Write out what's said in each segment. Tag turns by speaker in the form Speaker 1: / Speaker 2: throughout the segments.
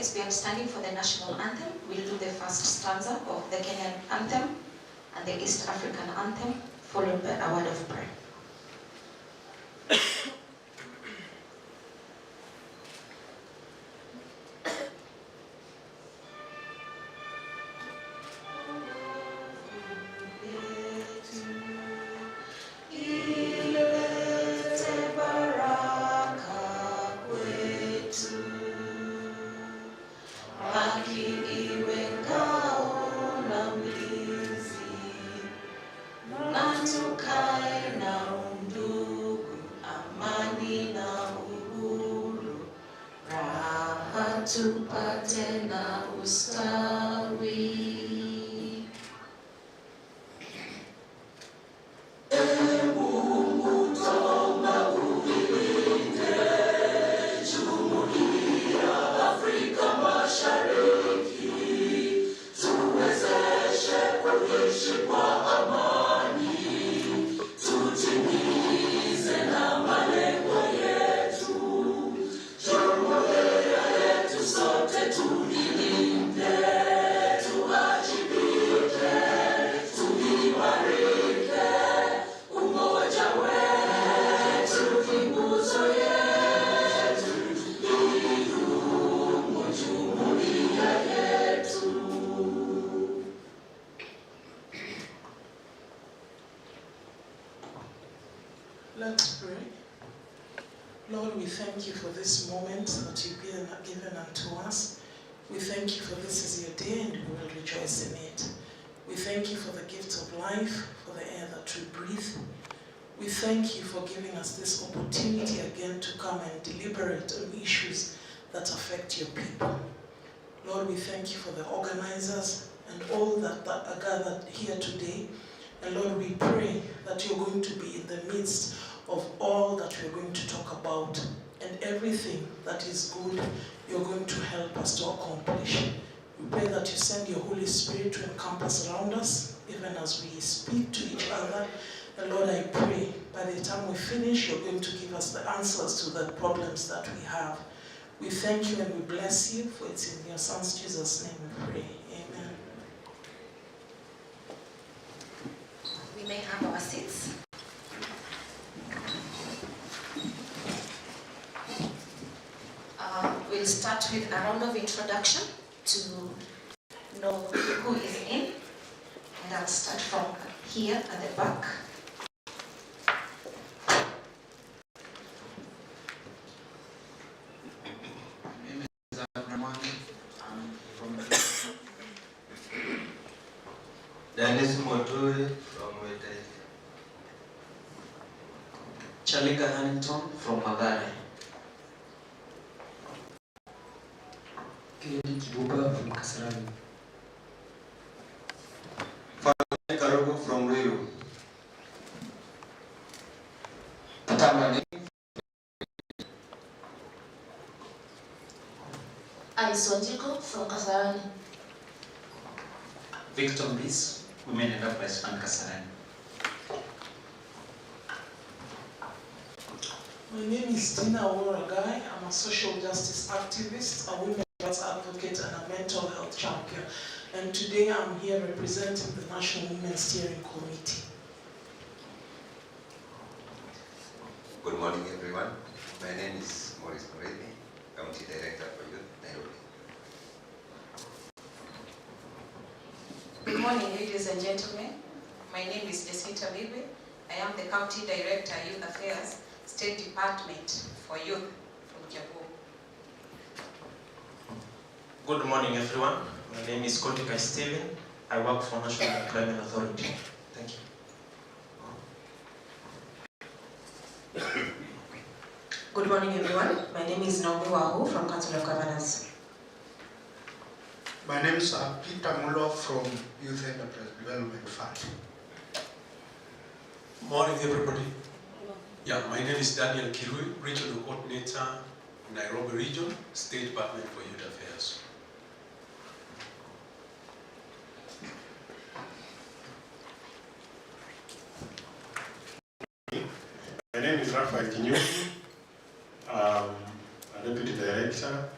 Speaker 1: please be outstanding for the national anthem. We'll do the first stanza of the Kenyan anthem and the East African anthem, followed by a word of prayer.
Speaker 2: Tupate na ustawi. Mungu toma ulinde Jumuiya Afrika Mashariki, tuwezeshe kuishi kwa amani, tutimize na malengo yetu. Jumuiya yetu sote tulilinde, tuwajibike, tuimarike, umoja wetu ni nguzo yetu, idumu jumuiya yetu.
Speaker 3: Let's pray. Lord, we thank you for this moment that you've given unto us. We thank you for this is your day and we will rejoice in it. We thank you for the gift of life, for the air that we breathe. We thank you for giving us this opportunity again to come and deliberate on issues that affect your people. Lord, we thank you for the organizers and all that are gathered here today. And Lord, we pray that you're going to be in the midst of all that we're going to talk about, and everything that is good, you're going to help us to accomplish. We pray that you send your Holy Spirit to encompass around us, even as we speak to each other. And Lord, I pray by the time we finish, you're going to give us the answers to the problems that we have. We thank you and we bless you, for it's in your Son's Jesus' name we pray. Amen.
Speaker 1: We may have our seats. We'll start with a round of introduction to know who is in. And I'll start from here at the back.
Speaker 4: My name is Affirmative. I'm from Dennis Moturi from Wete. Chalika Huntington from Magare.
Speaker 5: Kibuba from Kasarani.
Speaker 4: Father Karugu from Riru.
Speaker 5: Tatamani.
Speaker 2: Aisonjiko from Kasarani.
Speaker 6: Victor Bis, Women and Enterprise Fund Kasarani.
Speaker 3: My name is Tina Waragai. I'm a social justice activist, a women's rights advocate, and a mental health champion. And today I'm here representing the National Women's Steering Committee.
Speaker 7: Good morning, everyone. My name is Maurice Moretti, County Director for Youth, Nairobi.
Speaker 1: Good morning, ladies and gentlemen. My name is Desita Bibi. I am the County Director, Youth Affairs, State Department for Youth from Kiambu.
Speaker 8: Good morning, everyone. My name is Kotika Steven. I work for National Employment Authority. Thank you.
Speaker 9: Good morning, everyone. My name is Naomi Wahu from Council of Governors.
Speaker 10: My name is Peter Mulo from Youth Enterprise Development Fund.
Speaker 11: Morning, everybody. Yeah, my name is Daniel Kirui, Regional Coordinator, Nairobi Region, State Department for Youth Affairs.
Speaker 12: My name is Raphael Kinyuki. I'm a Deputy Director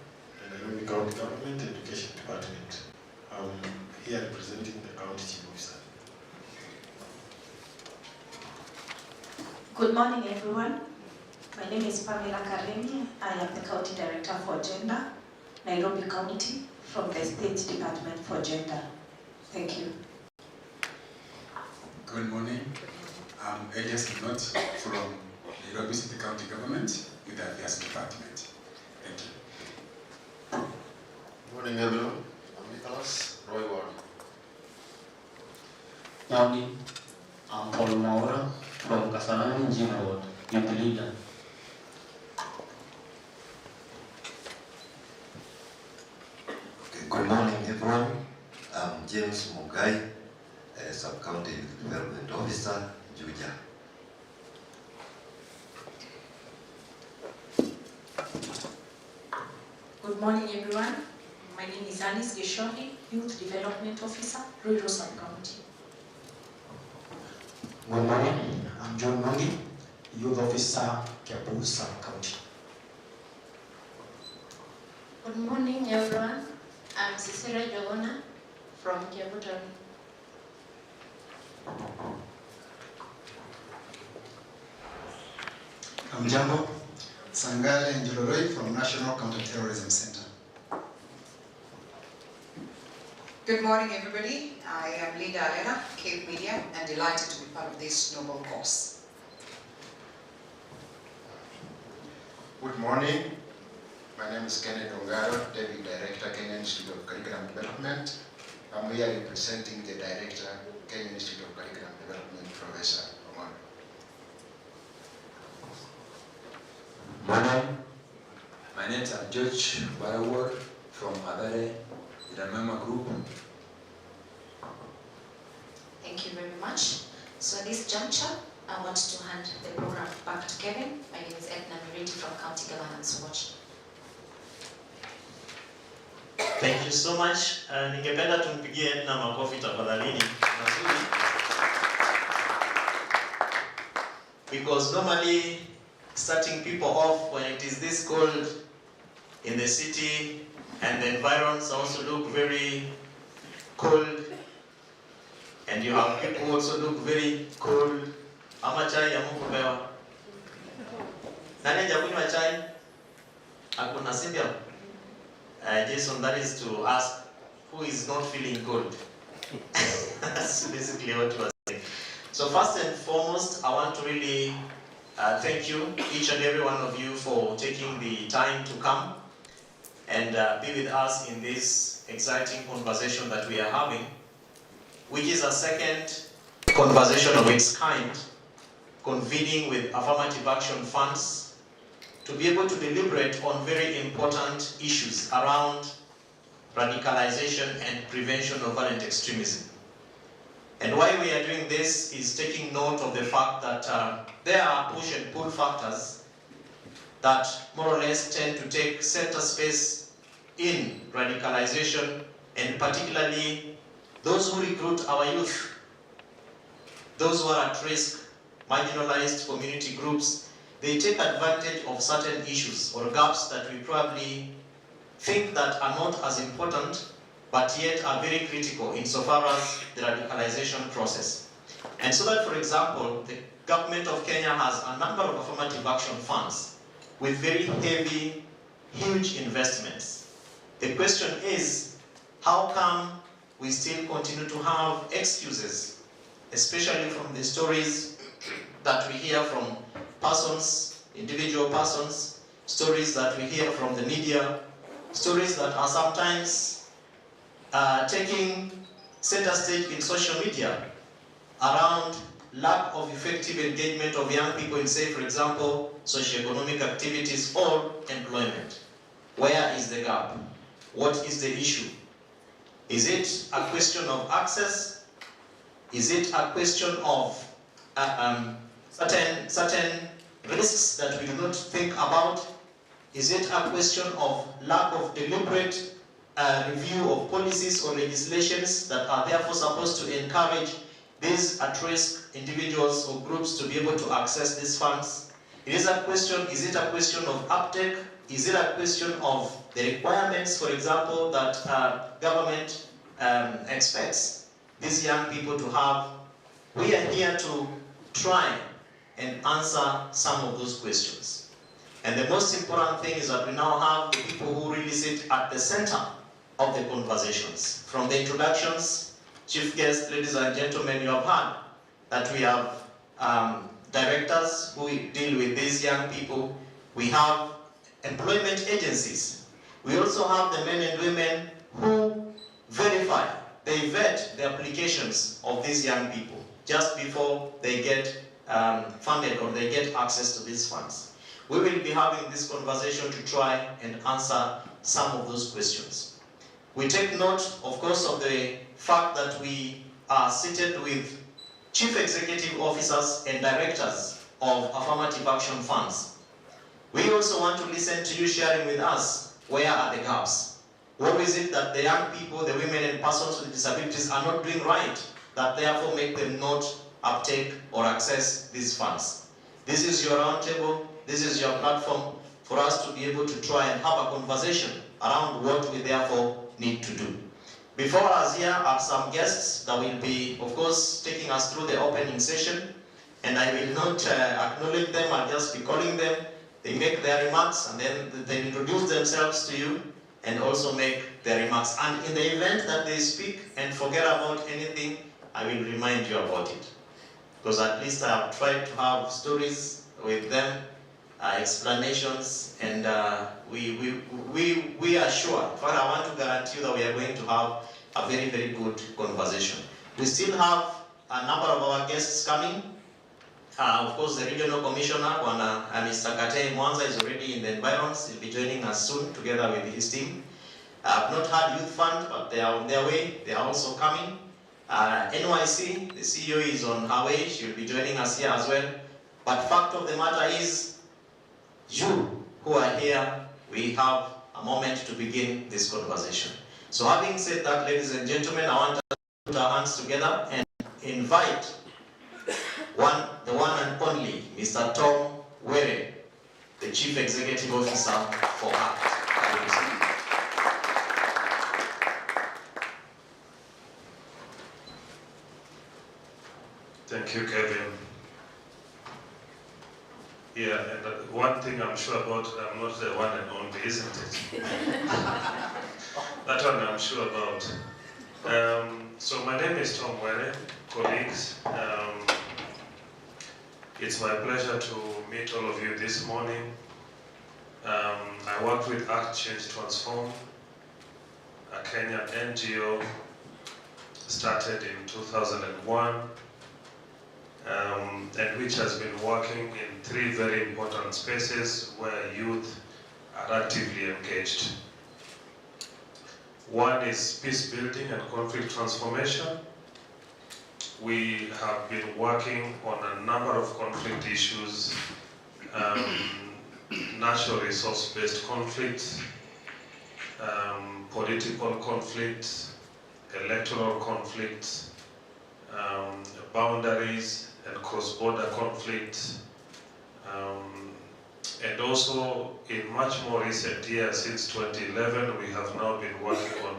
Speaker 12: in the Nairobi County Government.
Speaker 2: Good morning, everyone. My name is Pamela Karemi. I am the County Director for Gender, Nairobi County, from the State Department for Gender. Thank you.
Speaker 13: Good morning. I'm Elias Kinot from Nairobi City County Government with the Affairs Department. Thank you.
Speaker 10: Good morning, everyone. I'm Nicholas Roy Ward.
Speaker 5: Morning. I'm Paul Maura from Kasarani Jim Road, youth leader.
Speaker 7: Okay, good morning, everyone. I'm James Mugai, Sub-County Youth Development Officer, Juja.
Speaker 14: Good morning, everyone. My name is Alice Gishoni, Youth Development Officer, Ruiru Sub-County.
Speaker 5: Good morning. I'm John Mangi, Youth Officer, Kiambu Sub-County.
Speaker 2: Good morning, everyone. I'm Cecilia Jogona from Kiambu Town.
Speaker 15: I'm Jambo Sangale Njoloroi from National Counterterrorism Center.
Speaker 1: Good morning, everybody. I am Linda Alena, Cape Media, and delighted to be part of this noble cause.
Speaker 10: Good morning. My name is Kenneth Ongaro, Deputy Director, Kenya Institute of Curriculum Development. I'm here representing the Director, Kenya Institute of Curriculum Development, Professor Omar.
Speaker 16: Morning. My name is George Barawar from Adare, the Mama Group.
Speaker 14: Thank you very much. So at this juncture, I want to hand the program back to Kevin. My name is Edna Miriti from County Governance Watch.
Speaker 8: Thank you so much. Ningependa tumpigie Edna makofi tafadhalini. Because normally starting people off when it is this cold in the city and the environs also look very cold, and you have people who also look very cold. Ama chai ya Mungu bewa. Nani hajakunywa chai? Hakuna, si ndio? Jason, that is to ask who is not feeling cold. That's basically what you are saying. So first and foremost, I want to really thank you, each and every one of you, for taking the time to come and be with us in this exciting conversation that we are having, which is a second conversation of its kind, convening with affirmative action funds to be able to deliberate on very important issues around radicalization and prevention of violent extremism. And why we are doing this is taking note of the fact that there are push and pull factors that more or less tend to take center space in radicalization, and particularly those who recruit our youth, those who are at risk, marginalized community groups. They take advantage of certain issues or gaps that we probably think that are not as important, but yet are very critical insofar as the radicalization process. And so that, for example, the government of Kenya has a number of affirmative action funds with very heavy, huge investments. The question is, how come we still continue to have excuses, especially from the stories that we hear from persons, individual persons, stories that we hear from the media, stories that are sometimes taking center stage in social media around lack of effective engagement of young people in, say, for example, socioeconomic activities or employment. Where is the gap? What is the issue? Is it a question of access? Is it a question of certain risks that we do not think about? Is it a question of lack of deliberate review of policies or legislations that are therefore supposed to encourage these at-risk individuals or groups to be able to access these funds? Is it a question of uptake? Is it a question of the requirements, for example, that government expects these young people to have? We are here to try and answer some of those questions. And the most important thing is that we now have the people who really sit at the center of the conversations. From the introductions, chief guests, ladies and gentlemen, you have heard that we have directors who deal with these young people. We have employment agencies. We also have the men and women who verify, they vet the applications of these young people just before they get funded or they get access to these funds. We will be having this conversation to try and answer some of those questions. We take note, of course, of the fact that we are seated with chief executive officers and directors of affirmative action funds. We also want to listen to you sharing with us where are the gaps. What is it that the young people, the women and persons with disabilities are not doing right that therefore make them not uptake or access these funds? This is your roundtable, this is your platform for us to be able to try and have a conversation around what we therefore need to do. Before us here are some guests that will be, of course, taking us through the opening session, and I will not acknowledge them, I'll just be calling them. They make their remarks and then they introduce themselves to you and also make their remarks. And in the event that they speak and forget about anything, I will remind you about it. Because at least I have tried to have stories with them, explanations, and we are sure, in fact I want to guarantee you that we are going to have a very, very good conversation. We still have a number of our guests coming. Of course, the Regional Commissioner, Mr. Kate Mwanza, is already in the environs. He'll be joining us soon together with his team. I've not had Youth Fund, but they are on their way. They are also coming. NYC, the CEO is on her way. She'll be joining us here as well. But fact of the matter is, you who are here, we have a moment to begin this conversation. So having said that, ladies and gentlemen, I want us to put our hands together and invite the one and only Mr. Tom Were, the Chief Executive Officer for ACT.
Speaker 17: Thank you, Kevin. Yeah, and one thing I'm sure about, I'm not the one and only, isn't it? That one I'm sure about. So my name is Tom Were, colleagues. It's my pleasure to meet all of you this morning. I work with ACT Change Transform, a Kenyan NGO started in 2001, and which has been working in 3 very important spaces where youth are actively engaged. One is peace building and conflict transformation. We have been working on a number of conflict issues, natural resource-based conflicts, political conflicts, electoral conflicts, boundaries and cross-border conflicts, and also in much more recent years, since 2011, we have now been working on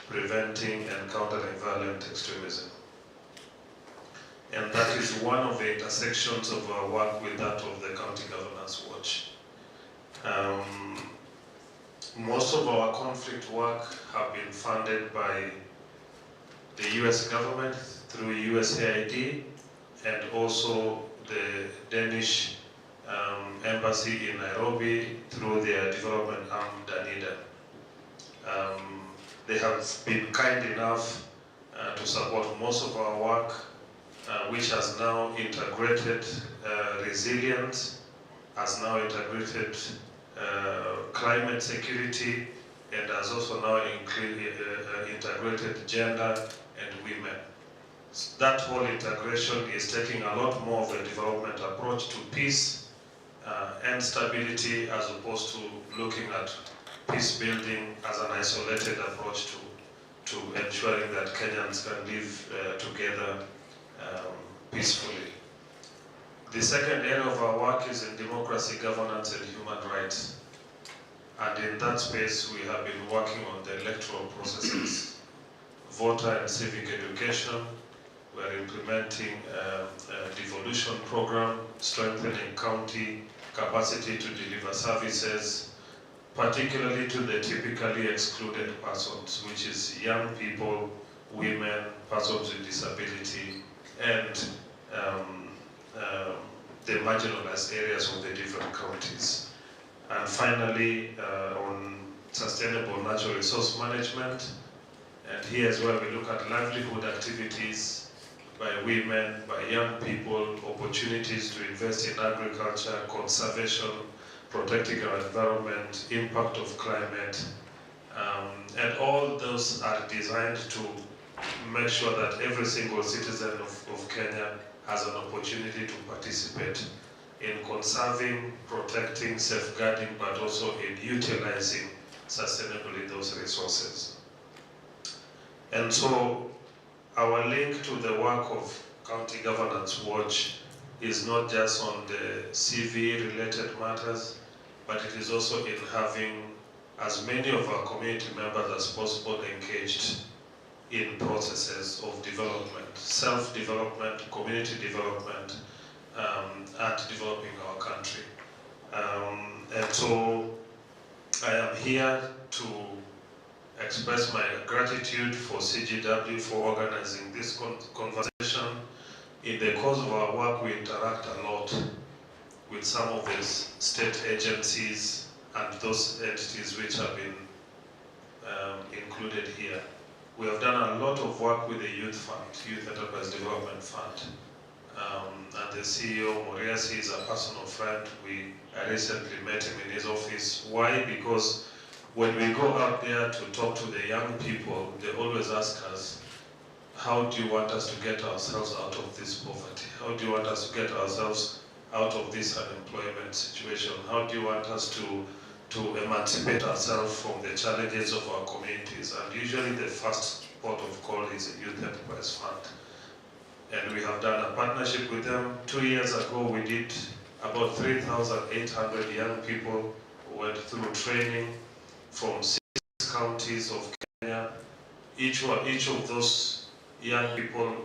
Speaker 17: preventing and countering violent extremism. And that is one of the intersections of our work with that of the County Governance Watch. Most of our conflict work have been funded by the US government through USAID and also the Danish embassy in Nairobi through their development arm, Danida. They have been kind enough to support most of our work, which has now integrated resilience, has now integrated climate security, and has also now integrated gender and women. That whole integration is taking a lot more of a development approach to peace and stability, as opposed to looking at peace building as an isolated approach to ensuring that Kenyans can live together peacefully. The second area of our work is in democracy, governance, and human rights. And in that space, we have been working on the electoral processes, voter and civic education. We're implementing a devolution program, strengthening county capacity to deliver services, particularly to the typically excluded persons, which is young people, women, persons with disability, and the marginalized areas of the different counties. And finally, on sustainable natural resource management, and here as well we look at livelihood activities by women, by young people, opportunities to invest in agriculture, conservation, protecting our environment, impact of climate, and all those are designed to make sure that every single citizen of Kenya has an opportunity to participate in conserving, protecting, safeguarding, but also in utilizing sustainably those resources. And so our link to the work of County Governance Watch is not just on the CV related matters, but it is also in having as many of our community members as possible engaged in processes of development, self-development, community development, and developing our country. And so I am here to express my gratitude for CGW for organizing this conversation. In the course of our work, we interact a lot with some of the state agencies and those entities which have been included here. We have done a lot of work with the Youth Fund, Youth Enterprise Development Fund. And the CEO, Moriasi, is a personal friend. I recently met him in his office. Why? Because when we go out there to talk to the young people, they always ask us, how do you want us to get ourselves out of this poverty? How do you want us to get ourselves out of this unemployment situation? How do you want us to emancipate ourselves from the challenges of our communities? And usually the first port of call is a Youth Enterprise Fund. And we have done a partnership with them. 2 years ago, we did about 3,800 young people who went through training from 6 counties of Kenya. Each of those young people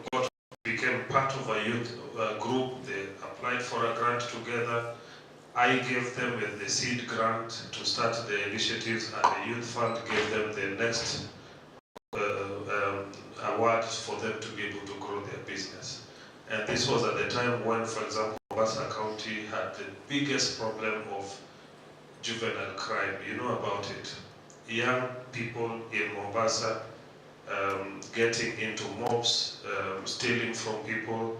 Speaker 17: became part of a youth group. They applied for a grant together. I gave them the seed grant to start the initiatives, and the Youth Fund gave them the next awards for them to be able to grow their business. And this was at the time when, for example, Mombasa County had the biggest problem of juvenile crime. You know about it. Young people in Mombasa getting into mobs, stealing from people,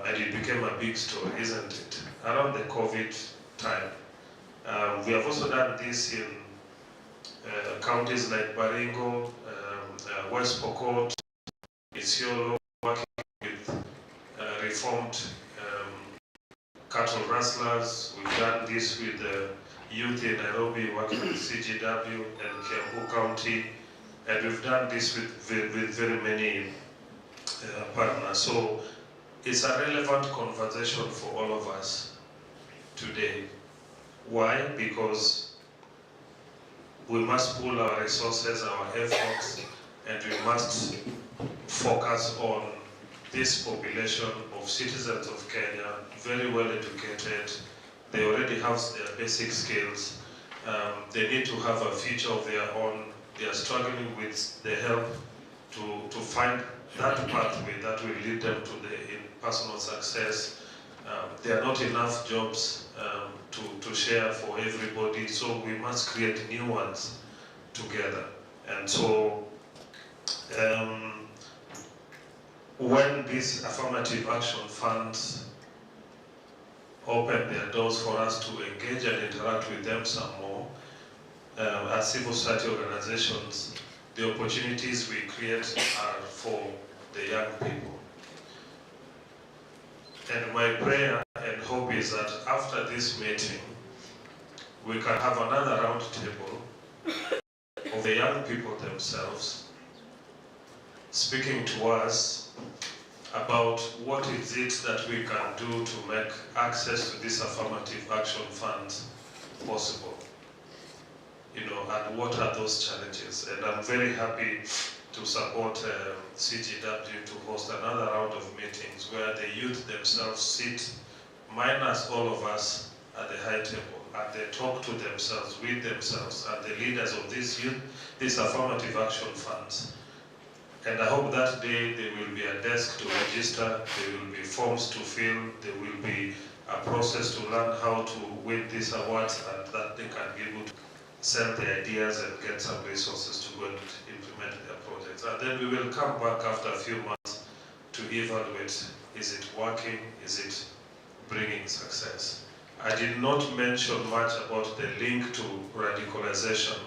Speaker 17: and it became a big story, isn't it? Around the COVID time. We have also done this in counties like Baringo, West Pokot, Isiolo, working with reformed cattle rustlers. We've done this with the youth in Nairobi, working with CGW and Kiambu County, and we've done this with very many partners. So it's a relevant conversation for all of us today. Why? Because we must pool our resources, our efforts, and we must focus on this population of citizens of Kenya, very well educated. They already have their basic skills. They need to have a future of their own. They are struggling with the help to find that pathway that will lead them to the personal success. There are not enough jobs to share for everybody, so we must create new ones together. And so when these affirmative action funds open their doors for us to engage and interact with them some more, as civil society organizations, the opportunities we create are for the young people. And my prayer and hope is that after this meeting, we can have another round table of the young people themselves speaking to us about what is it that we can do to make access to these affirmative action funds possible. You know, and what are those challenges? And I'm very happy to support CGW to host another round of meetings where the youth themselves sit, minus all of us at the high table, and they talk to themselves, with themselves, and the leaders of these youth, these affirmative action funds. And I hope that day there will be a desk to register, there will be forms to fill, there will be a process to learn how to win these awards, and that they can be able to sell their ideas and get some resources to go and implement their projects. And then we will come back after a few months to evaluate, is it working, is it bringing success? I did not mention much about the link to radicalization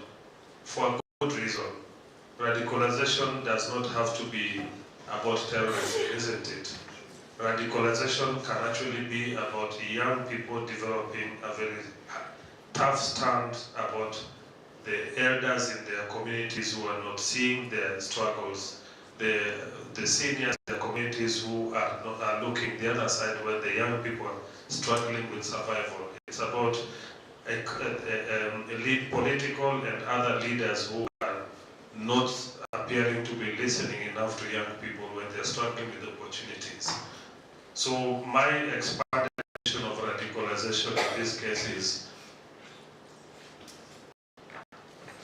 Speaker 17: for a good reason. Radicalization does not have to be about terrorism, isn't it? Radicalization can actually be about young people developing a very tough stand about the elders in their communities who are not seeing their struggles, the seniors in the communities who are looking the other side where the young people are struggling with survival. It's about lead political and other leaders who are not appearing to be listening enough to young people when they're struggling with opportunities. So my expanded definition of radicalization in this case is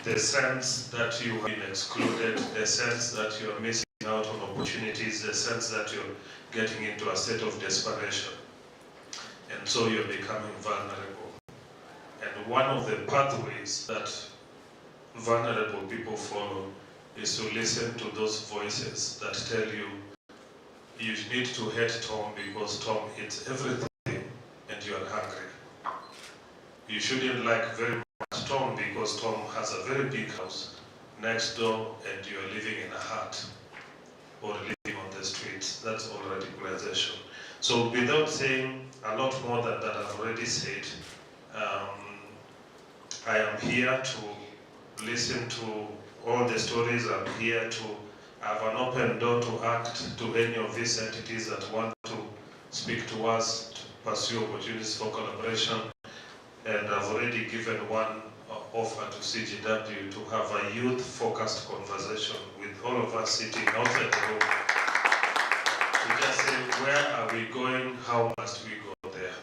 Speaker 17: the sense that you have been excluded, the sense that you are missing out on opportunities, the sense that you're getting into a state of desperation. And so you're becoming vulnerable. And one of the pathways that vulnerable people follow is to listen to those voices that tell you, you need to hate Tom because Tom eats everything and you are hungry. You shouldn't like very much Tom because Tom has a very big house next door and you are living in a hut or living on the streets. That's all radicalization. So without saying a lot more than that I've already said, I am here to listen to all the stories. I'm here to have an open door to act to any of these entities that want to speak to us, to pursue opportunities for collaboration. And I've already given one offer to CGW to have a youth-focused conversation with all of us sitting outside the room to just say, where are we going, how must we go there,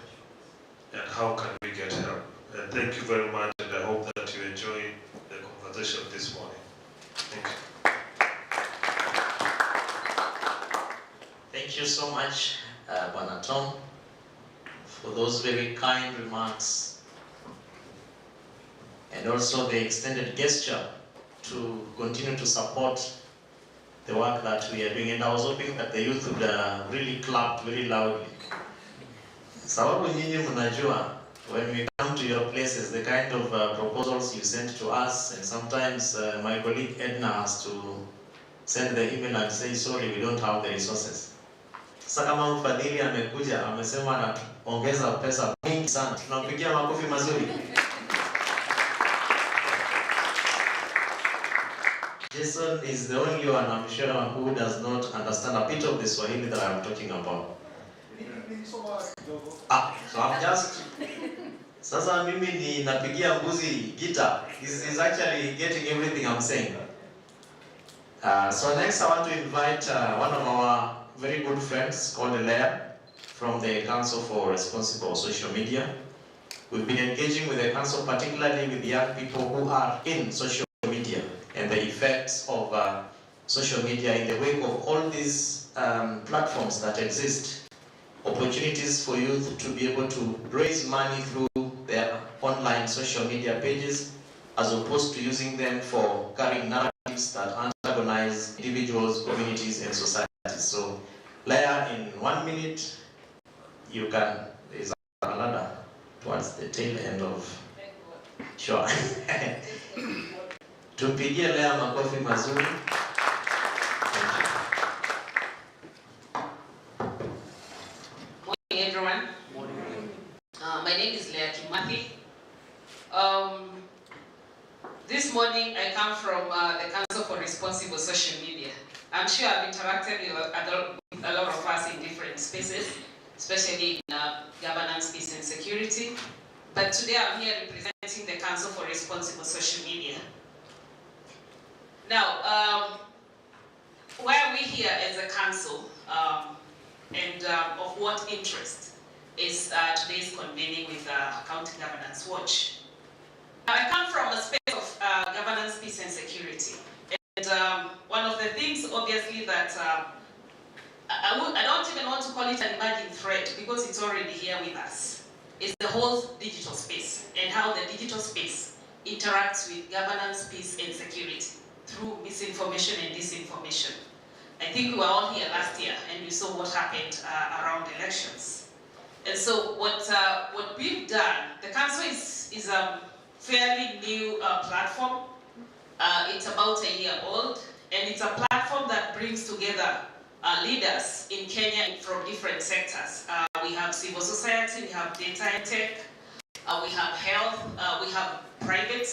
Speaker 17: and how can we get help? And thank you very much, and I hope that you enjoy the conversation this morning. Thank you.
Speaker 8: Thank you so much, Bwana Tom, for those very kind remarks and also the extended gesture to continue to support the work that we are doing. And I was hoping that the youth would really clap very loudly. Sababu nyinyi mnajua, when we come to your places, the kind of proposals you send to us, and sometimes my colleague Edna has to send the email and say, sorry, we don't have the resources. Sasa kama mfadhili amekuja, amesema anaongeza pesa mingi sana, tunampigia makofi mazuri. Jason is the only one, I'm sure, who does not understand a bit of the Swahili that I'm talking about. So I'm just... Sasa mimi ni napigia mbuzi guitar. He's actually getting everything I'm saying. So next I want to invite one of our very good friends called Leah from the Council for Responsible Social Media. We've been engaging with the Council, particularly with young people who are in social media and the effects of social media in the wake of all these platforms that exist. Opportunities for youth to be able to raise money through their online social media pages, as opposed to using them for carrying narratives that antagonize individuals, communities, and societies. So, Leah, in 1 minute, you can, there's a ladder towards the tail end of, sure. Tumpigie Leah makofi mazuri.
Speaker 18: Morning, everyone. My name is Leah Kimathi. This morning I come from the Council for Responsible Social Media. I'm sure I've interacted with a lot of us in different spaces, especially in governance, peace and security. But today I'm here representing the Council for Responsible Social Media. Now, why are we here as a council, and of what interest is today's convening with County Governance Watch. I come from a space of governance, peace and security. And one of the things, obviously, that I don't even want to call it an emerging threat because it's already here with us, is the whole digital space and how the digital space interacts with governance, peace and security through misinformation and disinformation. I think we were all here last year and we saw what happened around elections. And so what we've done, the council is a fairly new platform. It's about a year old, and it's a platform that brings together leaders in Kenya from different sectors. We have civil society, we have data and tech, we have health, we have private,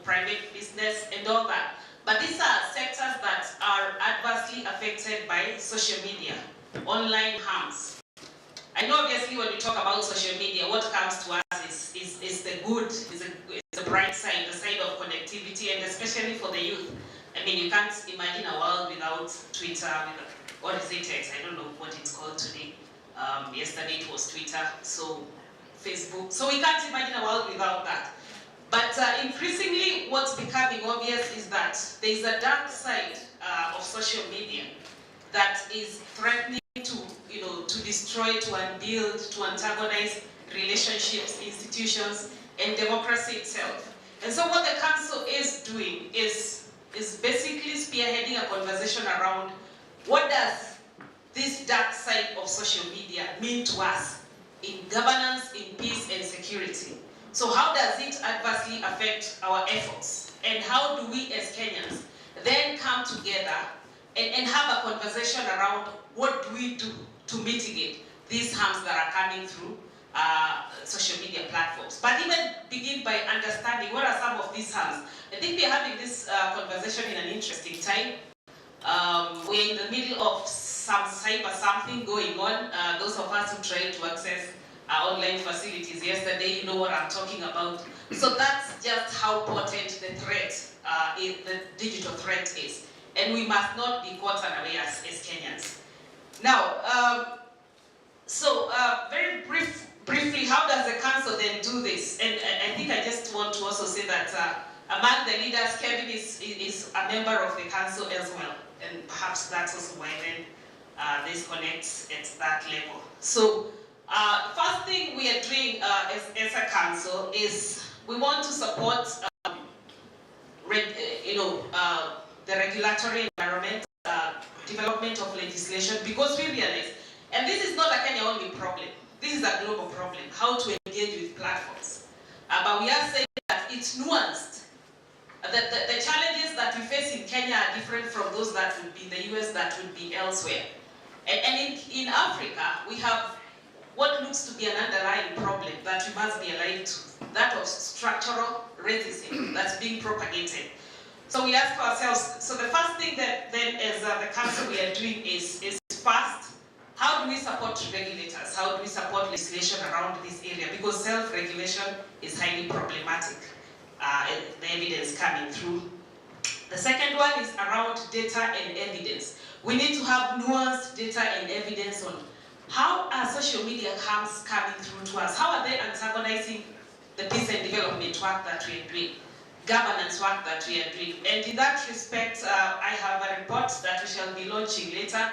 Speaker 18: private business and all that. But these are sectors that are adversely affected by social media, online harms. I know obviously when we talk about social media, what comes to us is the good, is the bright side, the side of connectivity, and especially for the youth. I mean, you can't imagine a world without Twitter, what is it, X? I don't know what it's called today. Yesterday it was Twitter, so Facebook. So we can't imagine a world without that. But increasingly, what's becoming obvious is that there is a dark side of social media that is threatening to destroy, to unbuild, to antagonize relationships, institutions, and democracy itself. And so what the council is doing is basically spearheading a conversation around what does this dark side of social media mean to us in governance, in peace and security. So how does it adversely affect our efforts? And how do we as Kenyans then come together and have a conversation around what do we do to mitigate these harms that are coming through social media platforms. But even begin by understanding what are some of these harms. I think we're having this conversation in an interesting time. We're in the middle of some cyber something going on. Those of us who try to access online facilities yesterday, you know what I'm talking about. So that's just how potent the threat, the digital threat is. And we must not be caught unawares as Kenyans. Now, very briefly, how does the council then do this? And I think I just want to also say that among the leaders, Kevin is a member of the council as well. And perhaps that's also why then this connects at that level. So, first thing we are doing as a council is we want to support the regulatory environment, development of legislation, because we realize, and this is not a Kenya only problem, this is a global problem, how to engage with platforms. But we are saying that it's nuanced. The challenges that we face in Kenya are different from those that would be in the US, that would be elsewhere. And in Africa, we have what looks to be an underlying problem that we must be alive to, that of structural racism that's being propagated. So we ask ourselves, so the first thing that then as the council we are doing is first, how do we support regulators? How do we support legislation around this area? Because self-regulation is highly problematic, the evidence coming through. The second one is around data and evidence. We need to have nuanced data and evidence on how are social media harms coming through to us? How are they antagonizing the peace and development work that we are doing, governance work that we are doing? And in that respect, I have a report that we shall be launching later.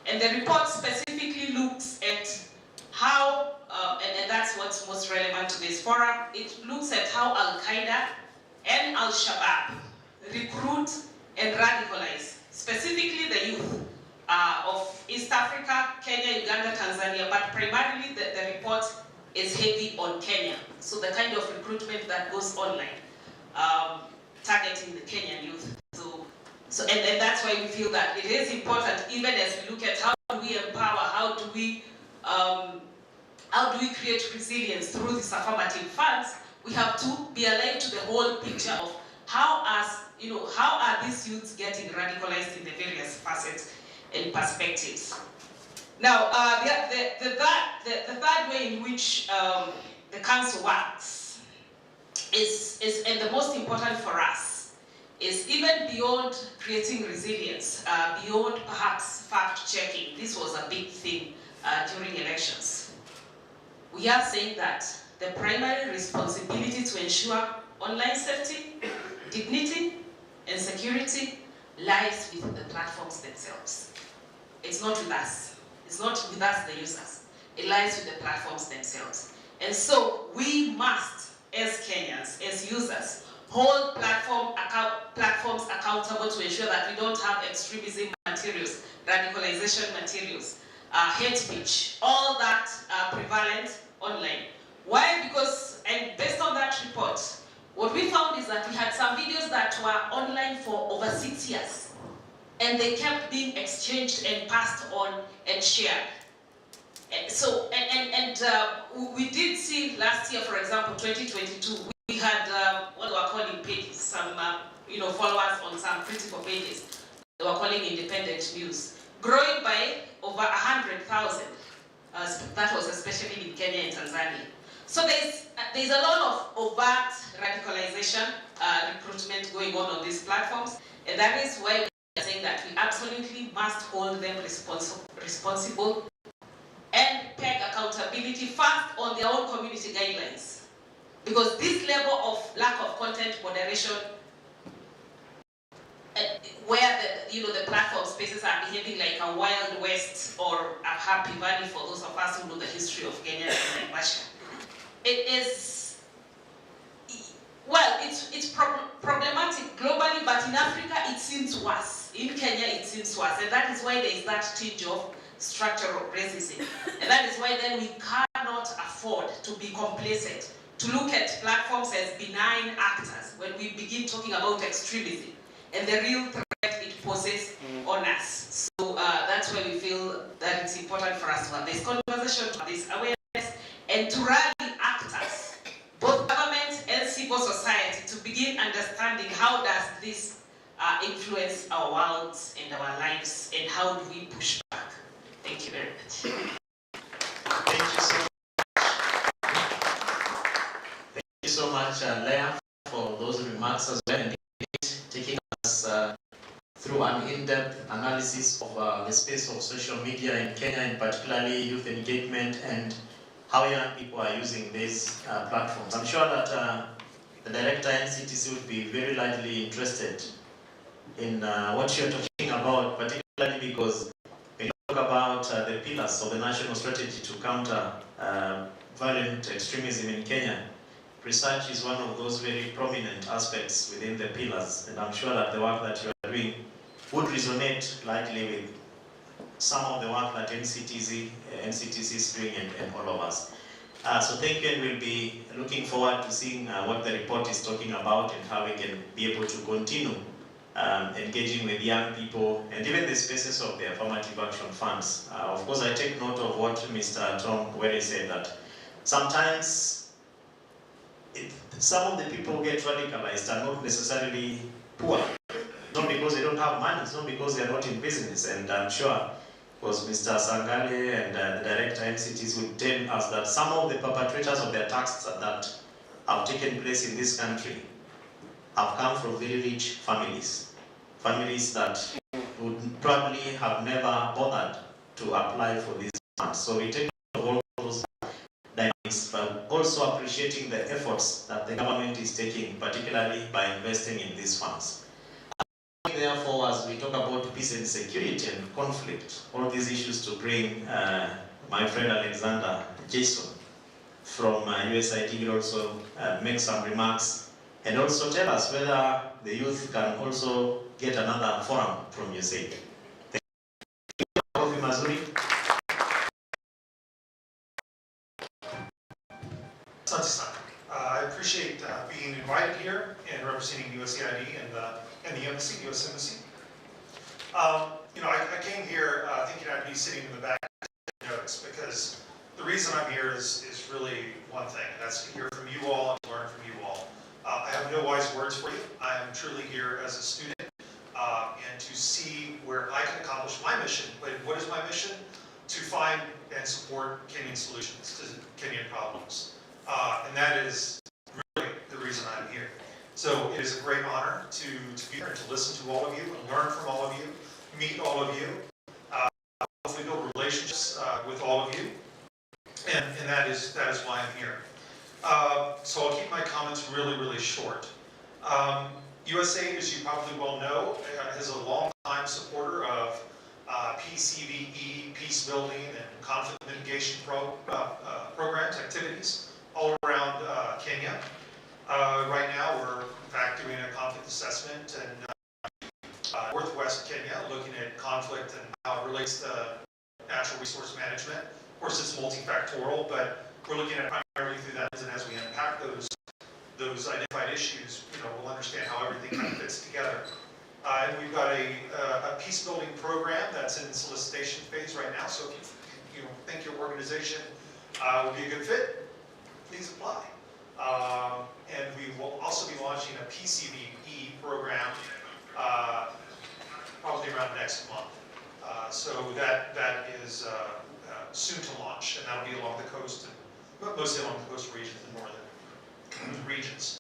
Speaker 18: And the report specifically looks at how, and that's what's most relevant to this forum, it looks at how Al-Qaeda and Al-Shabaab recruit and radicalize, specifically the youth of East Africa, Kenya, Uganda, Tanzania, but primarily the report is heavy on Kenya. So the kind of recruitment that goes online, targeting the Kenyan youth. And that's why we feel that it is important, even as we look at how do we empower, how do we create resilience through these affirmative funds, we have to be alive to the whole picture of how are these youths getting radicalized in the various facets and perspectives. Now, the third way in which the council works is, and the most important for us, is even beyond creating resilience, beyond perhaps fact-checking. This was a big thing during elections. We are saying that the primary responsibility to ensure online safety, dignity, and security lies with the platforms themselves. It's not with us. It's not with us, the users. It lies with the platforms themselves. And so we must, as Kenyans, as users, hold platforms accountable to ensure that we don't have extremism materials, radicalization materials, hate speech, all that prevalent online. Why? Because, and based on that report, what we found is that we had some videos that were online for over 6 years, and they kept being exchanged and passed on and shared. So, we did see last year, for example, 2022, we had what they were calling pages, some followers on some critical pages. They were calling independent news, growing by over 100,000. That was especially in Kenya and Tanzania. So there's a lot of overt radicalization, recruitment going on these platforms, and that is why we are saying that we absolutely must hold them responsible and peg accountability first on their own community guidelines. Because this level of lack of content moderation, where the platform spaces are behaving like a Wild West or a Happy Valley for those of us who know the history of Kenya and Russia, it is, well, it's problematic globally, but in Africa it seems worse. In Kenya it seems worse, and that is why there is that tinge of structural racism. And that is why then we cannot afford to be complacent, to look at platforms as benign actors when we begin talking about extremism and the real threat it poses on us. So that's why we feel that it's important for us to have this conversation, to have this awareness, and to rally actors, both government and civil society, to begin understanding how does this influence our worlds and our lives, and how do we push back. Thank you very much.
Speaker 8: Thank you so much. Thank you so much, Leah, for those remarks as well, and taking us through an in-depth analysis of the space of social media in Kenya, and particularly youth engagement and how young people are using these platforms. I'm sure that the director NCTC would be very largely interested in what you're talking about, particularly because about the pillars of the national strategy to counter violent extremism in Kenya. Research is one of those very prominent aspects within the pillars, and I'm sure that the work that you are doing would resonate likely with some of the work that NCTC is doing and all of us. So thank you, and we'll be looking forward to seeing what the report is talking about and how we can be able to continue engaging with young people and even the spaces of the affirmative action funds. Of course, I take note of what Mr. Tom Were said, that sometimes some of the people who get radicalized are not necessarily poor. Not because they don't have money, it's not because they are not in business. And I'm sure, because Mr. Sangale and the director NCTs would tell us that some of the perpetrators of the attacks that have taken place in this country have come from very rich families. Families that would probably have never bothered to apply for these funds. So we take all those dynamics, but also appreciating the efforts that the government is taking, particularly by investing in these funds. Therefore, as we talk about peace and security and conflict, all these issues, to bring my friend Alexander Jason from USID will also make some remarks and also tell us whether the youth can also get another forum from USAID. Thank you. Kofi Mazuri.
Speaker 19: Asante sana. I appreciate being invited here and representing USAID and the embassy, U.S. Embassy. I came here thinking I'd be sitting in the back notes, because the reason I'm here is really one thing, and that's to hear from you all and to learn from you all. I have no wise words for you. I am truly here as a student and to see where I can accomplish my mission. What is my mission? To find and support Kenyan solutions to Kenyan problems. And that is really the reason I'm here. So it is a great honor to be here and to listen to all of you and learn from all of you, meet all of you, hopefully build relationships with all of you, and that is why I'm here. So I'll keep my comments really, really short. USAID, as you probably well know, is a long-time supporter of PCVE, peace building and conflict mitigation programs, activities all around Kenya. Right now, we're in fact doing a conflict assessment in northwest Kenya, looking at conflict and how it relates to natural resource management. Of course, it's multifactorial, but we're looking at it primarily through that, and as we unpack those identified issues, we'll understand how everything kind of fits together. And we've got a peace building program that's in solicitation phase right now. So if you think your organization would be a good fit, please apply. And we will also be launching a PCVE program probably around next month. So that is soon to launch, and that'll be along the coast, and mostly along the coastal regions and northern regions.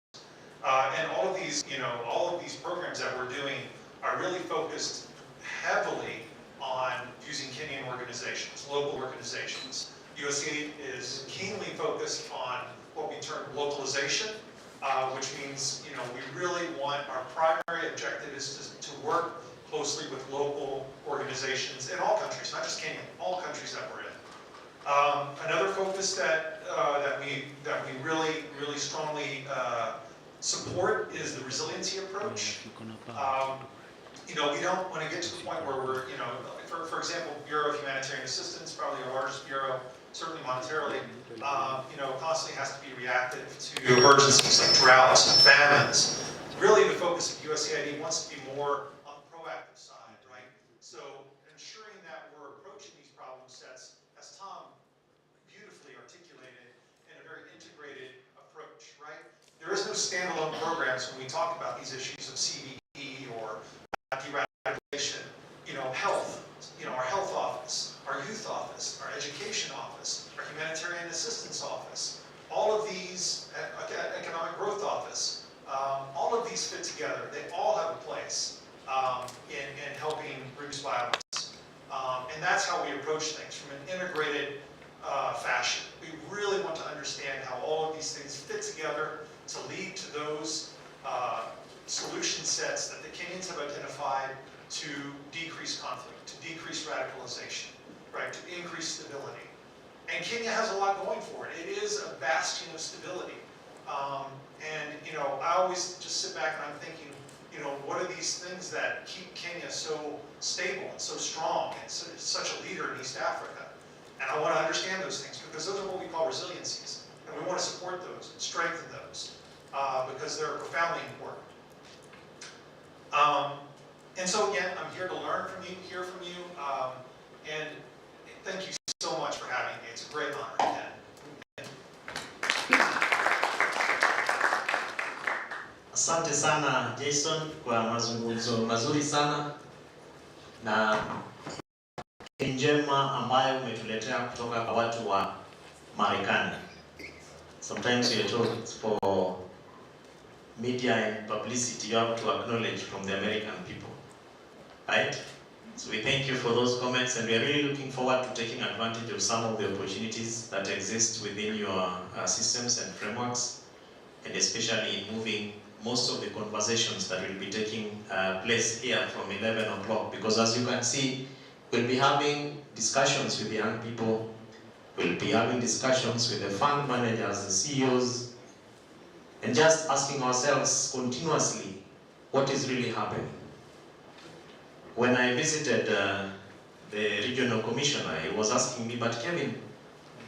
Speaker 19: And all of these programs that we're doing are really focused heavily on using Kenyan organizations, local organizations. USAID is keenly focused on what we term localization, which means we really want, our primary objective is to work closely with local organizations in all countries, not just Kenya, all countries that we're in. Another focus that we really strongly support is the resiliency approach. We don't want to get to the point where we're, for example, Bureau of Humanitarian Assistance, probably our largest bureau, certainly monetarily, constantly has to be reactive to emergencies like droughts and famines. Really, the focus of USAID wants to be more on the proactive side, right? So ensuring that we're approaching these problem sets, as Tom beautifully articulated, in a very integrated approach, right? There is no standalone programs when we talk about these issues of CVE or de-radicalization. Health, our health office, our youth office, our education office, our humanitarian assistance office, all of these, economic growth office, all of these fit together. They all have a place in helping reduce violence. And that's how we approach things, from an integrated fashion. We really want to understand how all of these things fit together to lead to those solution sets that the Kenyans have identified to decrease conflict, to decrease radicalization, right, to increase stability. And Kenya has a lot going for it. It is a bastion of stability. I always just sit back and I'm thinking, what are these things that keep Kenya so stable and so strong and such a leader in East Africa? And I want to understand those things because those are what we call resiliencies. And we want to support those and strengthen those because they're profoundly important. And so again, I'm here to learn from you, hear from you, and thank you so much for having me. It's a great honor.
Speaker 8: Asante sana Jason kwa mazungumzo mazuri sana na njema ambayo umetuletea kutoka kwa watu wa Marekani. Sometimes we are told for media and publicity you have to acknowledge from the American people, right? So we thank you for those comments, and we are really looking forward to taking advantage of some of the opportunities that exist within your systems and frameworks, and especially in moving most of the conversations that will be taking place here from 11 o'clock, because as you can see, we'll be having discussions with the young people, we'll be having discussions with the fund managers, the CEOs, and just asking ourselves continuously, what is really happening? When I visited the regional commissioner, he was asking me, but Kevin,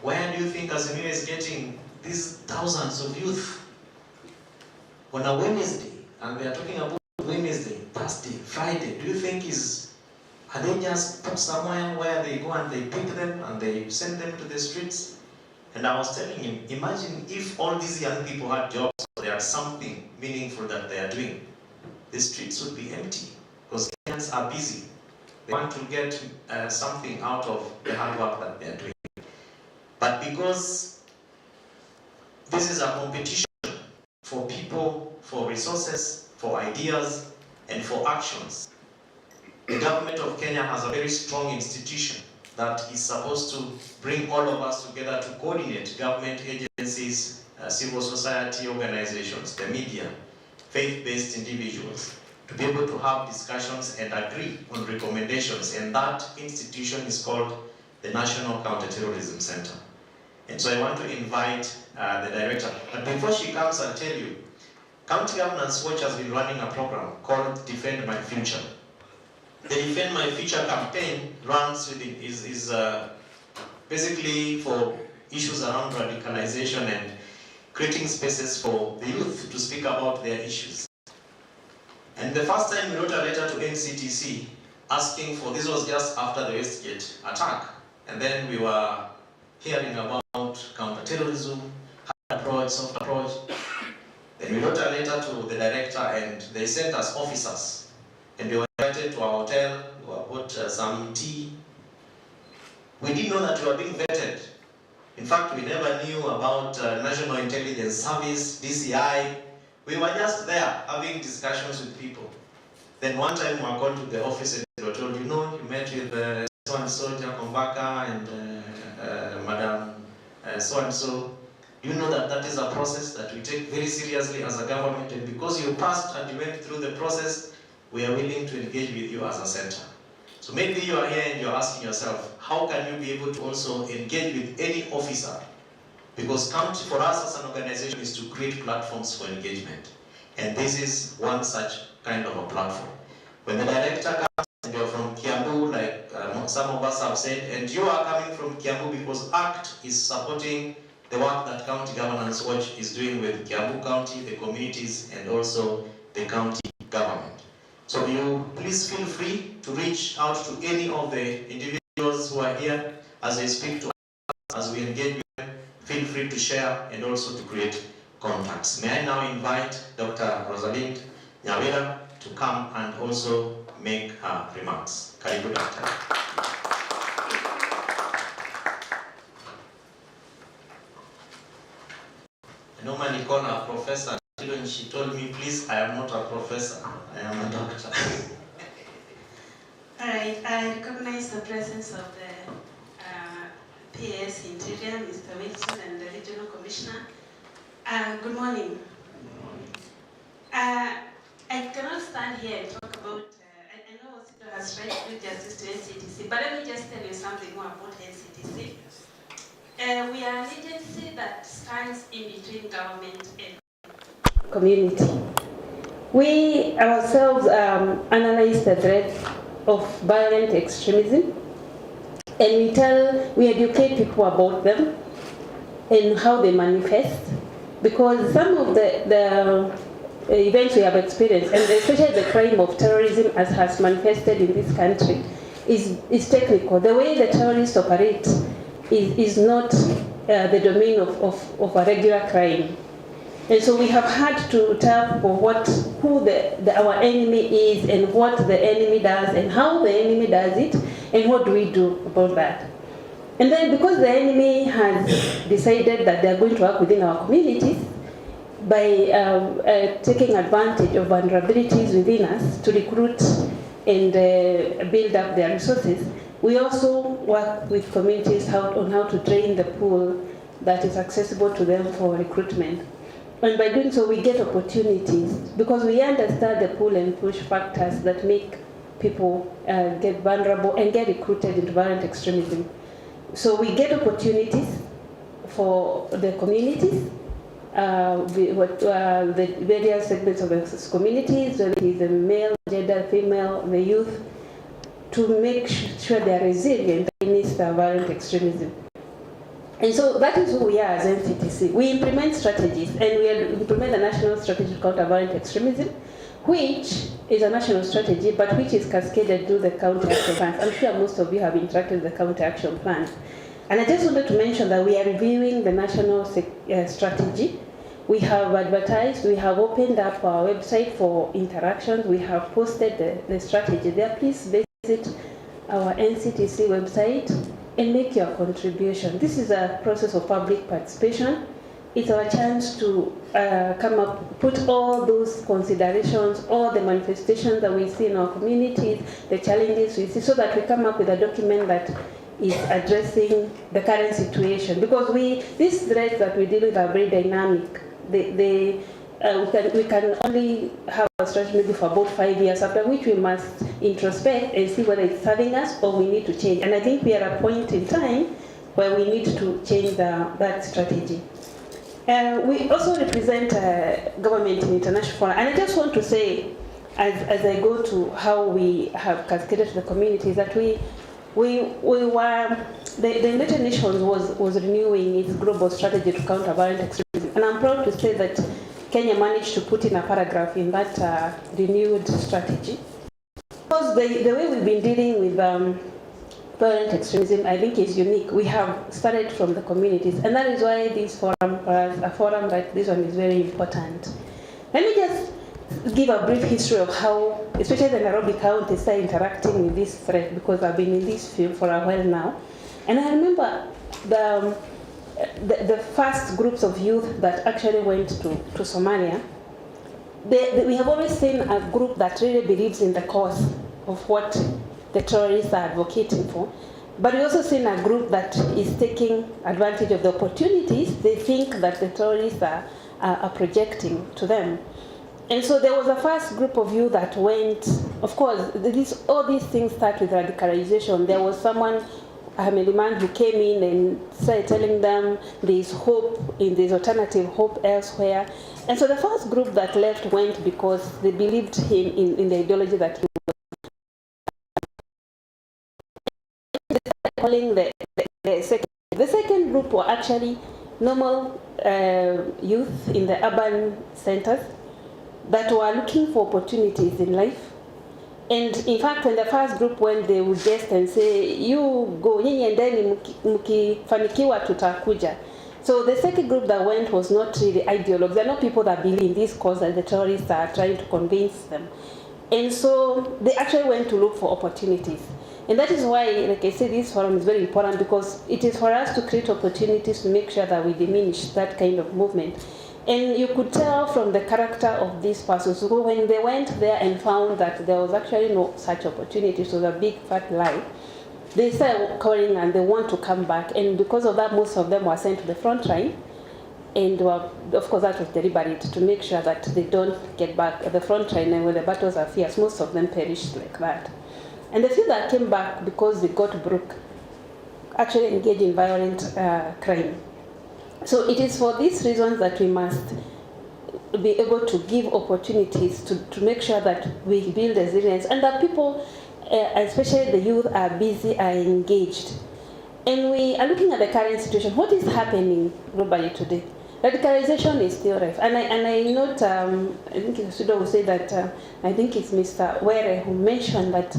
Speaker 8: where do you think Azimio is getting these thousands of youth on a Wednesday? And they are talking about Wednesday, Thursday, Friday. Do you think are they just put somewhere where they go and they pick them and they send them to the streets? And I was telling him, imagine if all these young people had jobs, or they had something meaningful that they are doing, the streets would be empty. Because Kenyans are busy. They want to get something out of the hard work that they are doing. But because this is a competition for people, for resources, for ideas, and for actions. The government of Kenya has a very strong institution that is supposed to bring all of us together to coordinate government agencies, civil society organizations, the media, faith-based individuals, to be able to have discussions and agree on recommendations. And that institution is called the National Counterterrorism Center. And so I want to invite the director. But before she comes, I'll tell you, County Governance Watch has been running a program called Defend My Future. The Defend My Future campaign runs within, is basically for issues around radicalization and creating spaces for the youth to speak about their issues. And the first time we wrote a letter to NCTC asking for, this was just after the Westgate attack, and then we were hearing about counterterrorism, hard approach, soft approach. Then we wrote a letter to the director and they sent us officers. And we were invited to our hotel, we were bought some tea. We didn't know that we were being vetted. In fact, we never knew about National Intelligence Service, DCI. We were just there having discussions with people. Then one time we were called to the office and we were told, you know, you met with so-and-so, Jacombaka, and Madam so-and-so. You know that that is a process that we take very seriously as a government, and because you passed and you went through the process, we are willing to engage with you as a center. So maybe you are here and you're asking yourself, how can you be able to also engage with any officer? Because county for us as an organization is to create platforms for engagement. And this is one such kind of a platform. When the director comes and you're from Kiambu, like some of us have said, and you are coming from Kiambu because ACT is supporting the work that County Governance Watch is doing with Kiambu County, the communities, and also the county government. So you please feel free to reach out to any of the individuals who are here as they speak to us, as we engage with them. Feel free to share and also to create contacts. May I now invite Dr. Rosalind Nyawera to come and also make her remarks. Karibu, Doctor. I normally call her professor. When she told me, please, I am not a professor, I am a doctor.
Speaker 20: Alright, I recognize the presence of the PS Interior, Mr. Wilson, and the Regional Commissioner. Good morning. I cannot stand here and talk about, I know Osito has tried to do justice to NCTC, but let me just tell you something more about NCTC. We are an agency that stands in between government and community. We ourselves analyze the threat of violent extremism, and we educate people about them and how they manifest, because some of the events we have experienced, and especially the crime of terrorism as has manifested in this country, is technical. The way the terrorists operate is not the domain of a regular crime. And so we have had to tell people who our enemy is and what the enemy does and how the enemy does it and what do we do about that. And then because the enemy has decided that they are going to work within our communities by taking advantage of vulnerabilities within us to recruit and build up their resources, we also work with communities on how to drain the pool that is accessible to them for recruitment. And by doing so, we get opportunities because we understand the pull and push factors that make people get vulnerable and get recruited into violent extremism. So we get opportunities for the communities, the various segments of the communities, whether it is the male, gender, female, the youth, to make sure they are resilient against violent extremism. And so that is who we are as NCTC. We implement strategies, and we implement a national strategy called violent extremism, which is a national strategy, but which is cascaded through the county action plans. I'm sure most of you have interacted with the county action plans. And I just wanted to mention that we are reviewing the national strategy. We have advertised, we have opened up our website for interactions, we have posted the strategy there. Please visit our NCTC website and make your contribution. This is a process of public participation. it's our chance to come up, put all those considerations, all the manifestations that we see in our communities, the challenges we see, so that we come up with a document that is addressing the current situation. Because these threats that we deal with are very dynamic. We can only have a strategy maybe for about 5 years, after which we must introspect and see whether it's serving us or we need to change. And I think we are at a point in time where we need to change that strategy. We also represent government in international forum, and I just want to say, as I go to how we have cascaded to the communities, that the United Nations was renewing its global strategy to counter violent extremism, and I'm proud to say that Kenya managed to put in a paragraph in that renewed strategy. Because the way we've been dealing with violent extremism, I think, is unique. We have started from the communities, and that is why this forum, a forum like this one, is very important. Let me just give a brief history of how, especially the Nairobi County, started interacting with this threat, because I've been in this field for a while now. And I remember the first groups of youth that actually went to Somalia. We have always seen a group that really believes in the cause of what the terrorists are advocating for. But we also seen a group that is taking advantage of the opportunities they think that the terrorists are projecting to them. And so there was a first group of youth that went, of course, all these things start with radicalization. There was someone, a man who came in and started telling them there's hope, there's alternative hope elsewhere. And so the first group that left went because they believed him in the ideology that he was calling the second. The second group were actually normal youth in the urban centers that were looking for opportunities in life. And in fact, when the first group went, they would just and say, you go, nyinyi endeni mkifanikiwa tutakuja. So the second group that went was not really ideologues. They're not people that believe in this cause that the terrorists are trying to convince them. And so they actually went to look for opportunities. And that is why, like I said, this forum is very important, because it is for us to create opportunities to make sure that we diminish that kind of movement. And you could tell from the character of these persons, who when they went there and found that there was actually no such opportunity, so the big fat lie, they started calling and they want to come back. And because of that, most of them were sent to the front line. And of course, that was deliberate to make sure that they don't get back at the front line, and when the battles are fierce, most of them perished like that. And the few that came back because they got broke actually engaged in violent crime. So it is for these reasons that we must be able to give opportunities to make sure that we build resilience, and that people, especially the youth, are busy, are engaged. And we are looking at the current situation. What is happening globally today? Radicalization is still rife. And I note, I think Sudo will say that, I think it's Mr. Were who mentioned that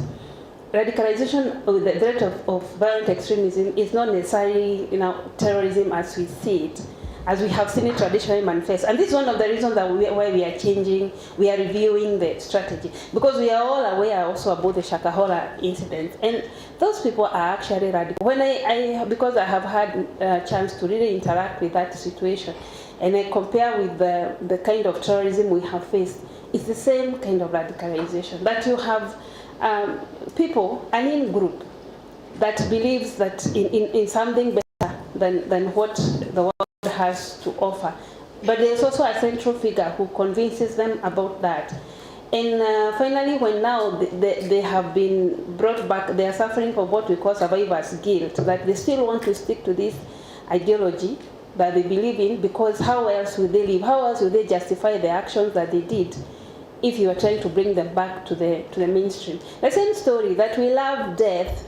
Speaker 20: radicalization, or the threat of violent extremism, is not necessarily terrorism as we see it, as we have seen it traditionally manifest. And this is one of the reasons that why we are changing, we are reviewing the strategy, because we are all aware also about the Shakahola incident, and those people are actually radical. When because I have had a chance to really interact with that situation, and I compare with the kind of terrorism we have faced, it's the same kind of radicalization, that you have people, an in-group, that believes that in something better than what the world has to offer. But there's also a central figure who convinces them about that. And finally, when now they have been brought back, they are suffering from what we call survivor's guilt, that they still want to stick to this ideology that they believe in, because how else would they live? How else would they justify the actions that they did if you are trying to bring them back to the mainstream? The same story, that we love death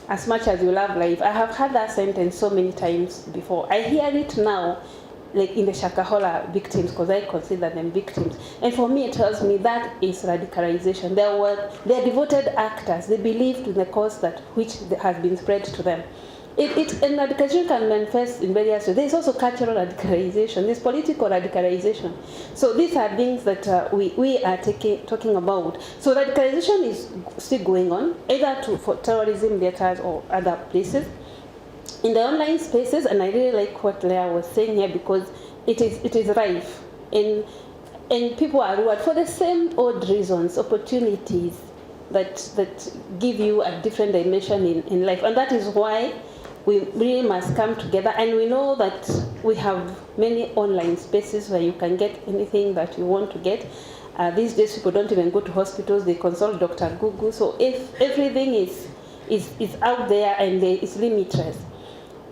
Speaker 20: as much as we love life. I have heard that sentence so many times before. I hear it now, like in the Shakahola victims, because I consider them victims. And for me, it tells me that is radicalization. They are devoted actors. They believed in the cause which has been spread to them. And radicalization can manifest in various ways. There's also cultural radicalization. There's political radicalization. So these are things that we are talking about. So radicalization is still going on, either for terrorism theaters or other places. In the online spaces, and I really like what Leah was saying here, because it is rife, and people are rewarded for the same old reasons, opportunities that give you a different dimension in life. And that is why we really must come together. And we know that we have many online spaces where you can get anything that you want to get. These days people don't even go to hospitals, they consult Dr. Google. So if everything is out there and it's limitless.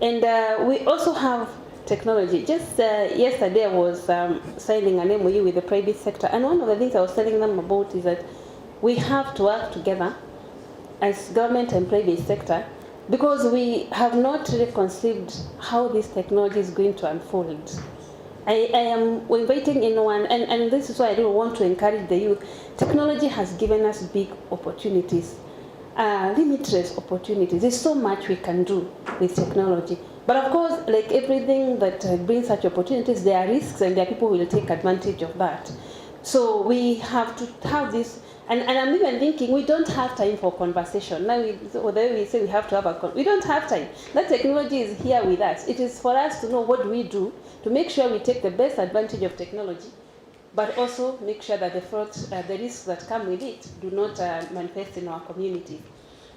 Speaker 20: And we also have technology. Just yesterday I was signing an MOU with the private sector, and one of the things I was telling them about is that we have to work together as government and private sector, because we have not really conceived how this technology is going to unfold. I am inviting anyone, and this is why I really want to encourage the youth. Technology has given us big opportunities, limitless opportunities. There's so much we can do with technology. But of course, like everything that brings such opportunities, there are risks and there are people who will take advantage of that. So we have to have this, and I'm even thinking we don't have time for conversation. Now, although we say we have to have we don't have time. That technology is here with us. It is for us to know what we do to make sure we take the best advantage of technology, but also make sure that the risks that come with it do not manifest in our community.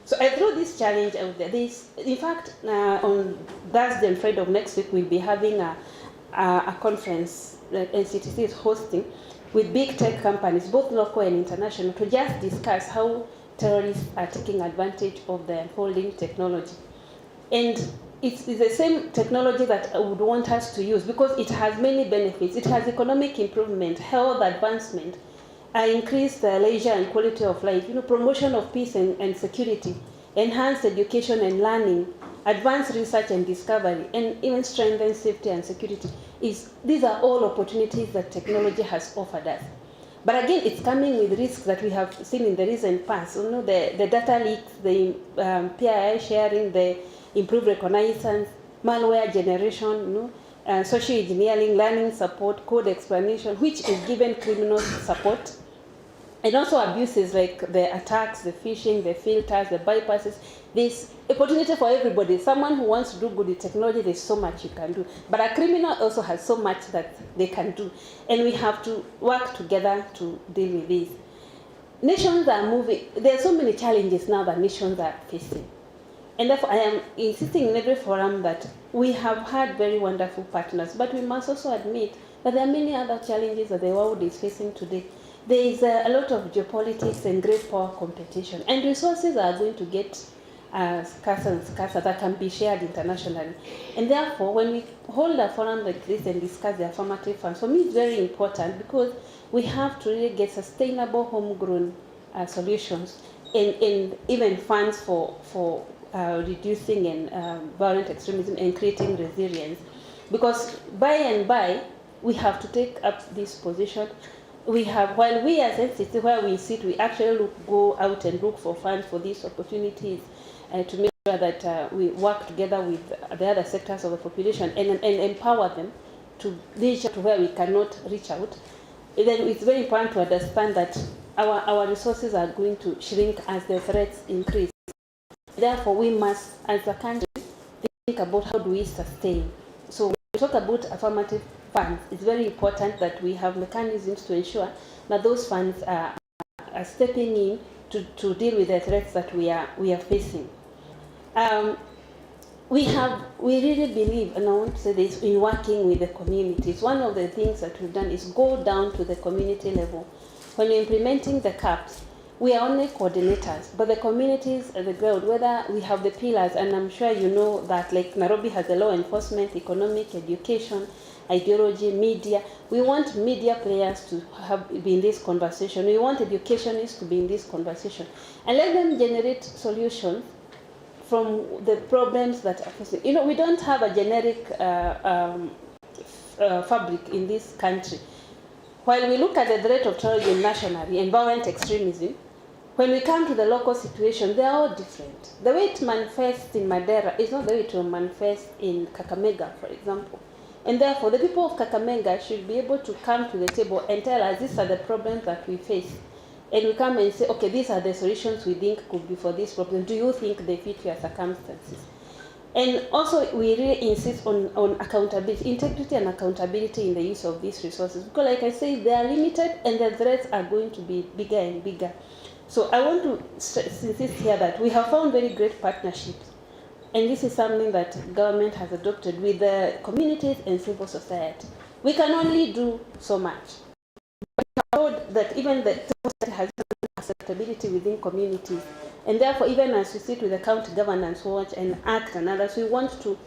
Speaker 20: So I throw this challenge out there. In fact, on Thursday and Friday of next week, we'll be having a conference that NCTC is hosting with big tech companies, both local and international, to just discuss how terrorists are taking advantage of the unfolding technology. And it's the same technology that I would want us to use because it has many benefits. It has economic improvement, health advancement, increased leisure and quality of life, promotion of peace and security, enhanced education and learning, advanced research and discovery, and even strengthened safety and security. These are all opportunities that technology has offered us. But again, it's coming with risks that we have seen in the recent past. The data leaks, the PII sharing, the improved reconnaissance, malware generation, social engineering, learning support, code explanation, which is given criminals support. And also abuses like the attacks, the phishing, the filters, the bypasses. There's opportunity for everybody. Someone who wants to do good with technology, there's so much you can do. But a criminal also has so much that they can do. And we have to work together to deal with this. Nations are moving. There are so many challenges now that nations are facing. And therefore, I am insisting in every forum that we have had very wonderful partners, but we must also admit that there are many other challenges that the world is facing today. There is a lot of geopolitics and great power competition, and resources are going to get scarcer and scarcer that can be shared internationally. And therefore, when we hold a forum like this and discuss the affirmative funds, for me it's very important because we have to really get sustainable homegrown solutions and even funds for reducing and violent extremism and creating resilience. Because by and by, we have to take up this position. We have, while we as entities where we sit, we actually go out and look for funds for these opportunities to make sure that we work together with the other sectors of the population and empower them to reach out to where we cannot reach out. And then it's very important to understand that our resources are going to shrink as the threats increase. Therefore, we must, as a country, think about how do we sustain. So when we talk about affirmative funds, it's very important that we have mechanisms to ensure that those funds are stepping in to deal with the threats that we are facing. We really believe, and I want to say this, in working with the communities. One of the things that we've done is go down to the community level. When we're implementing the CAPs, we are only coordinators, but the communities at the ground, whether we have the pillars, and I'm sure you know that like Nairobi has the law enforcement, economic, education, ideology, media. We want media players to be in this conversation. We want educationists to be in this conversation. And let them generate solutions from the problems that are facing. We don't have a generic fabric in this country. While we look at the threat of terrorism nationally and violent extremism, when we come to the local situation, they are all different. The way it manifests in Madeira is not the way it will manifest in Kakamega, for example. And therefore, the people of Kakamega should be able to come to the table and tell us these are the problems that we face. And we come and say, okay, these are the solutions we think could be for this problem. Do you think they fit your circumstances? And also, we really insist on accountability, integrity and accountability in the use of these resources. Because like I say, they are limited and the threats are going to be bigger and bigger. So I want to insist here that we have found very great partnerships. And this is something that government has adopted with the communities and civil society. We can only do so much. But we have found that even the civil society has acceptability within communities. And therefore, even as we sit with the County Governance Watch and ACT and others, we want to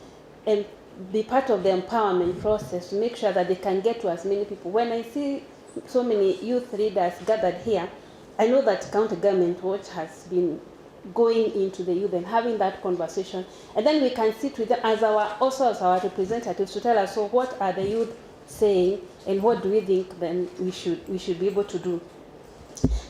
Speaker 20: be part of the empowerment process to make sure that they can get to as many people. When I see so many youth leaders gathered here, I know that County Government Watch has been going into the youth and having that conversation. And then we can sit with them as our representatives to tell us, so what are the youth saying and what do we think then we should be able to do.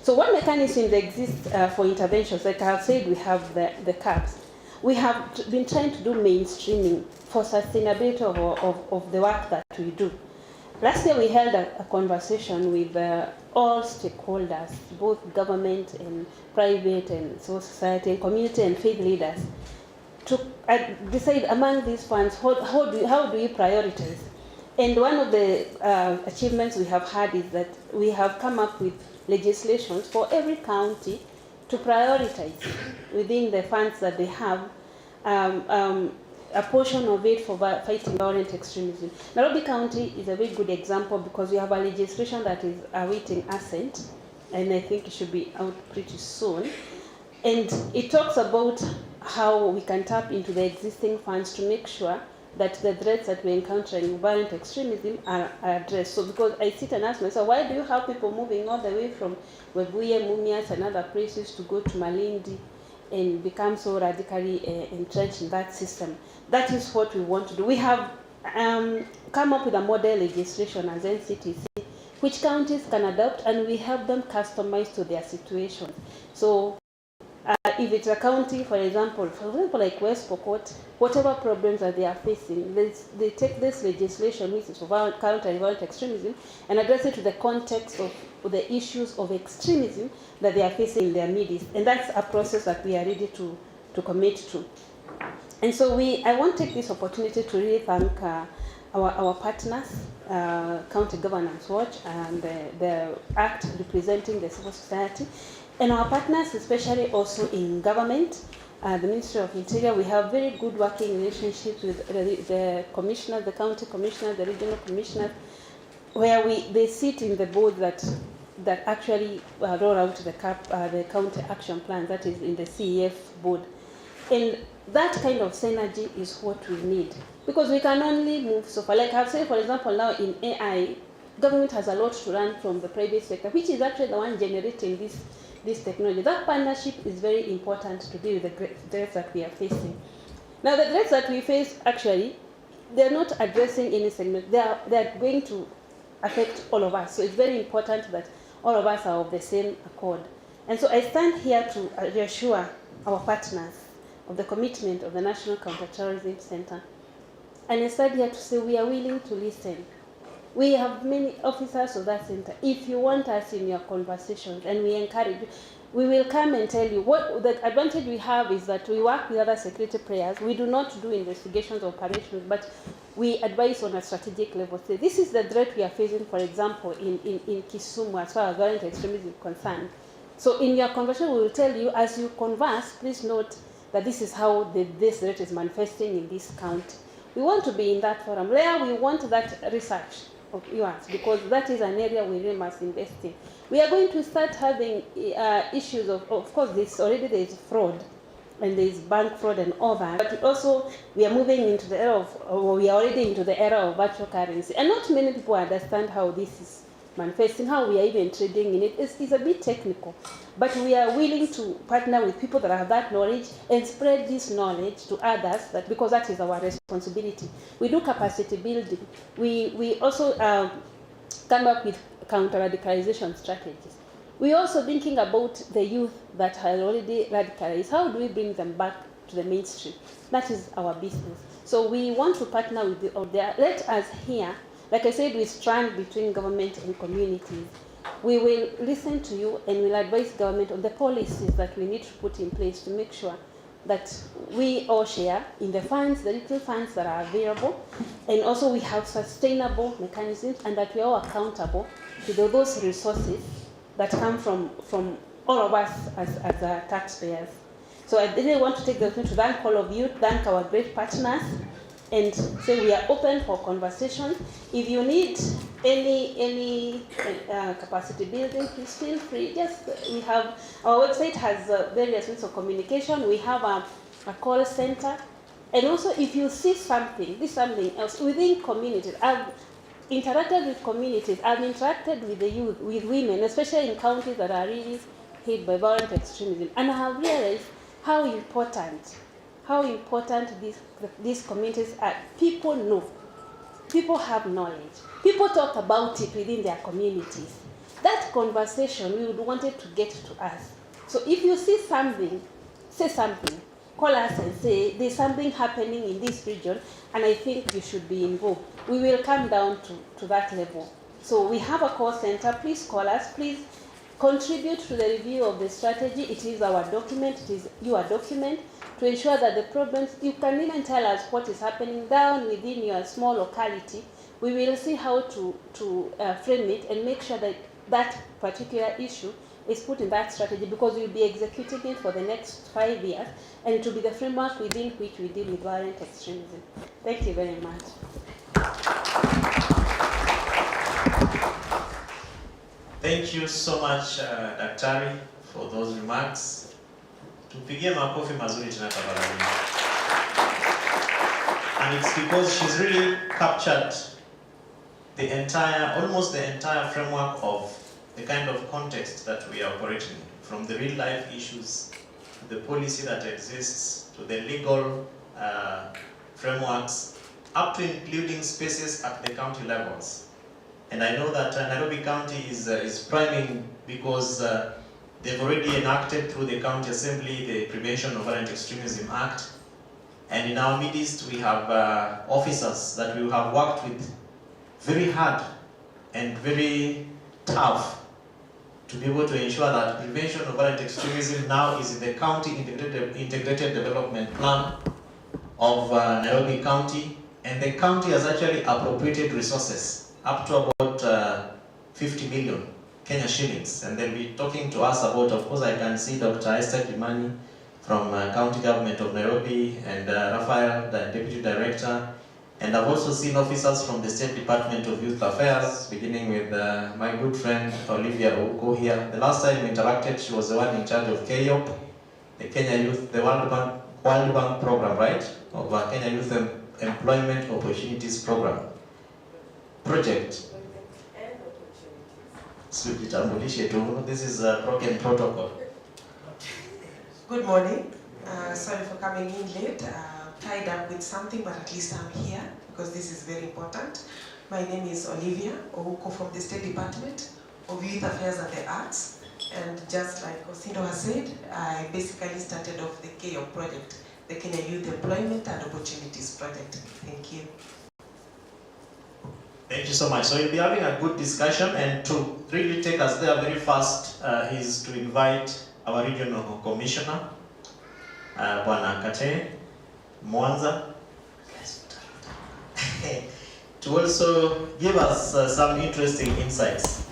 Speaker 20: So what mechanisms exist for interventions? Like I have said, we have the CAPS. We have been trying to do mainstreaming for sustainability of the work that we do. Last year we held a conversation with all stakeholders, both government and private and civil society and community and faith leaders, to decide among these funds how do we prioritize. And one of the achievements we have had is that we have come up with legislations for every county to prioritize within the funds that they have a portion of it for fighting violent extremism. Nairobi County is a very good example because we have a legislation that is awaiting assent, and I think it should be out pretty soon. And it talks about how we can tap into the existing funds to make sure that the threats that we encounter in violent extremism are addressed. So because I sit and ask myself, why do you have people moving all the way from Webuye, Mumias and other places to go to Malindi and become so radically entrenched in that system? That is what we want to do. We have come up with a model legislation as NCTC, which counties can adopt, and we help them customize to their situation. So if it's a county, for example like West Pokot, whatever problems that they are facing, they take this legislation, which is for counter violent extremism, and address it to the context of the issues of extremism that they are facing in their midst. And that's a process that we are ready to commit to. And so I want to take this opportunity to really thank our partners, County Governance Watch and the ACT representing the civil society, and our partners, especially also in government, the Ministry of Interior. We have very good working relationships with the commissioners, the county commissioners, the regional commissioners, where they sit in the board that actually roll out the county action plan, that is in the CEF board. And that kind of synergy is what we need, because we can only move so far. Like I've said, for example, now in AI, government has a lot to learn from the private sector, which is actually the one generating this technology. That partnership is very important to deal with the threats that we are facing. Now, the threats that we face, actually, they're not addressing any segment. They're going to affect all of us. So it's very important that all of us are of the same accord. And so I stand here to reassure our partners of the commitment of the National Counterterrorism Center. And I stand here to say we are willing to listen. We have many officers of that center. If you want us in your conversations, and we encourage you, we will come and tell you. What the advantage we have is that we work with other security players. We do not do investigations or operations, but we advise on a strategic level. So this is the threat we are facing, for example, in Kisumu, as far as violent extremism is concerned. So in your conversation, we will tell you, as you converse, please note that this is how this threat is manifesting in this county. We want to be in that forum. There we want that research of yours, because that is an area we really must invest in. We are going to start having issues of course, there is fraud, and there is bank fraud and all that. But also, we are moving into the era of, or we are already into the era of virtual currency. And not many people understand how this is manifesting, how we are even trading in it. It's a bit technical. But we are willing to partner with people that have that knowledge and spread this knowledge to others, because that is our responsibility. We do capacity building. We also come up with counter-radicalization strategies. We're also thinking about the youth that are already radicalized. How do we bring them back to the mainstream? That is our business. So we want to partner with you out there. Let us hear, like I said, we strand between government and communities. We will listen to you and will advise government on the policies that we need to put in place to make sure that we all share in the funds, the little funds that are available, and also we have sustainable mechanisms, and that we are all accountable to those resources that come from all of us as taxpayers. So I really want to take the opportunity to thank all of you, thank our great partners, and say we are open for conversation. If you need any capacity building, please feel free. We have, our website has various ways of communication. We have a call center. And also if you see something else within communities, I've interacted with communities, I've interacted with the youth, with women, especially in counties that are really hit by violent extremism. And I have realized how important these communities are. People know, people have knowledge, people talk about it within their communities. That conversation, we would want it to get to us. So if you see something, say something, call us and say there's something happening in this region and I think you should be involved. We will come down to that level. So we have a call center, please call us, please contribute to the review of the strategy. It is our document, it is your document, to ensure that the problems, you can even tell us what is happening down within your small locality. We will see how to frame it and make sure that that particular issue is put in that strategy, because we'll be executing it for the next 5 years, and it will be the framework within which we deal with violent extremism. Thank you very much.
Speaker 8: Thank you so much, Daktari, for those remarks. Tupigie makofi mazuri tena tafadhali. And it's because she's really captured almost the entire framework of the kind of context that we are operating in, from the real life issues, to the policy that exists, to the legal frameworks, up to including spaces at the county levels. And I know that Nairobi County is priming because they've already enacted through the County Assembly the Prevention of Violent Extremism Act. And in our midst, we have officers that we have worked with very hard and very tough to be able to ensure that prevention of violent extremism now is in the county integrated development plan of Nairobi County. And the county has actually appropriated resources up to about 50 million Kenya shillings. And they'll be talking to us about, of course, I can see Dr. Esther Kimani from County Government of Nairobi, and Raphael, the Deputy Director. And I've also seen officers from the State Department of Youth Affairs, beginning with my good friend Olivia Ouko here. The last time we interacted, she was the one in charge of KYOP, the Kenya Youth, the World Bank program, right? Of Kenya Youth Employment Opportunities Program. Project. This is a broken protocol.
Speaker 21: Good morning. Sorry for coming in late. Tied up with something, but at least I'm here because this is very important. My name is Olivia Ouko from the State Department of Youth Affairs and the Arts. And just like Osindo has said, I basically started off the KYOP project, the Kenya Youth Employment and Opportunities Project. Thank you.
Speaker 8: Thank you so much. So we'll be having a good discussion, and to really take us there very fast is to invite our regional commissioner, Bwana Kate Mwanza, to also give us some interesting insights.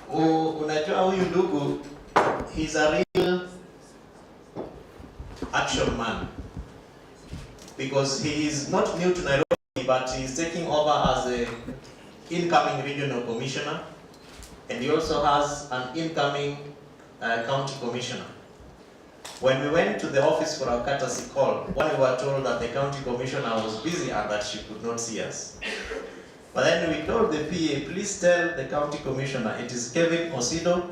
Speaker 8: Unajua huyu ndugu, he's a real action man, because he is not new to Nairobi, but he is taking over as a incoming regional commissioner, and he also has an incoming county commissioner. When we went to the office for our courtesy call, we were told that the county commissioner was busy and that she could not see us. But then we told the PA, please tell the county commissioner it is Kevin Osido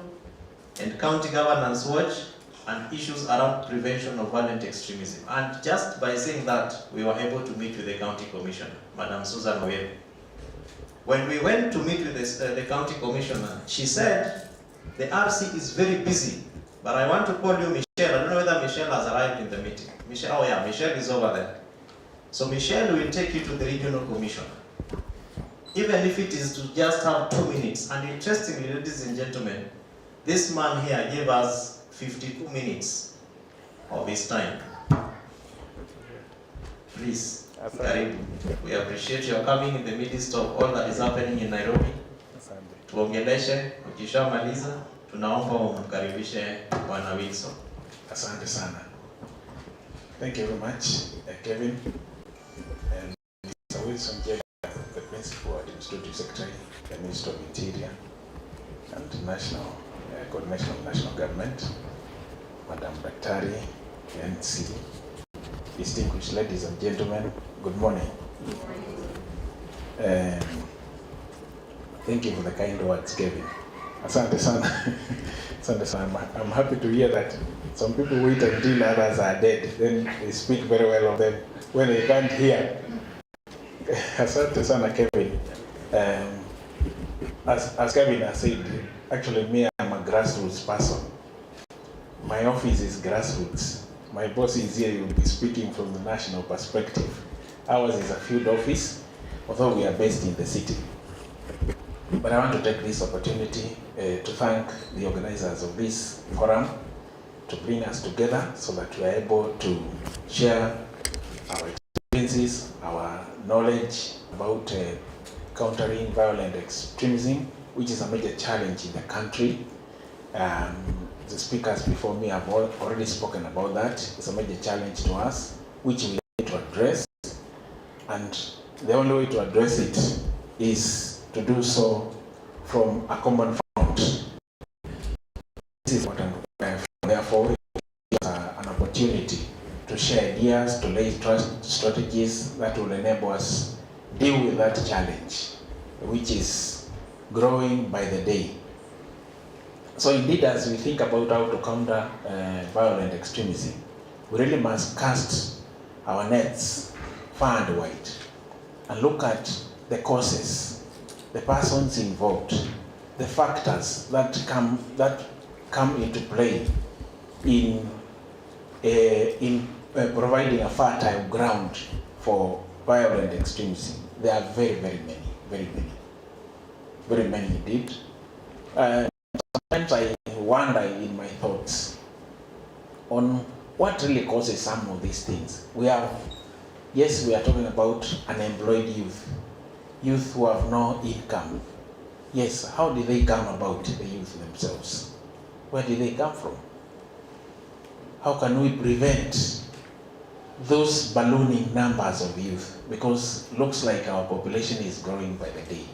Speaker 8: and County Governance Watch and issues around prevention of violent extremism. And just by saying that, we were able to meet with the county commissioner, Madam Susan Oye. When we went to meet with the county commissioner, she said, the RC is very busy, but I want to call you Michelle. I don't know whether Michelle has arrived in the meeting. Michelle, oh yeah, Michelle is over there. So Michelle will take you to the regional commissioner. Even if it is to just have 2 minutes. And interestingly, ladies and gentlemen, this man here gave us 52 minutes of his time. Please, karibu. We appreciate your coming in the midst of all that is happening in Nairobi. Tuongeleshe, ukishamaliza tunaomba umkaribishe Bwana Wilson.
Speaker 4: Asante sana. Thank you very much, Kevin. And Mr. Wilson J, the Principal Administrative Secretary, the Minister of Interior and National Coordination of National Government, Madam Daktari, NC, distinguished ladies and gentlemen, good morning. Thank you for the kind words, Kevin. Asante sana. Asante sana. I'm happy to hear that some people wait until others are dead, then they speak very well of them when they can't hear. Asante sana, Kevin. As Kevin has said, actually me, I'm a grassroots person. My office is grassroots. My boss is here, he will be speaking from the national perspective. Ours is a field office, although we are based in the city. But I want to take this opportunity to thank the organizers of this forum to bring us together so that we are able to share our experiences, our knowledge about countering violent extremism, which is a major challenge in the country. The speakers before me have already spoken about that. It's a major challenge to us, which we need to address. And the only way to address it is to do so from a common front. This is what I'm therefore an opportunity to share ideas, to lay strategies that will enable us deal with that challenge, which is growing by the day. So indeed, as we think about how to counter violent extremism, we really must cast our nets far and wide and look at the causes, the persons involved, the factors that come into play in providing a fertile ground for violent extremism. There are very, very many indeed. Sometimes I wonder in my thoughts on what really causes some of these things. We are talking about unemployed youth who have no income. Yes, how do they come about, the youth themselves? Where do they come from? How can we prevent those ballooning numbers of youth? Because it looks like our population is growing by the day.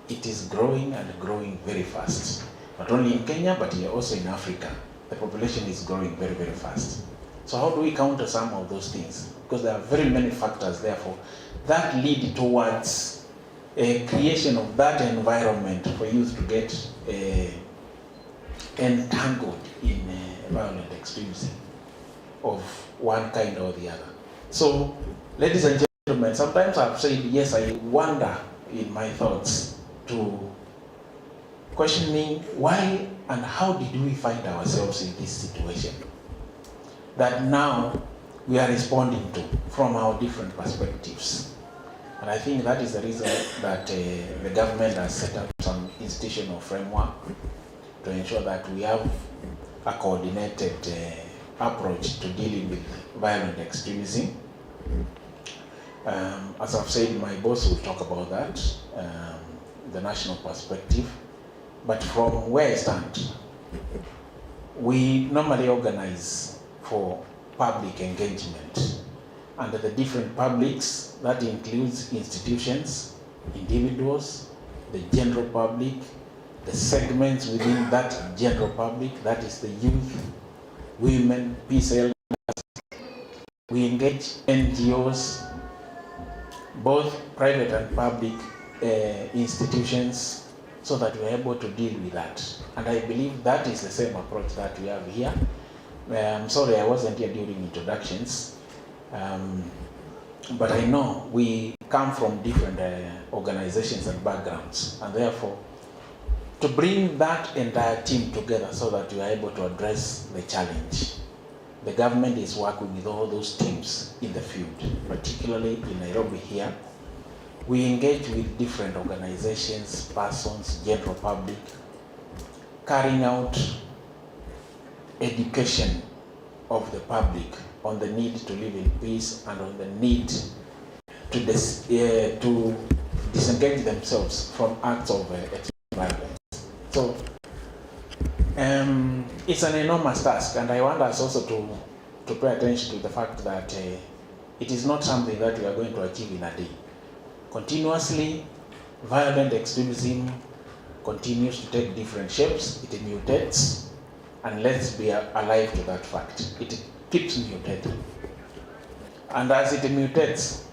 Speaker 4: It is growing and growing very fast. Not only in Kenya, but here also in Africa. The population is growing very, very fast. So how do we counter some of those things? Because there are very many factors, therefore, that lead towards a creation of that environment for youth to get entangled in violent extremism of one kind or the other. So, ladies and gentlemen, sometimes I've said, yes, I wonder in my thoughts to questioning why and how did we find ourselves in this situation that now we are responding to from our different perspectives. And I think that is the reason that the government has set up some institutional framework to ensure that we have a coordinated approach to dealing with violent extremism. As I've said, my boss will talk about that, the national perspective. But from where I stand, we normally organize for public engagement. Under the different publics, that includes institutions, individuals, the general public, the segments within that general public, that is the youth, women, peace elders. We engage NGOs, both private and public institutions, so that we're able to deal with that. And I believe that is the same approach that we have here. I'm sorry I wasn't here during introductions, but I know we come from different organizations and backgrounds, and therefore to bring that entire team together so that we are able to address the challenge. The government is working with all those teams in the field, particularly in Nairobi here. We engage with different organizations, persons, general public, carrying out education of the public on the need to live in peace and on the need to disengage themselves from acts of extreme violence. So it's an enormous task, and I want us also to pay attention to the fact that it is not something that we are going to achieve in a day. Continuously, violent extremism continues to take different shapes, it mutates, and let's be alive to that fact. It keeps mutating. And as it mutates,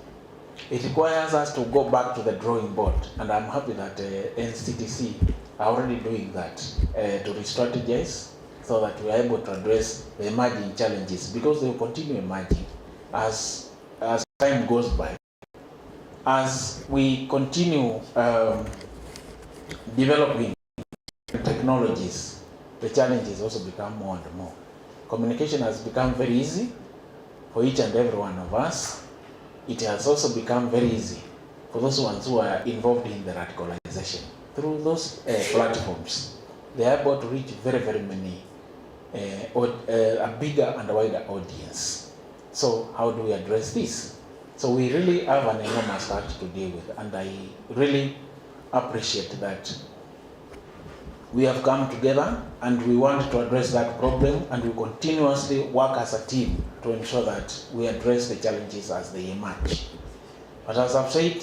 Speaker 4: it requires us to go back to the drawing board, and I'm happy that NCTC are already doing that, to re-strategize so that we are able to address the emerging challenges, because they will continue emerging as time goes by. As we continue developing technologies, the challenges also become more and more. Communication has become very easy for each and every one of us. It has also become very easy for those ones who are involved in the radicalization. Through those platforms, they are able to reach very, very many, a bigger and wider audience. So how do we address this? So we really have an enormous task to deal with, and I really appreciate that we have come together and we want to address that problem, and we continuously work as a team to ensure that we address the challenges as they emerge. But as I've said,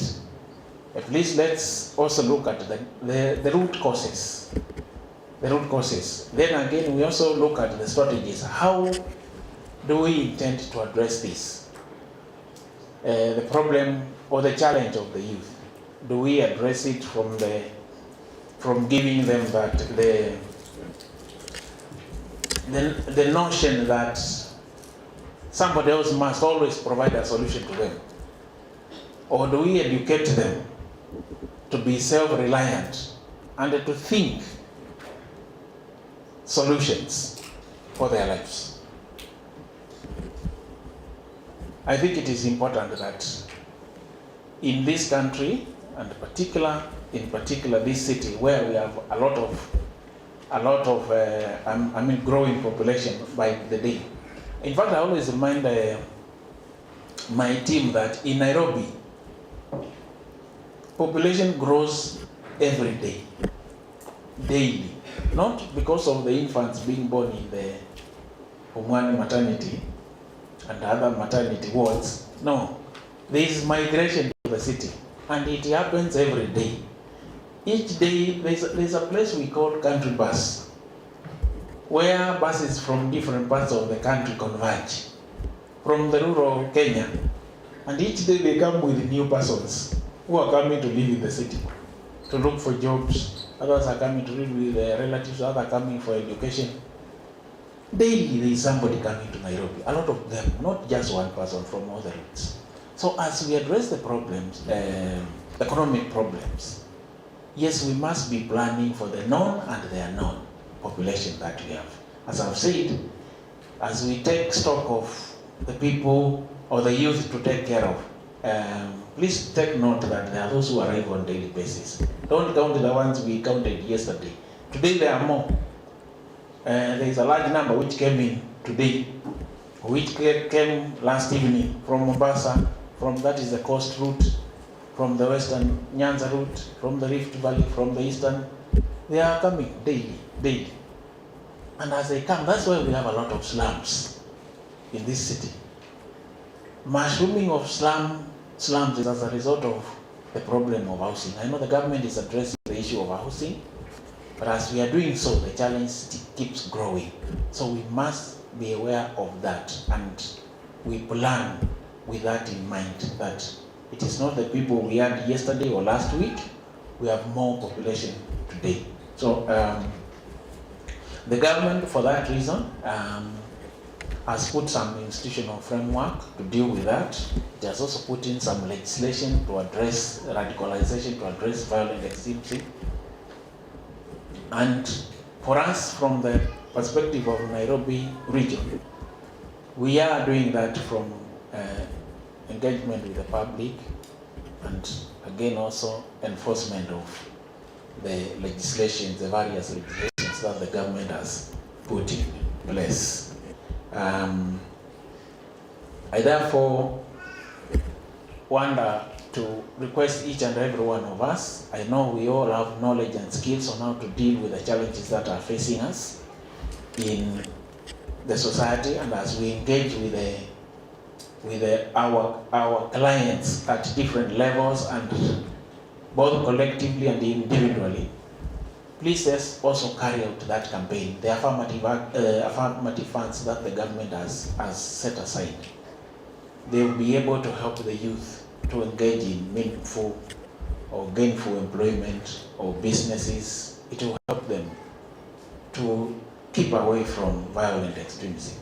Speaker 4: please let's also look at the root causes. The root causes. Then again, we also look at the strategies. How do we intend to address this? The problem or the challenge of the youth. Do we address it from giving them that the notion that somebody else must always provide a solution to them? Or do we educate them to be self-reliant and to think solutions for their lives? I think it is important that in this country, and in particular this city, where we have a lot of growing population by the day. In fact, I always remind my team that in Nairobi, population grows every day, daily. Not because of the infants being born in the Umwani maternity and other maternity wards. No, there is migration to the city, and it happens every day. Each day, there's a place we call country bus, where buses from different parts of the country converge, from the rural Kenya, and each day they come with new persons who are coming to live in the city, to look for jobs. Others are coming to live with their relatives, others are coming for education. Daily there is somebody coming to Nairobi, a lot of them, not just one person from all the routes. So as we address the problems, economic problems, yes, we must be planning for the known and the unknown population that we have. As I've said, as we take stock of the people or the youth to take care of, please take note that there are those who arrive on a daily basis. Don't count the ones we counted yesterday. Today there are more. There is a large number which came in today, which came last evening from Mombasa, that is the coast route, from the western Nyanza route, from the Rift Valley, from the eastern. They are coming daily. And as they come, that's why we have a lot of slums in this city. Mushrooming of slums is as a result of the problem of housing. I know the government is addressing the issue of housing, but as we are doing so, the challenge keeps growing. So we must be aware of that, and we plan with that in mind, that it is not the people we had yesterday or last week, we have more population today. So the government, for that reason, has put some institutional framework to deal with that. It has also put in some legislation to address radicalization, to address violent extremism. And for us, from the perspective of Nairobi region, we are doing that from engagement with the public, and again also enforcement of the legislations, the various legislations that the government has put in place. I therefore want to request each and every one of us, I know we all have knowledge and skills on how to deal with the challenges that are facing us in the society, and as we engage with our clients at different levels and both collectively and individually, please let's also carry out that campaign, the affirmative funds that the government has set aside. They will be able to help the youth to engage in meaningful or gainful employment or businesses. It will help them to keep away from violent extremism.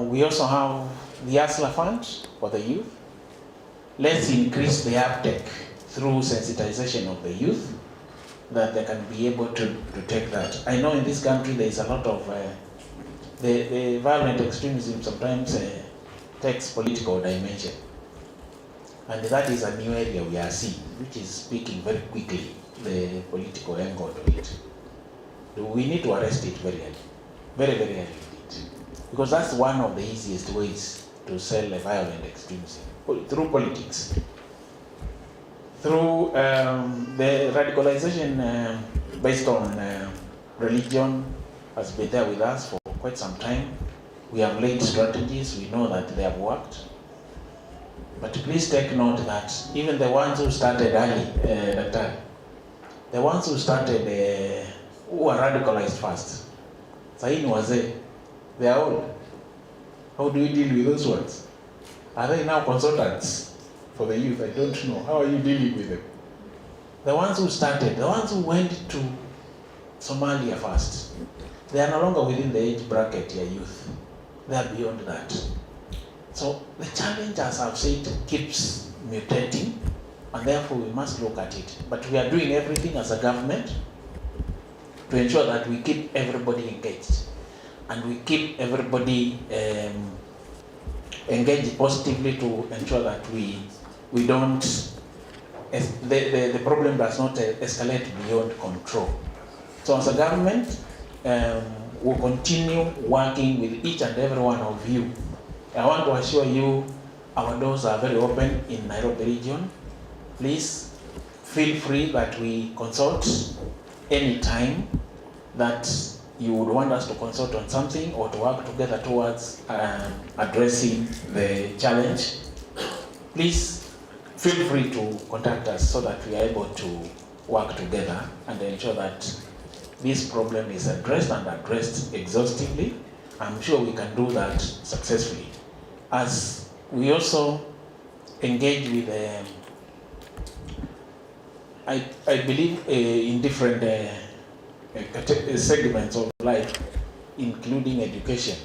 Speaker 4: We also have the ASLA Fund for the youth. Let's increase the uptake through sensitization of the youth, that they can be able to take that. I know in this country there is a lot of, the violent extremism sometimes takes political dimension. And that is a new area we are seeing, which is speaking very quickly, the political angle of it. We need to arrest it very early, very early indeed. Because that's one of the easiest ways to sell a violent extremism, through politics. Through the radicalization based on religion has been there with us for quite some time. We have laid strategies, we know that they have worked. But please take note that even the ones who started early, the ones who started, who were radicalized first, they are old. How do we deal with those ones? Are they now consultants for the youth? I don't know. How are you dealing with them? The ones who started, the ones who went to Somalia first, they are no longer within the age bracket, your youth. They are beyond that. So the challenge, as I've said, keeps mutating, and therefore we must look at it. But we are doing everything as a government to ensure that we keep everybody engaged, and we keep everybody engaged positively to ensure that we don't, the problem does not escalate beyond control. So as a government, we'll continue working with each and every one of you. I want to assure you, our doors are very open in Nairobi region. Please feel free that we consult anytime that you would want us to consult on something or to work together towards addressing the challenge. Please feel free to contact us so that we are able to work together and ensure that this problem is addressed and addressed exhaustively. I'm sure we can do that successfully. As we also engage with, I believe in different segments of life, including education,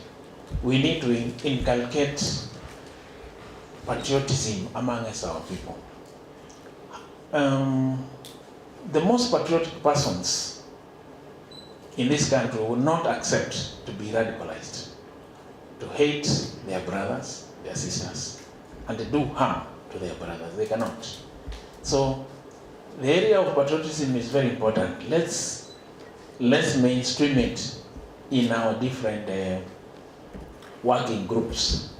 Speaker 4: we need to inculcate patriotism among us, our people. The most patriotic persons in this country will not accept to be radicalized, to hate their brothers, their sisters, and to do harm to their brothers. They cannot. So the area of patriotism is very important. Let's mainstream it in our different working groups,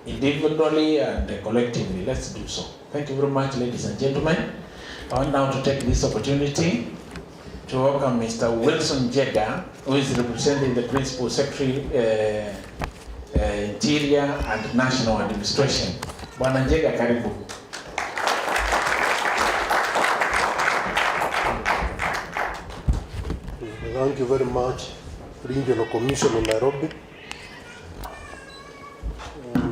Speaker 4: individually and collectively. Let's do so. Thank you very much, ladies and gentlemen. I want now to take this opportunity to welcome Mr. Wilson Jega, who is representing the Principal Secretary, Interior and National Administration. Bwana Jega, karibu.
Speaker 12: Thank you very much, Regional Commission in Nairobi.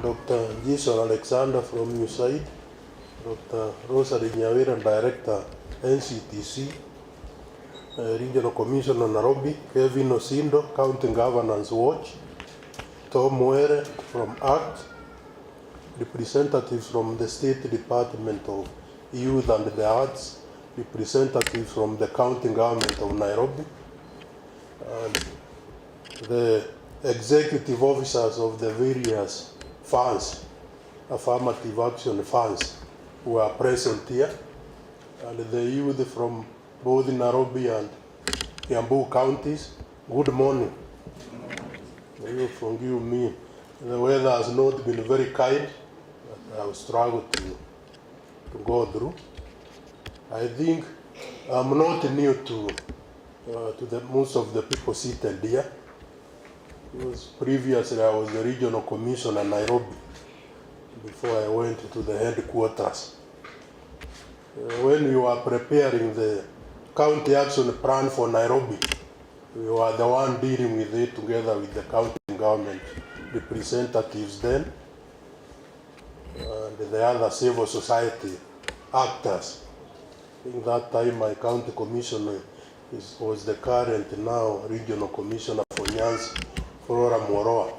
Speaker 12: Dr. Jason Alexander from USAID, Dr. Rosary Nyawira, Director, NCTC, Regional Commissioner Nairobi, Kevin Osindo, County Governance Watch, Tom Were from ACT, representatives from the State Department of Youth and the Arts, representatives from the County Government of Nairobi, and the executive officers of the various funds, affirmative action funds, who are present here, and the youth from both Nairobi and Kiambu counties. Good morning. You forgive me. The weather has not been very kind, but I have struggled to go through. I think I'm not new to the most of the people seated here. Because previously I was the regional commissioner in Nairobi before I went to the headquarters. When we were preparing the county action plan for Nairobi, we were the one dealing with it together with the county government representatives then and the other civil society actors. In that time, my county commissioner was the current now regional commissioner for Nyanza, Flora Moroa.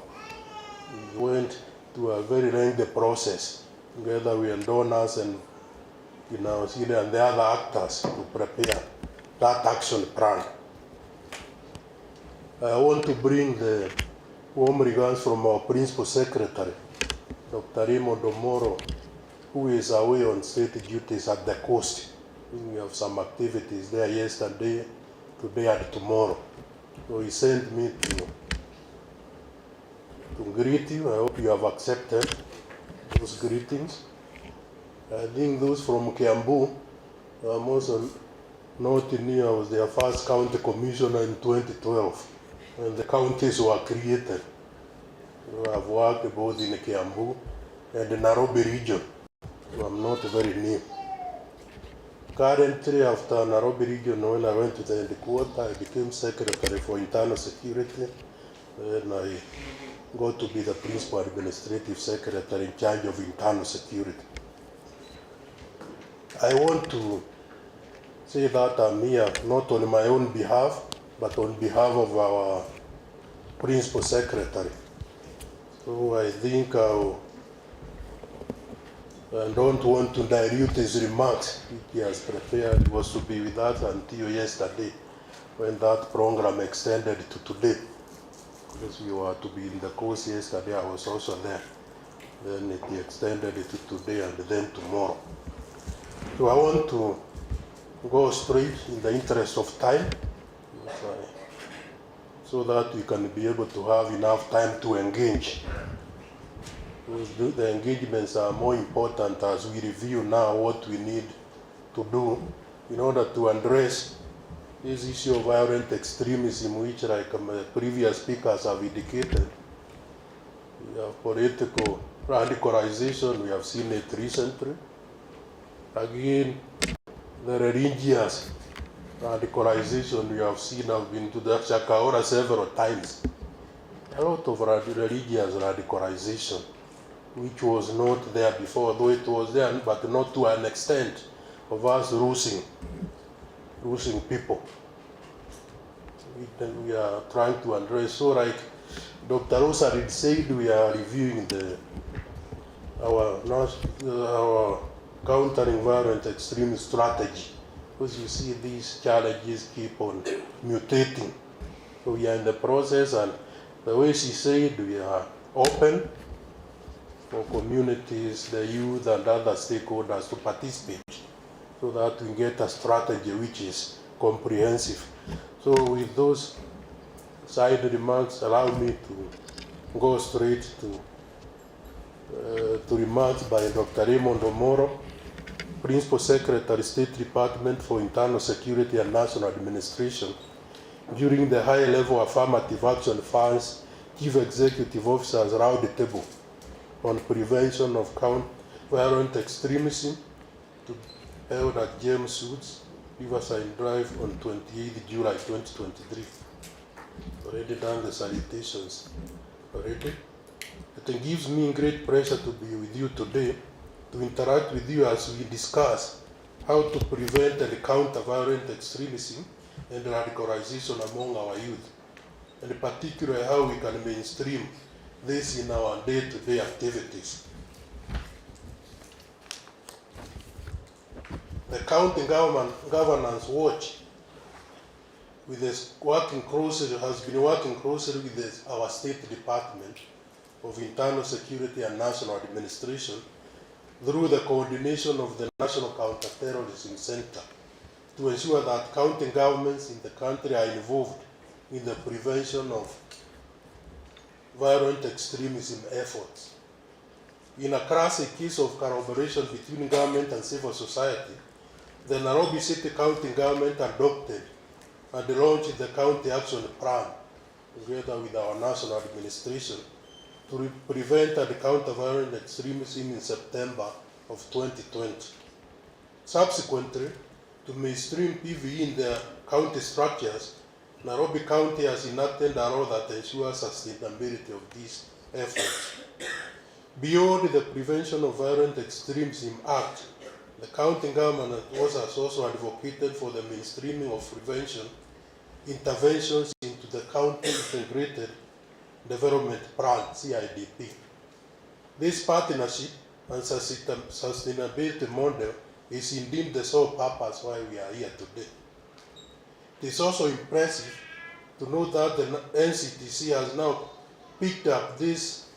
Speaker 12: We went to a very lengthy process together with donors and and the other actors to prepare that action plan. I want to bring the warm regards from our Principal Secretary, Dr. Raymond Omoro, who is away on state duties at the coast. We have some activities there yesterday, today and tomorrow. So he sent me to greet you. I hope you have accepted those greetings. I think those from Kiambu, I'm also not new. I was their first county commissioner in 2012 when the counties were created. So I've worked both in Kiambu and the Nairobi region, so I'm not very new. Currently, after Nairobi region, when I went to the headquarters, I became Secretary for Internal Security, and I got to be the Principal Administrative Secretary in charge of Internal Security. I want to say that I'm here not on my own behalf, but on behalf of our Principal Secretary. So I think I don't want to dilute his remarks. He has prepared, he was to be with us until yesterday when that program extended to today. Because we were to be in the course yesterday, I was also there. Then it extended it to today and then tomorrow. So I want to go straight in the interest of time so that we can be able to have enough time to engage. Because the engagements are more important as we review now what we need to do in order to address this issue of violent extremism, which, like previous speakers have indicated, we have political radicalization, we have seen it recently. Again, the religious radicalization we have seen, I've been to the Shakaora several times. A lot of religious radicalization, which was not there before, though it was there, but not to an extent of us losing people. We are trying to address. So like Dr. Rosarid said, we are reviewing our countering violent extreme strategy, because you see these challenges keep on mutating. So we are in the process, and the way she said, we are open for communities, the youth and other stakeholders to participate so that we get a strategy which is comprehensive. So with those side remarks, allow me to go straight to remarks by Dr. Raymond Omoro, Principal Secretary, State Department for Internal Security and National Administration, during the high-level Affirmative Action Fund's Chief Executive Officers Roundtable on prevention of violent extremism, to held at James Woods, Riverside Drive on 28 July 2023. Already done the salutations already. It gives me great pleasure to be with you today, to interact with you as we discuss how to prevent and counter violent extremism and radicalization among our youth, and particularly how we can mainstream this in our day-to-day activities. The County Governance Watch has been working closely with our State Department of Internal Security and National Administration through the coordination of the National Counterterrorism Center to ensure that county governments in the country are involved in the prevention of violent extremism efforts. In a classic case of collaboration between government and civil society, the Nairobi City County government adopted and launched the County Action Plan together with our national administration to prevent and counter violent extremism in September of 2020. Subsequently, to mainstream PVE in their county structures, Nairobi County has enacted a law that ensures sustainability of these efforts. Beyond the Prevention of Violent Extremism Act, the county government has also advocated for the mainstreaming of prevention interventions into the County Integrated Development Plan, CIDP. This partnership and sustainability model is indeed the sole purpose why we are here today. It is also impressive to note that the NCTC has now picked up this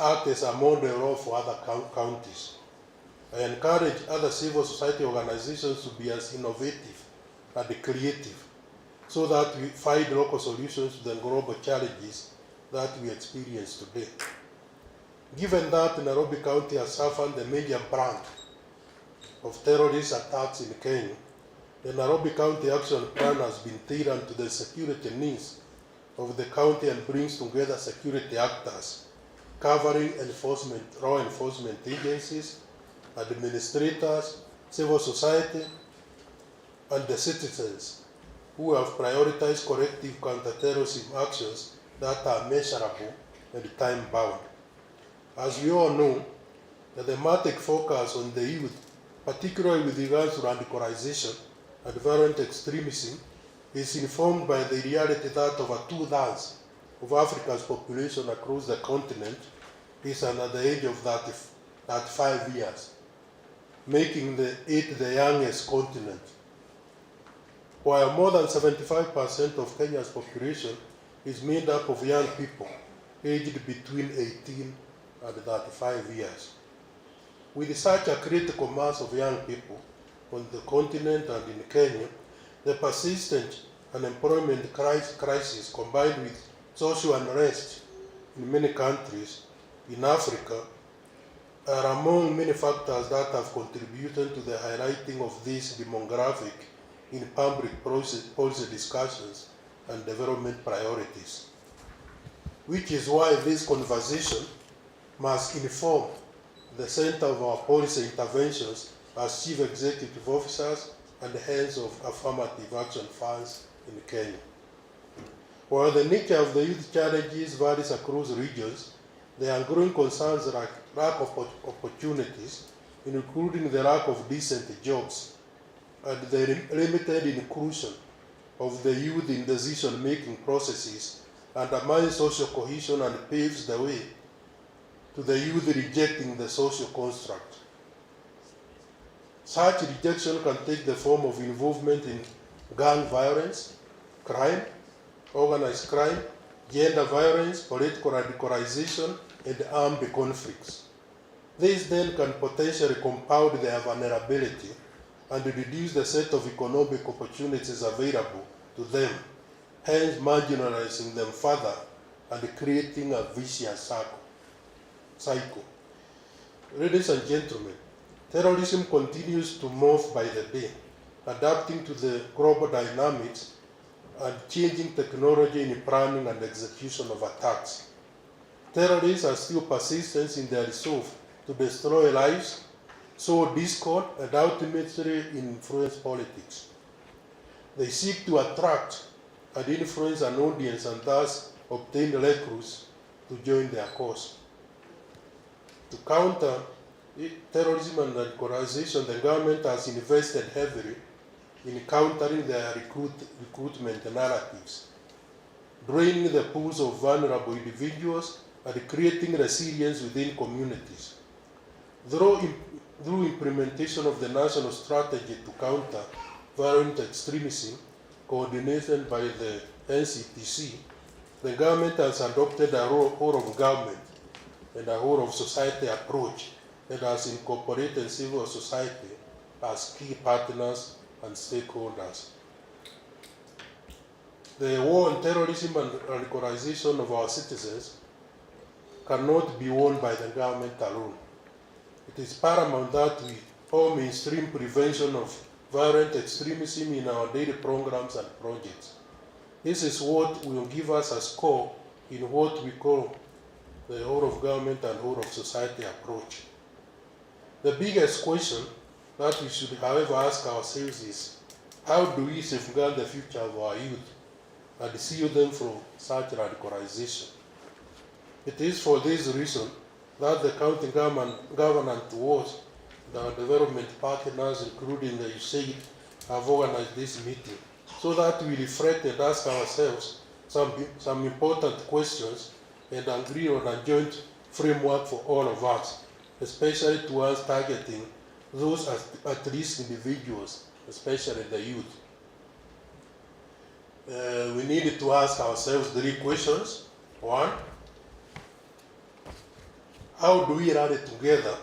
Speaker 12: act as a model law for other counties. I encourage other civil society organizations to be as innovative and creative so that we find local solutions to the global challenges that we experience today. Given that Nairobi County has suffered the major brunt of terrorist attacks in Kenya, the Nairobi County Action Plan has been tailored to the security needs of the county and brings together security actors, covering law enforcement agencies, administrators, civil society, and the citizens who have prioritized collective counterterrorism actions that are measurable and time-bound. As we all know, the thematic focus on the youth, particularly with regards to radicalization and violent extremism, is informed by the reality that over 2/3 of Africa's population across the continent is under the age of 35 years, making it the youngest continent. While more than 75% of Kenya's population is made up of young people aged between 18 and 35 years. With such a critical mass of young people on the continent and in Kenya, the persistent unemployment crisis combined with social unrest in many countries in Africa are among many factors that have contributed to the highlighting of this demographic in public policy discussions and development priorities. Which is why this conversation must inform the center of our policy interventions as chief executive officers and heads of affirmative action funds in Kenya. While the nature of the youth challenges varies across regions, there are growing concerns like lack of opportunities, including the lack of decent jobs, and the limited inclusion of the youth in decision-making processes undermines social cohesion and paves the way to the youth rejecting the social construct. Such rejection can take the form of involvement in gang violence, crime, organized crime, gender violence, political radicalization, and armed conflicts. This then can potentially compound their vulnerability and reduce the set of economic opportunities available to them, hence marginalizing them further and creating a vicious cycle. Ladies and gentlemen, terrorism continues to morph by the day, adapting to the global dynamics and changing technology in planning and execution of attacks. Terrorists are still persistent in their resolve to destroy lives, sow discord, and ultimately influence politics. They seek to attract and influence an audience and thus obtain recruits to join their cause. To counter terrorism and radicalization, the government has invested heavily in countering their recruitment narratives, draining the pools of vulnerable individuals and creating resilience within communities. Through implementation of the national strategy to counter violent extremism, coordinated by the NCTC, the government has adopted a whole of government and a whole of society approach and has incorporated civil society as key partners and stakeholders. The war on terrorism and radicalization of our citizens cannot be won by the government alone. It is paramount that we all mainstream prevention of violent extremism in our daily programs and projects. This is what will give us a score in what we call the whole of government and whole of society approach. The biggest question that we should, however, ask ourselves is, how do we safeguard the future of our youth and shield them from such radicalization? It is for this reason that the county government was the development partners, including the USAID, have organized this meeting so that we reflect and ask ourselves some important questions and agree on a joint framework for all of us, especially towards targeting those at risk individuals, especially the youth. We need to ask ourselves 3 questions. 1, how do we rally together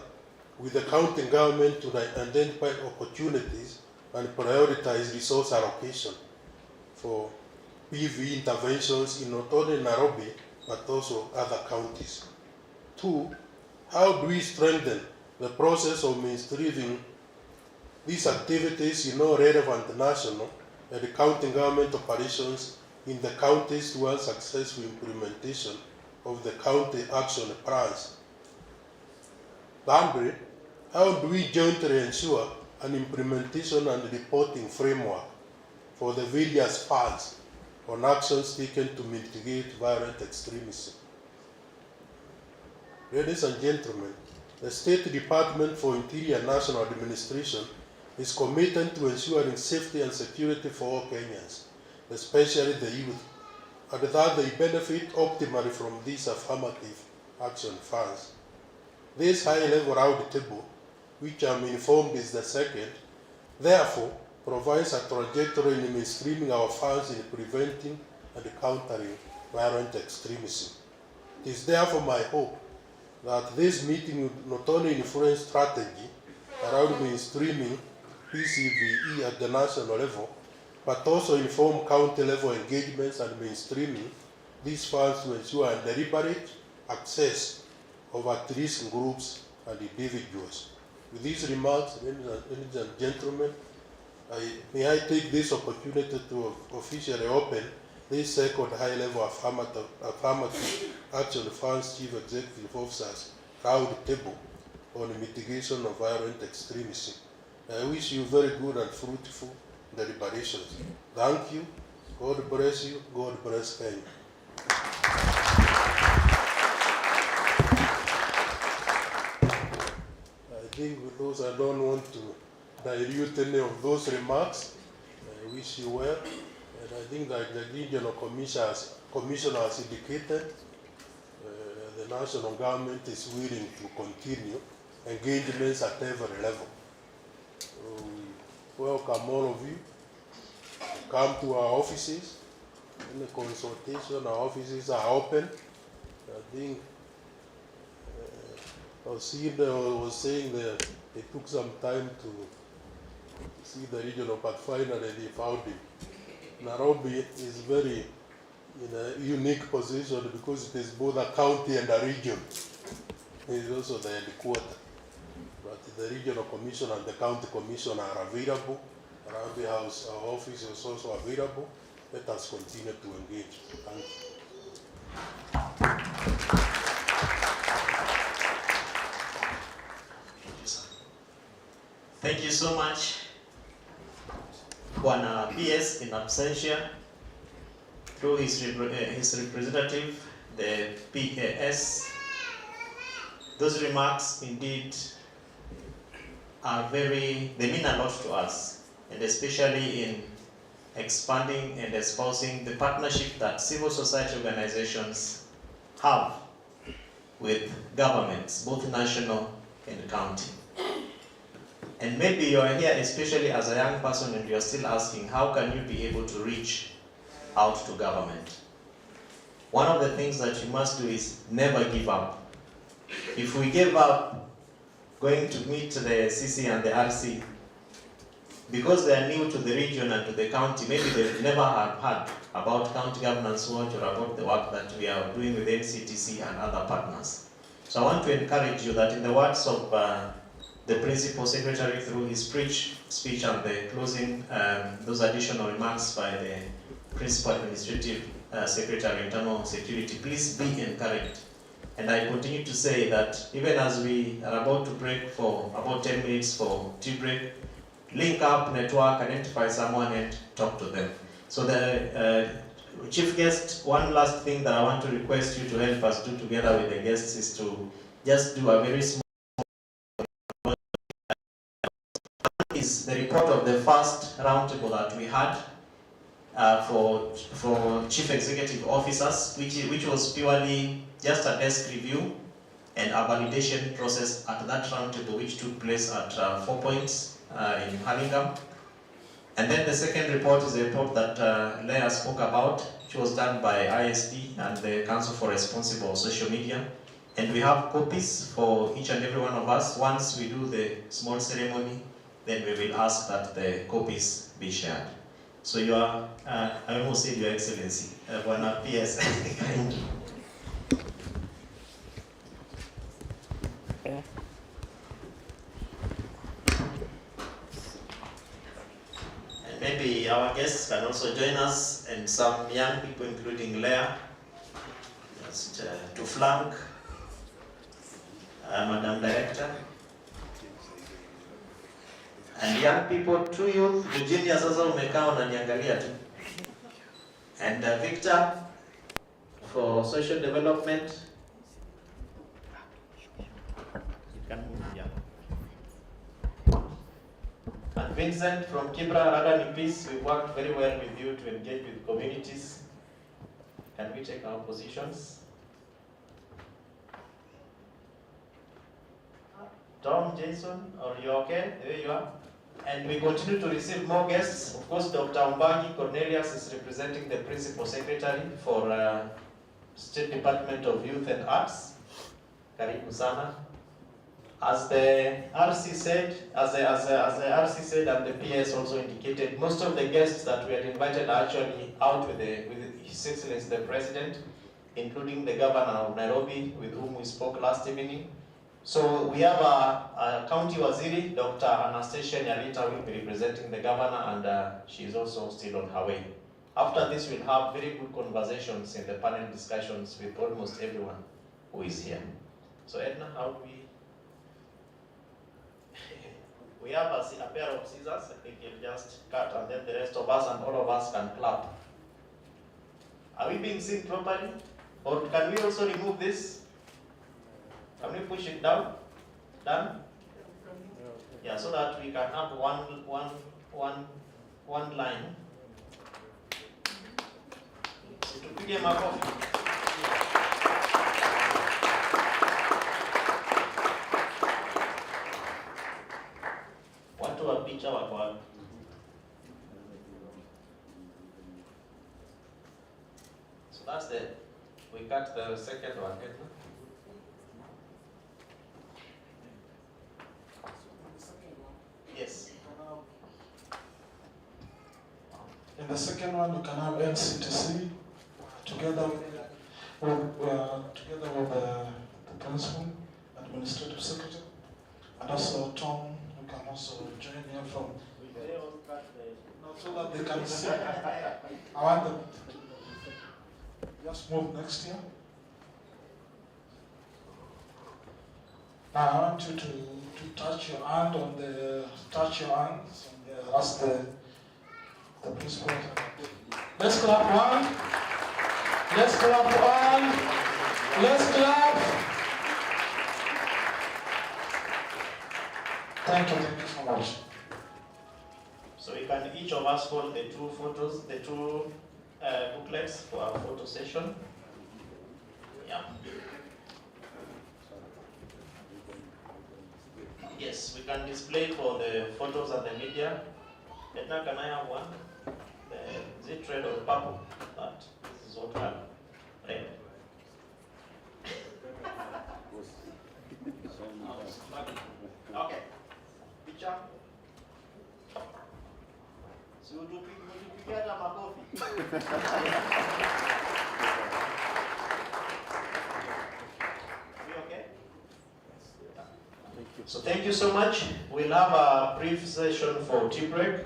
Speaker 12: with the county government to identify opportunities and prioritize resource allocation for PV interventions in not only Nairobi, but also other counties? 2, how do we strengthen the process of mainstreaming these activities in all relevant national and county government operations in the counties towards successful implementation of the county action plans? Thirdly, how do we jointly ensure an implementation and reporting framework for the various funds on actions taken to mitigate violent extremism? Ladies and gentlemen, the State Department for Interior National Administration is committed to ensuring safety and security for all Kenyans, especially the youth, and that they benefit optimally from these affirmative action funds. This high-level roundtable, which I'm informed is the second, therefore provides a trajectory in mainstreaming our funds in preventing and countering violent extremism. It is therefore my hope that this meeting will not only influence strategy around mainstreaming PCVE at the national level, but also inform county-level engagements and mainstreaming these funds to ensure a deliberate access of at-risk groups and individuals. With these remarks, ladies and gentlemen, may I take this opportunity to officially open this second high-level affirmative action funds Chief Executive Officers Roundtable on mitigation of violent extremism. I wish you very good and fruitful deliberations. Thank you. God bless you. God bless Kenya. I think with those, I don't want to dilute any of those remarks. I wish you well. And I think that the regional commissioner has indicated the national government is willing to continue engagements at every level. So we welcome all of you to come to our offices. In the consultation, our offices are open. I think I was saying that it took some time to see the regional, but finally they found him. Nairobi is very in a unique position because it is both a county and a region. It is also the headquarters. But the regional commission and the county commission are available. Around the house, our office is also available. Let us continue to engage. Thank you.
Speaker 8: Thank you so much, Bwana PS in absentia, through his representative, the PAS. Those remarks indeed are they mean a lot to us, and especially in expanding and espousing the partnership that civil society organizations have with governments, both national and county. And maybe you are here especially as a young person and you are still asking, how can you be able to reach out to government? One of the things that you must do is never give up. If we give up going to meet the CC and the RC, because they are new to the region and to the county, maybe they've never heard about County Governance Watch or about the work that we are doing with NCTC and other partners. So I want to encourage you that in the words of the Principal Secretary through his speech and the closing, those additional remarks by the Principal Administrative Secretary Internal Security, please be encouraged. And I continue to say that even as we are about to break for about 10 minutes for tea break, link up, network, identify someone and talk to them. So the chief guest, one last thing that I want to request you to help us do together with the guests is to just do a very small is the report of the first roundtable that we had for chief executive officers, which was purely just a desk review and a validation process at that roundtable, which took place at 4 Points in Hurlingham. And then the second report is a report that Leah spoke about, which was done by ISD and the Council for Responsible Social Media. And we have copies for each and every one of us. Once we do the small ceremony, then we will ask that the copies be shared. So you are, I almost said Your Excellency, Bwana PS, kind.
Speaker 6: Yeah.
Speaker 8: And maybe our guests can also join us, and some young people, including Leah, just to flank Madam Director. And young people, two youth, Virginia sasa umekaa unaniangalia tu. And Victor for social development. You can move, yeah. And Vincent from Kibra, Radhan in Peace, we worked very well with you to engage with communities. Can we take our positions? Tom, Jason, are you okay? There you are. And we continue to receive more guests. Of course, Dr. Umbangi Cornelius is representing the Principal Secretary for State Department of Youth and Arts. Karibu sana. As the RC said, as the RC said and the PS also indicated, most of the guests that we had invited are actually out with His Excellency the President, including the Governor of Nairobi, with whom we spoke last evening. So we have a County Waziri, Dr. Anastasia Nyalita, will be representing the Governor, and she is also still on her way. After this, we'll have very good conversations in the panel discussions with almost everyone who is here. So Edna, how do we? We have a pair of scissors. I think you'll just cut, and then the rest of us and all of us can clap. Are we being seen properly? Or can we also remove this? Can we push it down? Done? Yeah, so that we can have one line. So to put them up. Watu wa picha wako wapi? So that's it. We cut the second one. Yes.
Speaker 3: In the second one, you can have NCTC together with the principal, administrative secretary, and also Tom, who can also join here from. So that they can see. I want them to just move next year. Now I want you to touch your hand on the as the principal. Let's clap one. Let's clap one. Let's clap. Thank you so much.
Speaker 8: So we can each of us hold the two photos, the two booklets for our photo session. Yeah. Yes, we can display for the photos and the media. Edna, can I have one? Is it red or purple? That. This is what color? Red. Okay. Picture. Si utupigie hata makofi. Okay? So thank you so much. We'll have a brief session for tea break,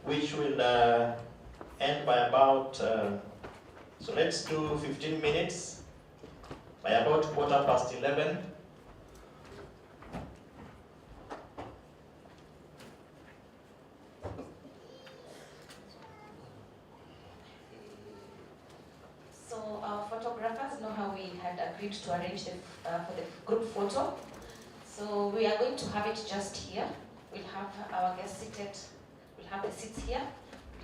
Speaker 8: which will end by about, so let's do 15 minutes, by about 11:15.
Speaker 14: So our photographers know how we had agreed to arrange for the group photo. So we are going to have it just here. We'll have our guests seated. We'll have the seats here.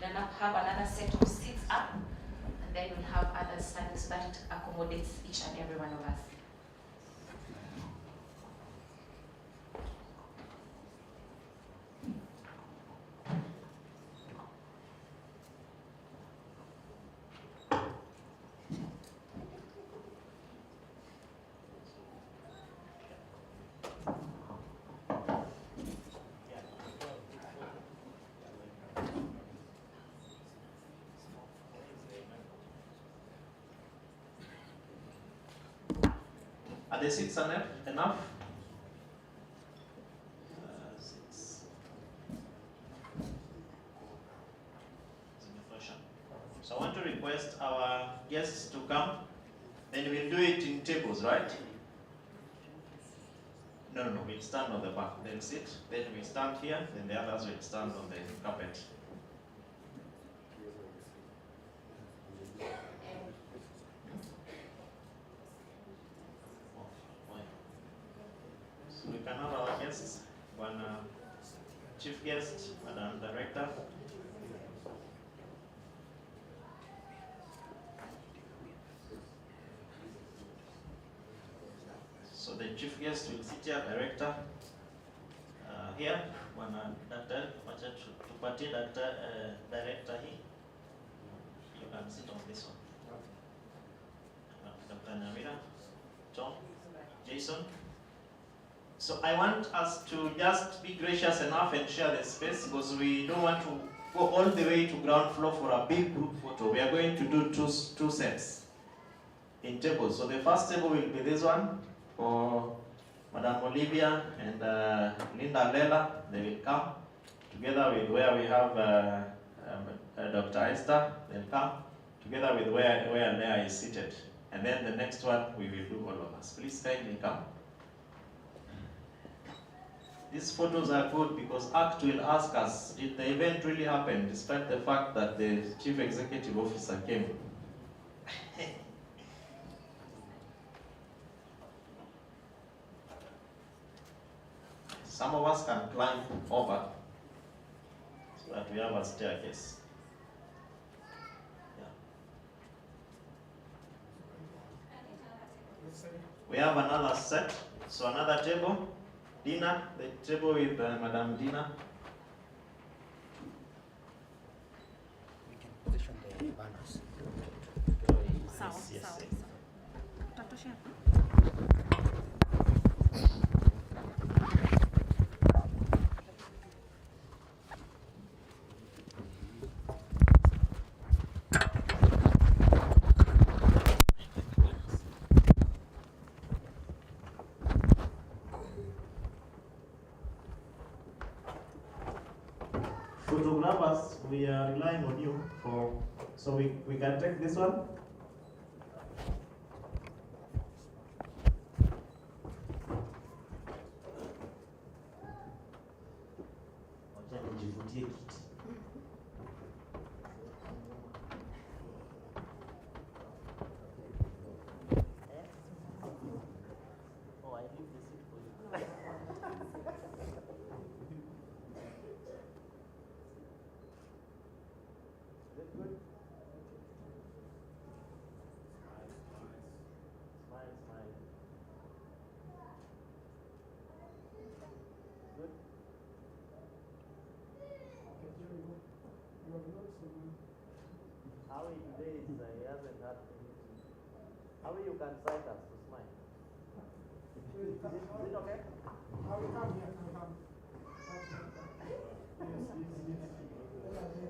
Speaker 14: We'll have another set of seats up, and then we'll have others standing so that it accommodates each and every one of us.
Speaker 8: Are the seats enough? Seats. So I want to request our guests to come. Then we'll do it in tables, right? No, we'll stand on the back. They'll sit, then we stand here, then the others will stand on the carpet. So we can have our guests, one chief guest, Madam Director. So the chief guest will sit here, director. Here, one Dr. Tupati, director here. You can sit on this one. Dr. Nyamira, Tom, Jason. So I want us to just be gracious enough and share the space, because we don't want to go all the way to ground floor for a big group photo. We are going to do two sets in tables. So the first table will be this one for Madam Olivia and Linda Lela. They will come together with where we have Dr. Esther. They'll come together with where Lea is seated. And then the next one we will do all of us. Please kindly come. These photos are good because ACT will ask us, did the event really happen, despite the fact that the chief executive officer came? Some of us can climb over so that we have a staircase. Yeah. We have another set, so another table. Dina, the table with Madam Dina.
Speaker 6: We can position the banners.
Speaker 8: Yes. Photographers, we are relying on you so we can take this one. Wacha nijivutie kiti. Oh, I leave the seat for you. Is it good? Smile. Good? How today is he hasn't had anything. How you can sight us to smile? Is it okay? I will come here. Yes.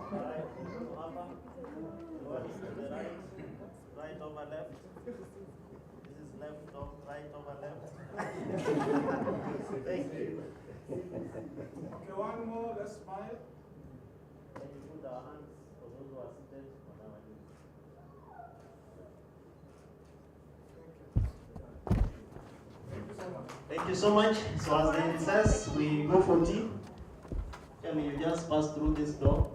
Speaker 9: Right over left. This is left over, right over left. Thank you.
Speaker 22: Okay, one more, let's smile.
Speaker 9: Can you put our hands for those who are seated on our knees? Thank you so much. So as it says, we go for tea. Can you just pass through this door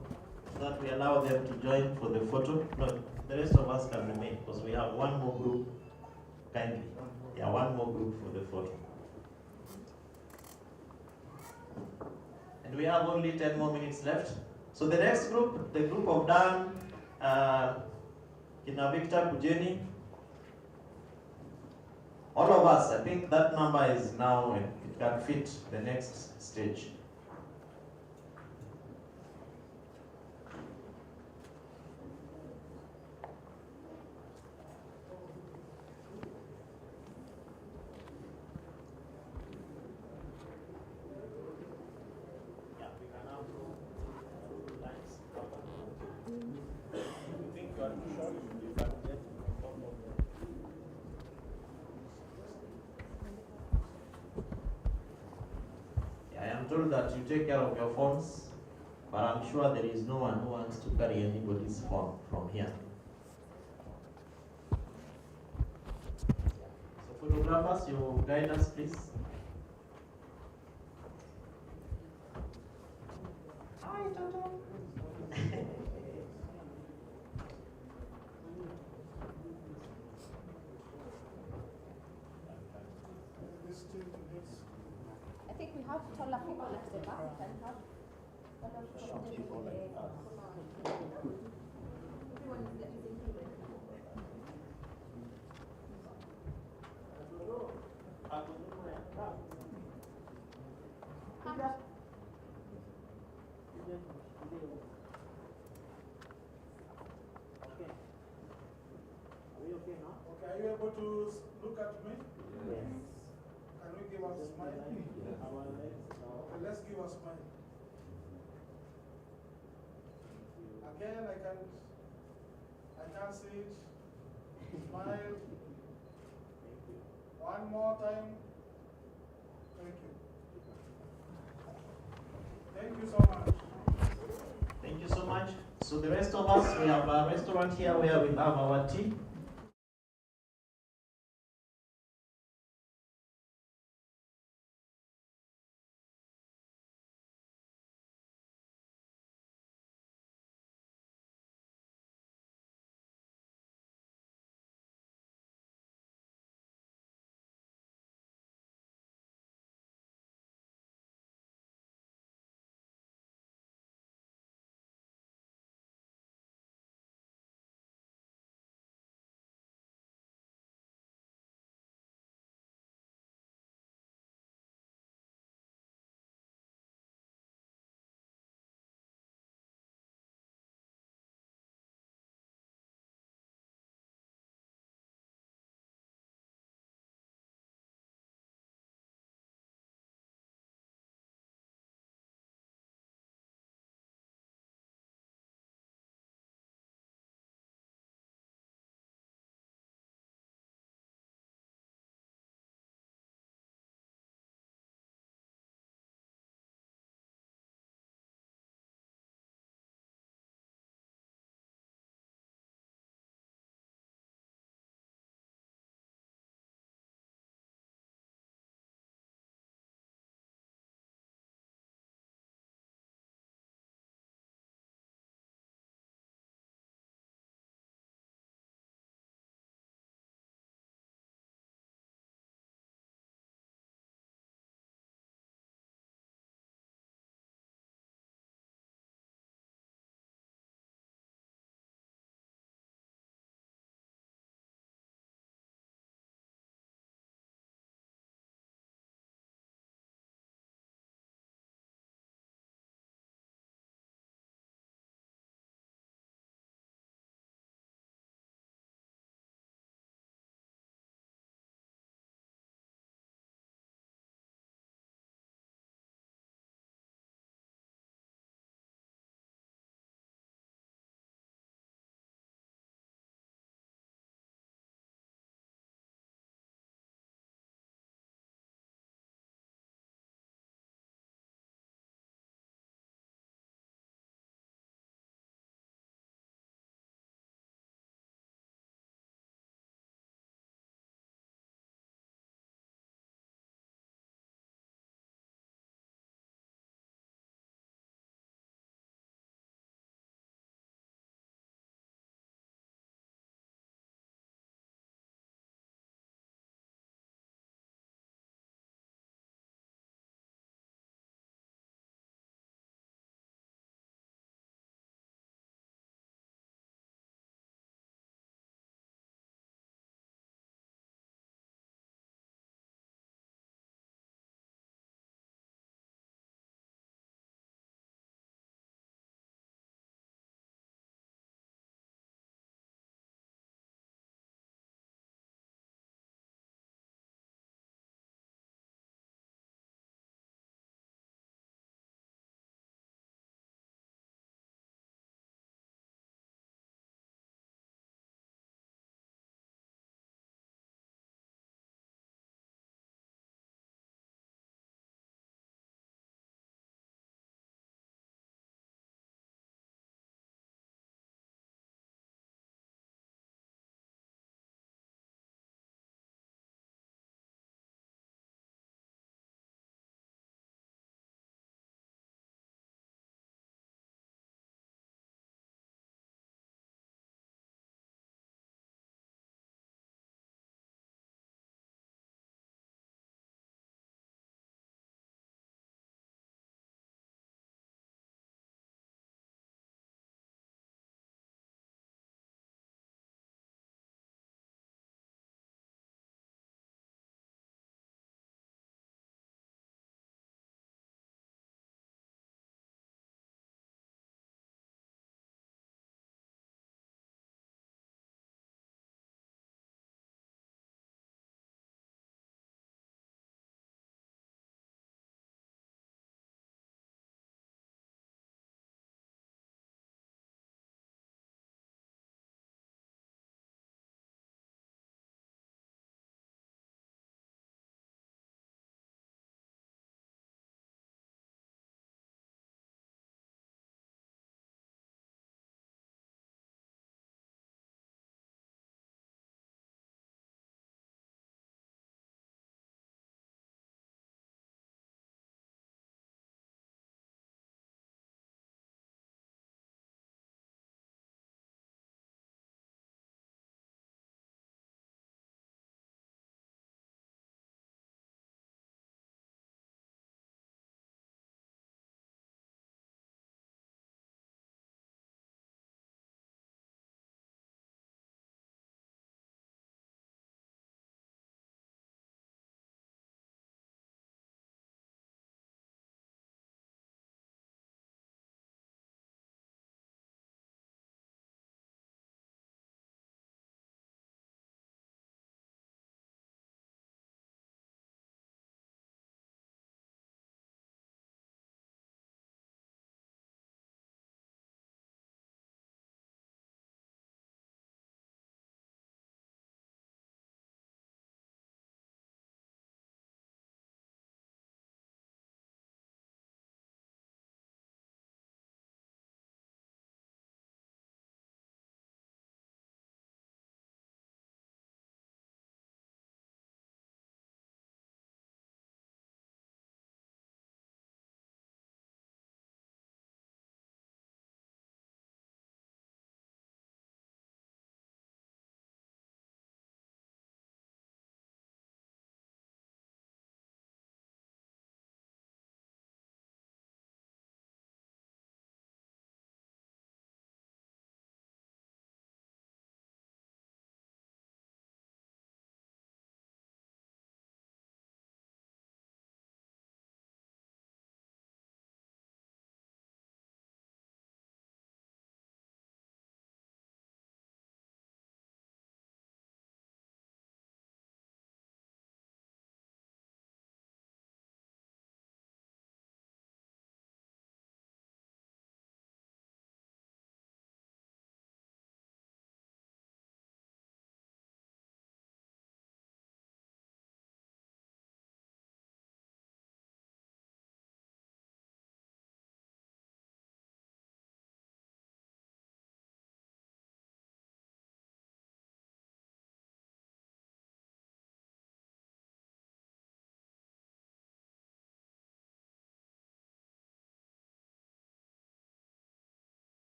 Speaker 9: so that we allow them to join for the photo? No, the rest of us can remain because we have one more group. Kindly. Yeah, one more group for the photo. And we have only 10 more minutes left. So the next group, the group of Dan, Kina Victor, Kujeni, all of us, I think that number is now, it can fit the next stage. I am told that you take care of your phones, but I'm sure there is no one who wants to carry anybody's phone from here. So photographers, you guide us, please. Hi, Toto.
Speaker 23: I think we have taller people at the back. We can have taller people like us. Everyone is included.
Speaker 22: Okay. Are we okay now? Okay, are you able to look at me?
Speaker 9: Yes.
Speaker 22: Can we give us a smile? Okay, let's give a smile. Again, I can't see it. Smile. One more time. Thank you. Thank you so much.
Speaker 9: Thank you so much. So the rest of us, we have a restaurant here where we have our tea.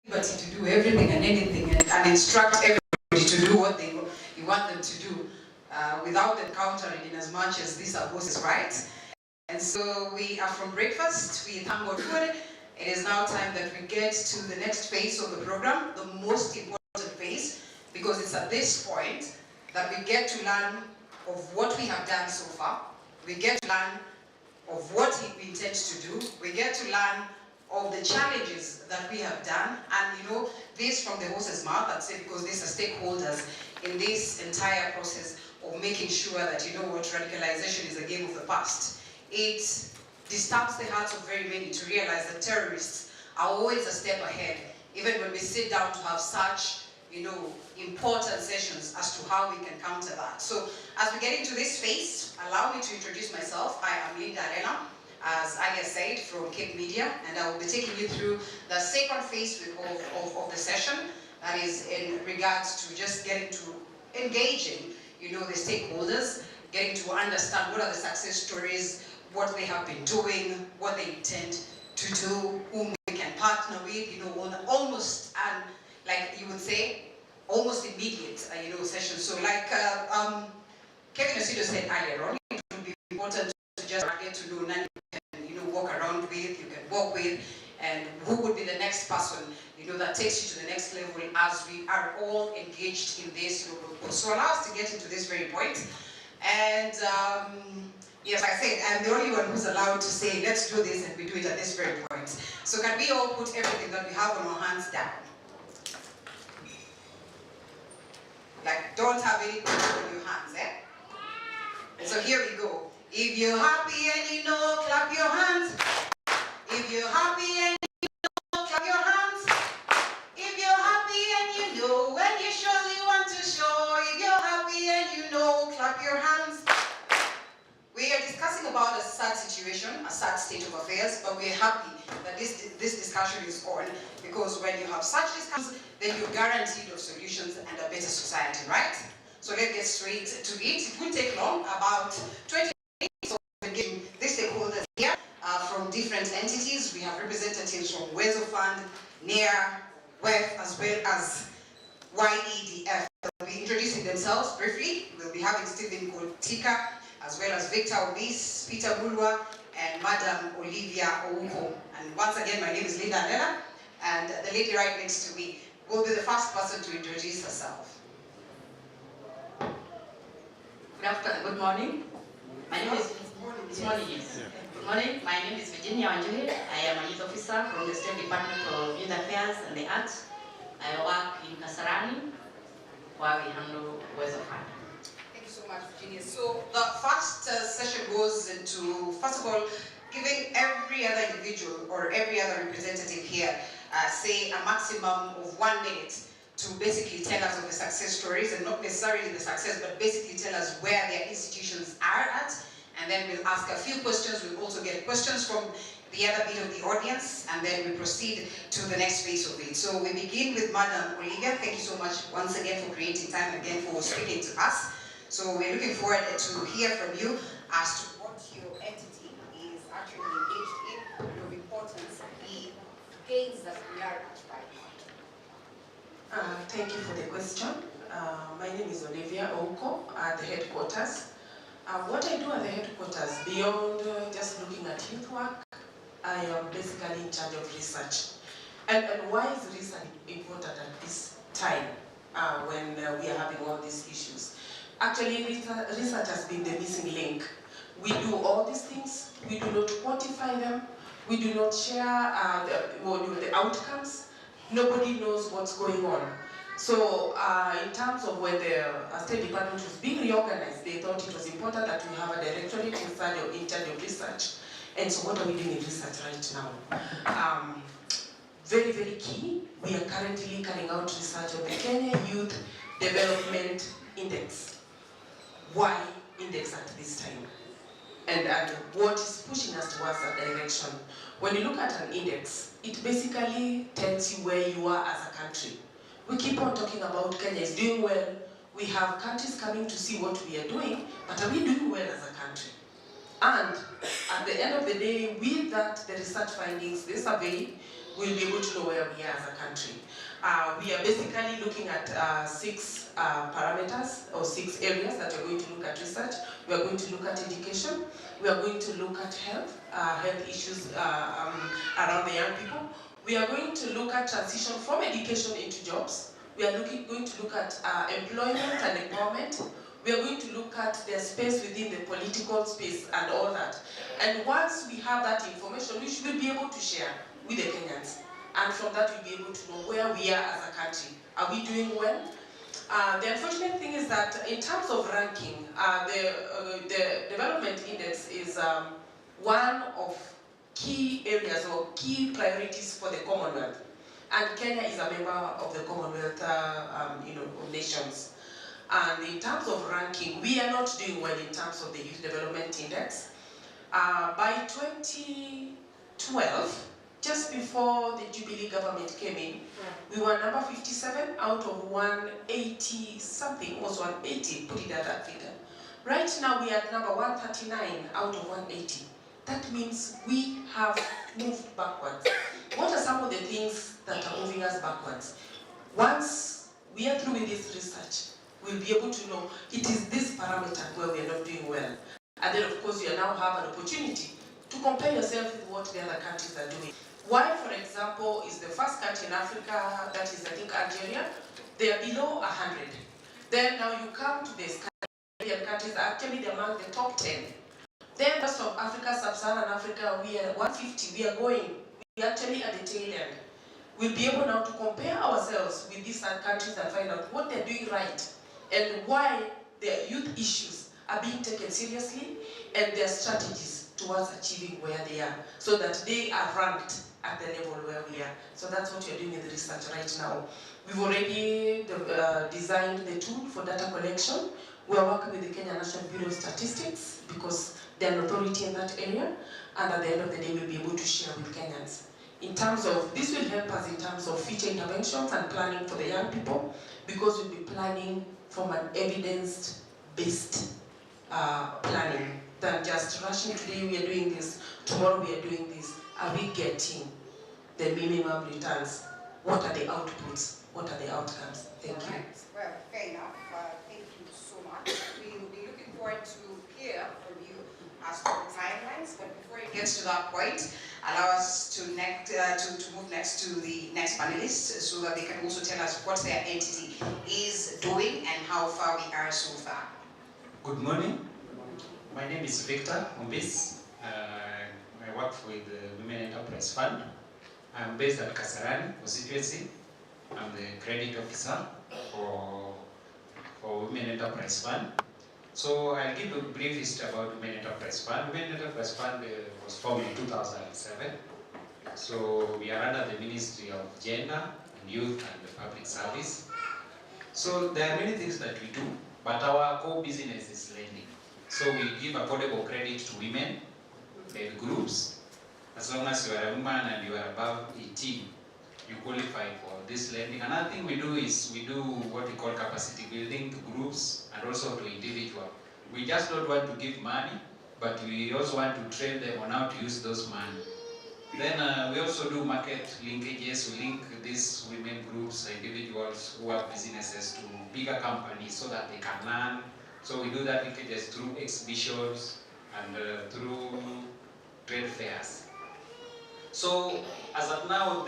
Speaker 1: liberty to do everything and anything and instruct everybody to do what you want them to do without them countering in as much as these are horses' rights. And so we are from breakfast, we thank God for it. It is now time that we get to the next phase of the program, the most important phase, because it's at this point that we get to learn of what we have done so far. We get to learn of what we intend to do. We get to learn of the challenges that we have done. And you know, this from the horse's mouth, I'd say, because these are stakeholders in this entire process of making sure that, you know what, radicalization is a game of the past. It disturbs the hearts of very many to realize that terrorists are always a step ahead, even when we sit down to have such, you know, important sessions as to how we can counter that. So as we get into this phase, allow me to introduce myself. I am Linda Elena, as Alia said, from Cape Media, and I will be taking you through the second phase of the session, that is in regards to just getting to engaging, you know, the stakeholders, getting to understand what are the success stories, what they have been doing, what they intend to do, whom we can partner with, you know, almost, like you would say, almost immediate, you know, session. So like Kevin Osido said earlier on, it would be important to just get to know none you can, you know, walk around with, you can walk with, and who would be the next person, you know, that takes you to the next level as we are all engaged in this, you know, so allow us to get into this very point. And yes, like I said, I'm the only one who's allowed to say, let's do this, and we do it at this very point. So can we all put everything that we have on our hands down? Like, don't have anything on your hands, eh? And so here we go. If you're happy and you know, clap your hands. If you're happy and you know, clap your hands. If you're happy and you know, and you surely want to show. If you're happy and you know, clap your hands. We are discussing about a sad situation, a sad state of affairs, but we're happy that this discussion is on, because when you have such discussions, then you're guaranteed of solutions and a better society, right? So let's get straight to it. It will take long, about 20 minutes of engaging the stakeholders here from different entities. We have representatives from Wezo Fund, NEAR, WEF, as well as YEDF. They'll be introducing themselves briefly. We'll be having Stephen Kotika, as well as Victor Obis, Peter Bulwa, and Madam Olivia Ouko. And once again, my name is Linda Adela, and the lady right next to me will be the first person to introduce herself.
Speaker 7: Good morning. My name is Good morning. My name is Virginia Wanjuli. I am a youth officer from the State Department of Youth Affairs and the Arts. I work in Kasarani, where we handle Wezo Fund.
Speaker 1: Thank you so much, Virginia. So the first session goes into, first of all, giving every other individual or every other representative here, say a maximum of 1 minute to basically tell us of the success stories, and not necessarily the success, but basically tell us where their institutions are at. And then we'll ask a few questions. We'll also get questions from the other bit of the audience, and then we proceed to the next phase of it. So we begin with Madam Olivia. Thank you so much once again for creating time again for speaking to us. So we're looking forward to hear from you as to what your entity is actually engaged in, your importance, the gains that we are at right now.
Speaker 21: Thank you for the question. My name is Olivia Ouko at the headquarters. What I do at the headquarters, beyond just looking at youth work, I am basically in charge of research. And why is research important at this time when we are having all these issues? Actually, research has been the missing link. We do all these things, we do not quantify them, we do not share the outcomes. Nobody knows what's going on. So in terms of when the State Department was being reorganized, they thought it was important that we have a directorate in charge of research. And so what are we doing in research right now? Very, very key. We are currently carrying out research on the Kenya Youth Development Index. Why index at this time? And what is pushing us towards that direction? When you look at an index, it basically tells you where you are as a country. We keep on talking about Kenya is doing well. We have countries coming to see what we are doing, but are we doing well as a country? And at the end of the day, with that, the research findings, the survey, we'll be able to know where we are as a country. We are basically looking at 6 parameters or 6 areas that we're going to look at research. We are going to look at education. We are going to look at health, health issues around the young people. We are going to look at transition from education into jobs. We are going to look at employment and empowerment. We are going to look at their space within the political space and all that. And once we have that information, we should be able to share with the Kenyans. And from that, we'll be able to know where we are as a country. Are we doing well? The unfortunate thing is that in terms of ranking, the development index is one of key areas or key priorities for the Commonwealth. And Kenya is a member of the Commonwealth nations. And in terms of ranking, we are not doing well in terms of the Youth Development Index. By 2012, just before the Jubilee government came in, we were number 57 out of 180 something, was 180, put it at that figure. Right now we are at number 139 out of 180. That means we have moved backwards. What are some of the things that are moving us backwards? Once we are through with this research, we'll be able to know it is this parameter where we are not doing well. And then of course you now have an opportunity to compare yourself with what the other countries are doing. Why, for example, is the first country in Africa, that is I think Algeria, they are below 100. Then now you come to the Scandinavian countries, actually they're among the top 10. Then rest of Africa, Sub-Saharan Africa, we are 150, we are going, we are actually at the tail end. We'll be able now to compare ourselves with these countries and find out what they're doing right and why their youth issues are being taken seriously and their strategies towards achieving where they are, so that they are ranked at the level where we are. So that's what we're doing in the research right now. We've already designed the tool for data collection. We're working with the Kenya National Bureau of Statistics because they're an authority in that area, and at the end of the day we'll be able to share with Kenyans. In terms of, this will help us in terms of future interventions and planning for the young people, because we'll be planning from an evidence-based planning than just rushing. Today we are doing this, tomorrow we are doing this. Are we getting the minimum returns? What are the outputs? What are the outcomes? Thank you.
Speaker 1: Right. Well, fair enough. Thank you so much. We will be looking forward to hear from you as to the timelines, but before it gets to that point, allow us to move next to the next panelist so that they can also tell us what their entity is doing and how far we are so far.
Speaker 5: Good morning. My name is Victor Umbis. I work with the Women Enterprise Fund. I'm based at Kasarani constituency. I'm the credit officer for Women Enterprise Fund. So I'll give a brief history about Women Enterprise Fund. Women Enterprise Fund was formed in 2007. So we are under the Ministry of Gender and Youth and Public Service. So there are many things that we do, but our core business is lending. So we give affordable credit to women and groups. As long as you are a woman and you are above 18, you qualify for this lending. Another thing we do is we do what we call capacity building to groups and also to individuals. We just don't want to give money, but we also want to train them on how to use those money. Then we also do market linkages. We link these women groups, individuals who have businesses to bigger companies so that they can learn. So we do that linkages through exhibitions and through trade fairs. So as of now,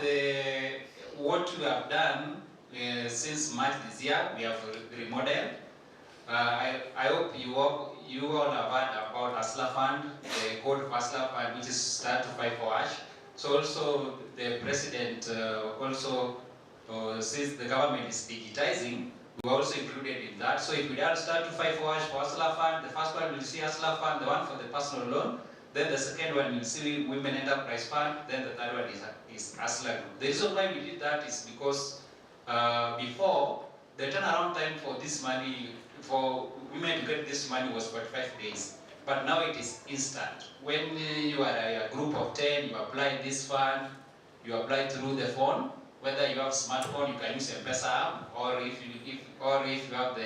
Speaker 5: what we have done since March this year, we have remodeled. I hope you all have heard about Asla Fund, the code for Asla Fund, which is start to fight for ash. So also the president since the government is digitizing, we are also included in that. So if we don't start to fight for ash for Asla Fund, the first one will see Asla Fund, the one for the personal loan. Then the second one will see Women Enterprise Fund. Then the third one is Asla Group. The reason why we did that is because before, the turnaround time for this money, for women to get this money was 45 days. But now it is instant. When you are a group of 10, you apply this fund, you apply through the phone. Whether you have smartphone, you can use a M-Pesa app, or if you have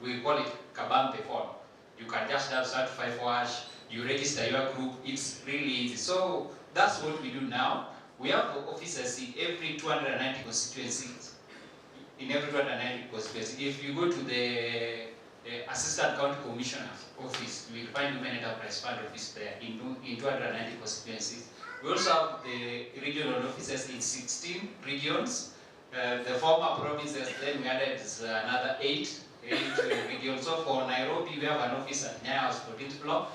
Speaker 5: we call it Kabampe phone. You can just have certified for ash, you register your group, it's really easy. So that's what we do now. We have officers in every 290 constituencies. In every 290 constituencies. If you go to the Assistant County Commissioner's office, you will find Women Enterprise Fund office there in 290 constituencies. We also have the regional offices in 16 regions. The former provinces, then we added another 8 regions. So for Nairobi, we have an office at Nyaya's 14th floor.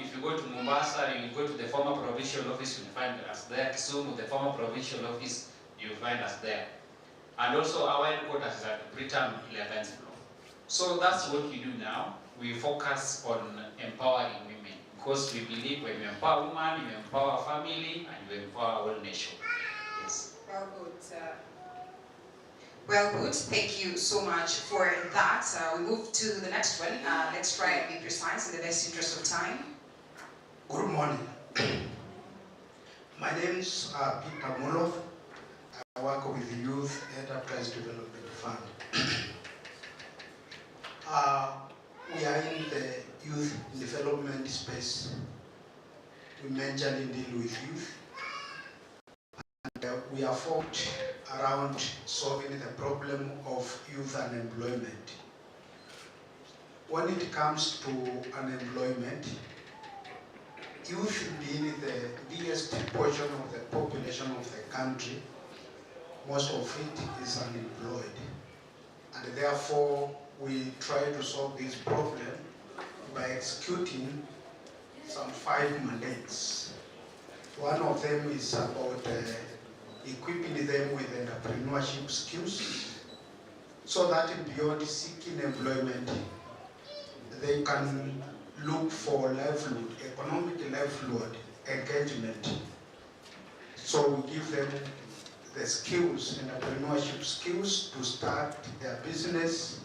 Speaker 5: If you go to Mombasa, you go to the former provincial office, you'll find us there. Kisumu, the former provincial office, you'll find us there. And also our headquarters is at Brigham 11th floor. So that's what we do now. We focus on empowering women because we believe when you empower women, you empower family and you empower our whole nation. Yes.
Speaker 1: Well, good. Well, good. Thank you so much for that. We move to the next one. Let's try and be precise in the best interest of time.
Speaker 2: Good morning. My name is Peter Moloff. I work with the Youth Enterprise Development Fund. We are in the youth development space. We majorly deal with youth. And we are focused around solving the problem of youth unemployment. When it comes to unemployment, youth being the biggest portion of the population of the country, most of it is unemployed. And therefore, we try to solve this problem by executing some 5 mandates. One of them is about equipping them with entrepreneurship skills so that beyond seeking employment, they can look for livelihood, economic livelihood, engagement. So we give them the skills, entrepreneurship skills to start their business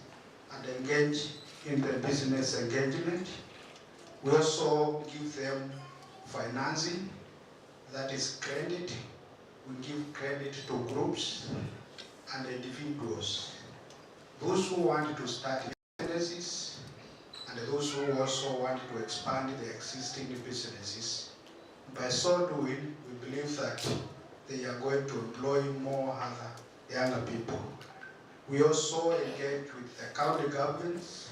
Speaker 2: and engage in the business engagement. We also give them financing, that is credit. We give credit to groups and individuals. Those who want to start businesses and those who also want to expand the existing businesses. By so doing, we believe that they are going to employ more other younger people. We also engage with the county governments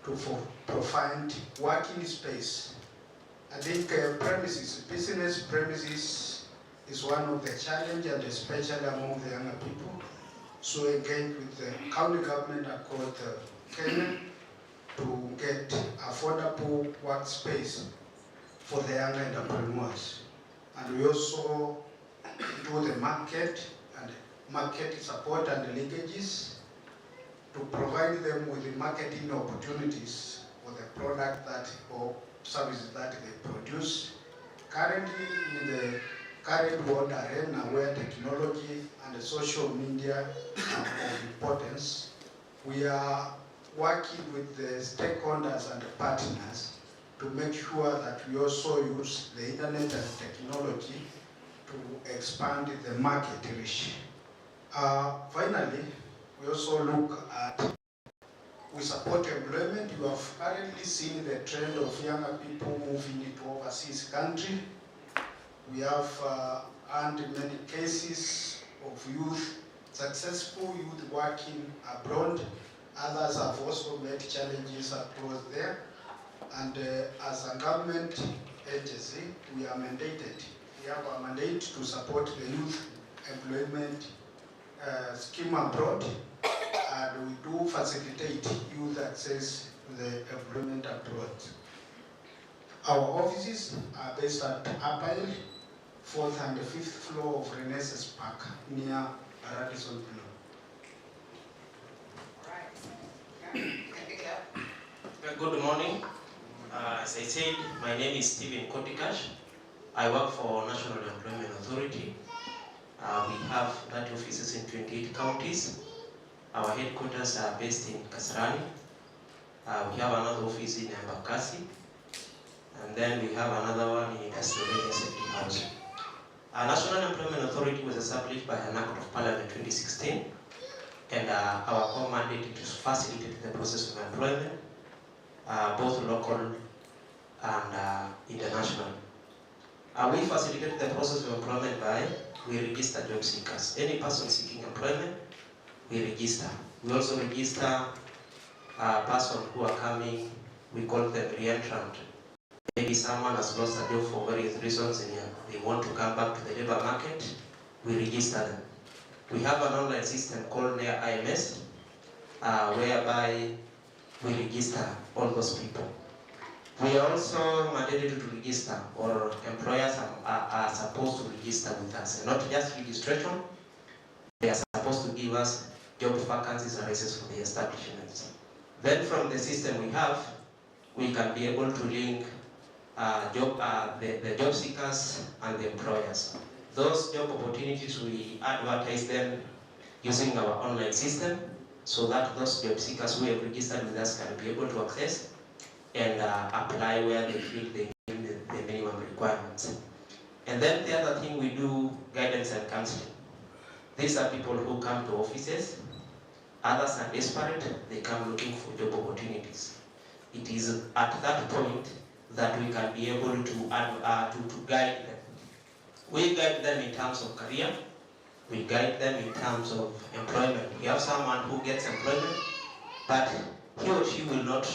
Speaker 2: to provide working space. I think business premises is one of the challenges, and especially among the younger people. So engage with the county government across Kenya to get affordable workspace for the young entrepreneurs. And we also do the market and market support and linkages to provide them with the marketing opportunities for the product that or services that they produce. Currently, in the current world arena where technology and social media are of importance, we are working with the stakeholders and the partners to make sure that we also use the internet and technology to expand the market reach. Finally, we also look at, we support employment. You have currently seen the trend of younger people moving into overseas country. We have earned many cases of youth, successful youth working abroad. Others have also met challenges across there. And as a government agency, we are mandated. We have a mandate to support the youth employment scheme abroad, and we do facilitate youth access to the employment abroad. Our offices are based at Apple, 4th and 5th floor of Renaissance Park, near Radisson Blu.
Speaker 9: Good morning. As I said, my name is Stephen Kotikash. I work for National Employment Authority. We have 30 offices in 28 counties. Our headquarters are based in Kasarani. We have another office in Embakasi. And then we have another one in Pennsylvania Safety House. Our National Employment Authority was established by an Act of Parliament 2016. And our core mandate is to facilitate the process of employment, both local and international.
Speaker 8: We facilitate the process of employment by, we register job seekers. Any person seeking employment, we register. We also register persons who are coming, we call them re-entrant. Maybe someone has lost a job for various reasons and they want to come back to the labor market, we register them. We have an online system called NEA IMS, whereby we register all those people. We are also mandated to register, or employers are supposed to register with us. And not just registration, they are supposed to give us job vacancies and licenses for the establishments. Then from the system we have, we can be able to link the job seekers and the employers. Those job opportunities, we advertise them using our online system so that those job seekers who have registered with us can be able to access and apply where they feel they meet the minimum requirements. And then the other thing, we do guidance and counseling. These are people who come to offices. Others are desperate, they come looking for job opportunities. It is at that point that we can be able to guide them. We guide them in terms of career, we guide them in terms of employment. We have someone who gets employment, but he or she will not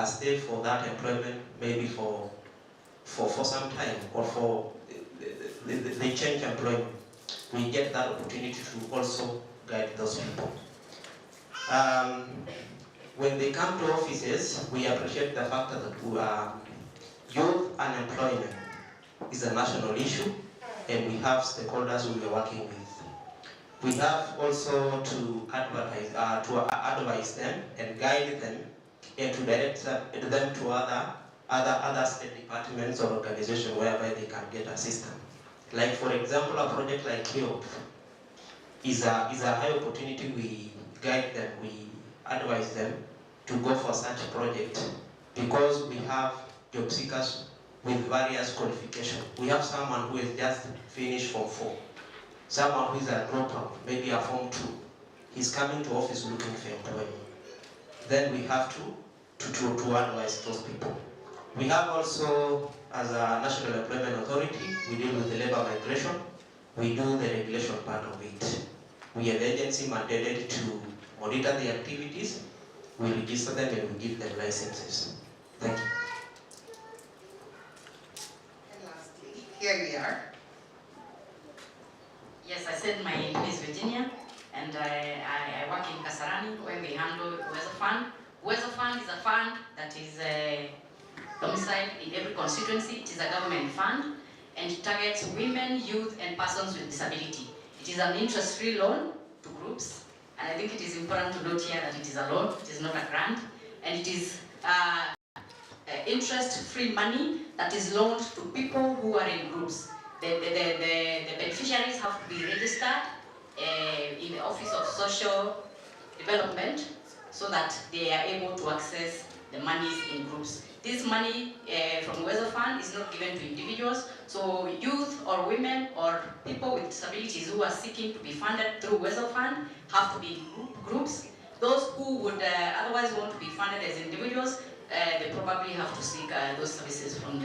Speaker 8: stay for that employment maybe for some time, or for they change employment. We get that opportunity to also guide those people. When they come to offices, we appreciate the fact that youth unemployment is a national issue, and we have stakeholders who we are working with. We have also to advise them and guide them, and to direct them to other state departments or organizations whereby they can get assistance. Like for example, a project like HEOP is a high opportunity. We guide them, we advise them to go for such a project, because we have job seekers with various qualifications. We have someone who has just finished Form 4, someone who is a dropout, maybe a Form 2. He's coming to office looking for employment. Then we have to advise those people. We have also, as a National Employment Authority, we deal with the labor migration. We do the regulation part of it. We have agency mandated to monitor the activities, we register them, and we give them licenses. Thank you.
Speaker 1: And lastly, here we are.
Speaker 7: Yes, I said my name is Virginia, and I work in Kasarani, where we handle Uwezo Fund. Uwezo Fund is a fund that is domiciled in every constituency. It is a government fund, and it targets women, youth, and persons with disability. It is an interest-free loan to groups, and I think it is important to note here that it is a loan, it is not a grant, and it is interest-free money that is loaned to people who are in groups. The beneficiaries have to be registered in the Office of Social Development so that they are able to access the monies in groups. This money from Uwezo Fund is not given to individuals, so youth or women or people with disabilities who are seeking to be funded through Uwezo Fund have to be in groups. Those who would otherwise want to be funded as individuals, they probably have to seek those services from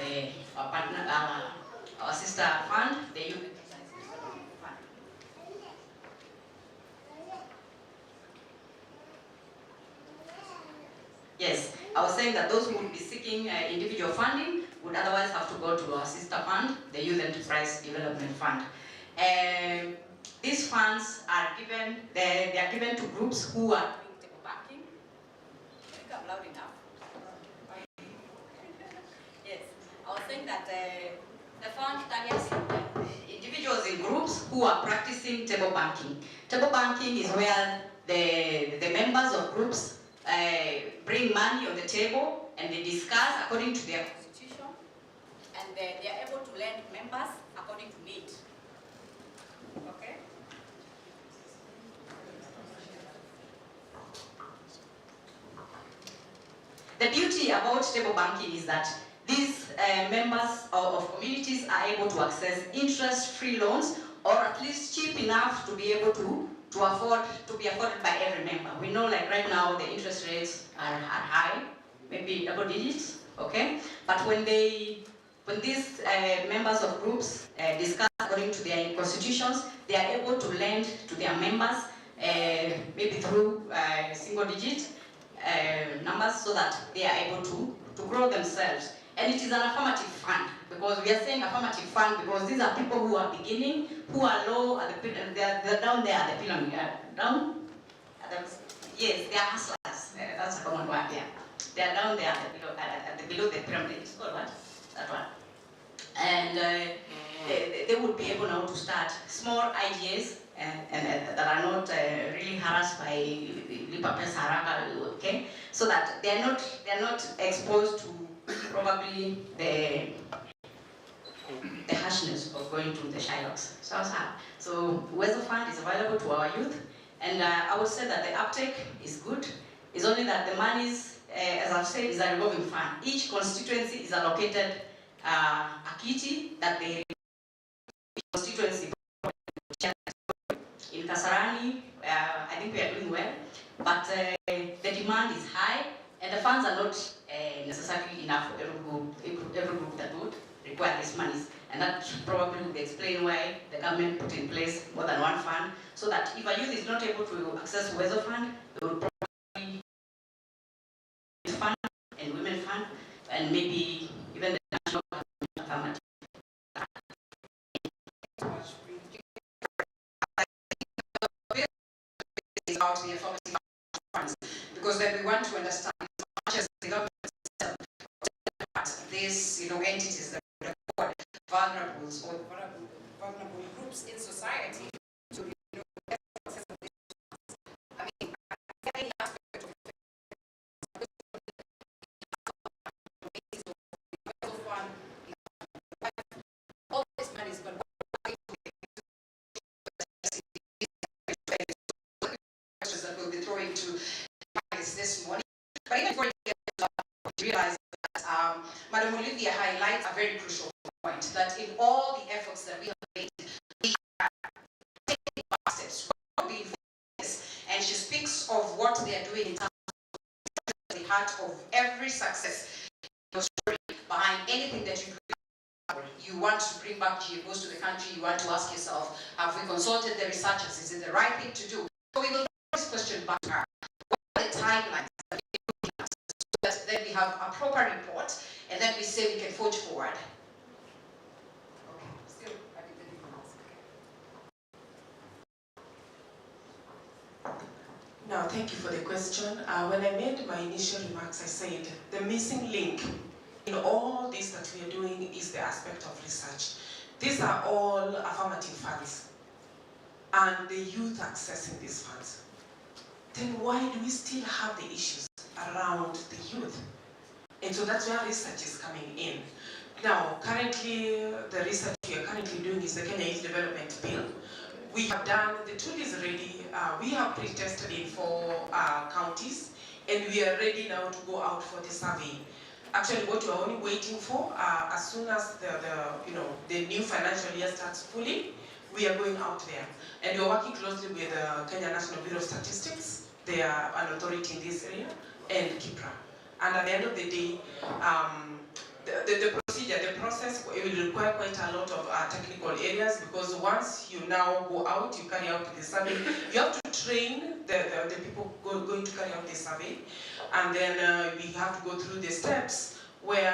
Speaker 7: our sister fund, the Youth Fund. Yes, I was saying that those who would be seeking individual funding would otherwise have to go to our sister fund, the Youth Enterprise Development Fund. These funds are given, they are given to groups who are doing table banking. I think I'm loud enough. Yes, I was saying that the fund targets individuals in groups who are practicing table banking. Table banking is where the members of groups bring money on the table and they discuss according to their constitution, and they are able to lend members according to need. Okay? The beauty about table banking is that these members of communities are able to access interest-free loans, or at least cheap enough to be able to be afforded by every member. We know, like right now, the interest rates are high, maybe double digits, okay? But when they when these members of groups discuss according to their constitutions, they are able to lend to their members, maybe through single digit numbers, so that they are able to grow themselves. And it is an affirmative fund, because we are saying affirmative fund because these are people who are beginning, who are low at the they're down there at the pyramid, down. Yes, they are hustlers. That's a common word. Yeah, they are down there at the below the pyramid. It's called what? That one. And they would be able now to start small ideas and that are not really harassed by lipa pesa haraka, okay? So that they are not exposed to probably the harshness of going to the Shylocks. So Weather Fund is available to our youth, and I would say that the uptake is good. It's only that the monies, as I've said, is a revolving fund. Each constituency is allocated a kitty that the constituency in Kasarani, I think we are doing well, but the demand is high, and the funds are not necessarily enough for every group that would require these monies. And that probably would explain why the government put in place more than one fund, so that if a youth is not able to access Weather Fund, they would probably fund and women fund, and maybe even the national affirmative.
Speaker 1: About the affirmative funds, because then we want to understand as much as the government these entities that record vulnerables or vulnerable groups in society to I mean, any aspect of all this money is going that we'll be throwing to this morning. But even before you get to realize that Madam Olivia highlights a very crucial point, that in all the efforts that we have made, we are taking back steps, and she speaks of what they are doing in terms of the heart of every success story behind anything that you want to bring back GMOs to the country. You want to ask yourself, have we consulted the researchers? Is it the right thing to do? So we will bring this question back to her. What are the timelines that we're looking at, so that then we have a proper report, and then we say we can forge forward?
Speaker 21: Now, thank you for the question. When I made my initial remarks, I said the missing link in all this that we are doing is the aspect of research. These are all affirmative funds, and the youth accessing these funds. Then why do we still have the issues around the youth? And so that's where research is coming in. Now, currently, the research we are currently doing is the Kenya Youth Development Bill. We have done, the tool is ready, we have pre-tested in 4 counties, and we are ready now to go out for the survey. Actually, what we are only waiting for, as soon as the new financial year starts fully, we are going out there. And we are working closely with the Kenya National Bureau of Statistics, they are an authority in this area, and KIPRA. And at the end of the day, the procedure, the process, it will require quite a lot of technical areas, because once you now go out, you carry out the survey, you have to train the people going to carry out the survey, and then we have to go through the steps where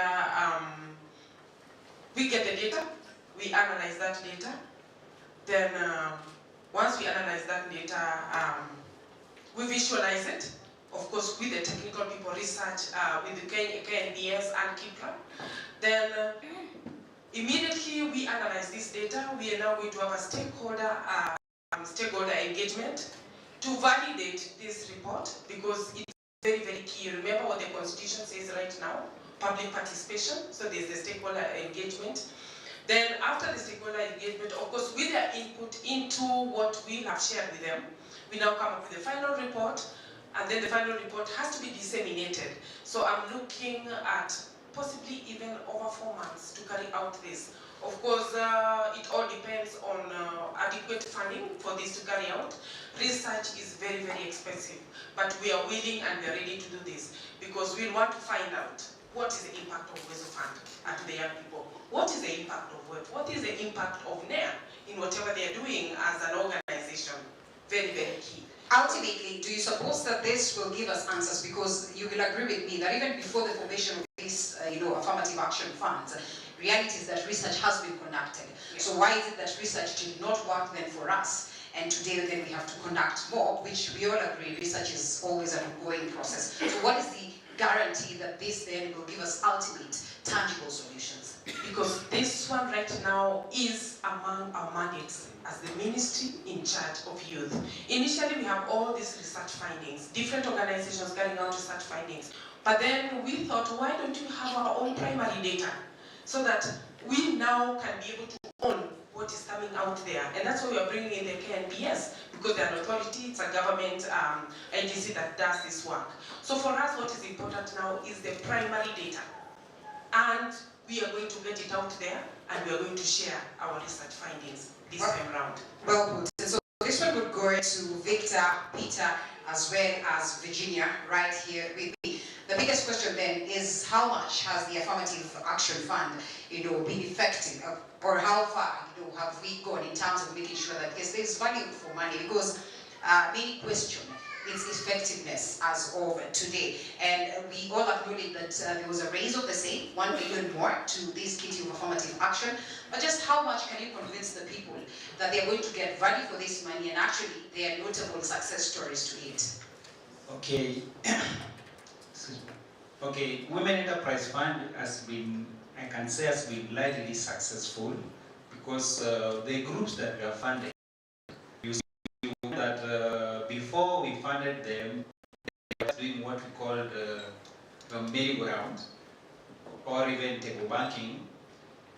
Speaker 21: we get the data, we analyze that data, then once we analyze that data, we visualize it, of course, with the technical people, research, with the KNBS and KIPRA. Then immediately we analyze this data, we are now going to have a stakeholder engagement to validate this report, because it's very, very key. Remember what the Constitution says right now, public participation, so there's the stakeholder engagement. Then after the stakeholder engagement, of course, with their input into what we have shared with them, we now come up with the final report, and then the final report has to be disseminated. So I'm looking at possibly even over 4 months to carry out this. Of course, it all depends on adequate funding for this to carry out. Research is very, very expensive, but we are willing and we are ready to do this, because we want to find out
Speaker 3: what is the impact of Wezo Fund to the young people? What is the impact of WEF? What is the impact of NEA in whatever they're doing as an organization? Very, very key.
Speaker 1: Ultimately, do you suppose that this will give us answers? Because you will agree with me that even before the formation of these, affirmative action funds, reality is that research has been conducted.
Speaker 3: Yes.
Speaker 1: So why is it that research did not work then for us? And today then we have to conduct more, which we all agree research is always an ongoing process. So what is the guarantee that this then will give us ultimate, tangible solutions?
Speaker 3: Because this one right now is among our mandates as the ministry in charge of youth. Initially, we have all these research findings, different organizations carrying out research findings. But then we thought, why don't we have our own primary data so that we now can be able to own what is coming out there? And that's why we are bringing in the KNBS, because they're an authority, it's a government agency that does this work. So for us, what is important now is the primary data. And we are going to get it out there, and we are going to share our research findings this time around.
Speaker 1: Well put. And so this one would go to Victor, Peter, as well as Virginia, right here with me. The biggest question then is how much has the Affirmative Action Fund, been effective, or how far, have we gone in terms of making sure that yes, there's value for money? Because many question its effectiveness as of today. And we all acknowledge that there was a raise of the same, 1 million more to this kitty of affirmative action. But just how much can you convince the people that they're going to get value for this money and actually there are notable success stories to it?
Speaker 5: Okay. Okay, Women Enterprise Fund has been, I can say, has been largely successful because the groups that we are funding, you see that before we funded them, they were doing what we call the merry-go-round or even table banking.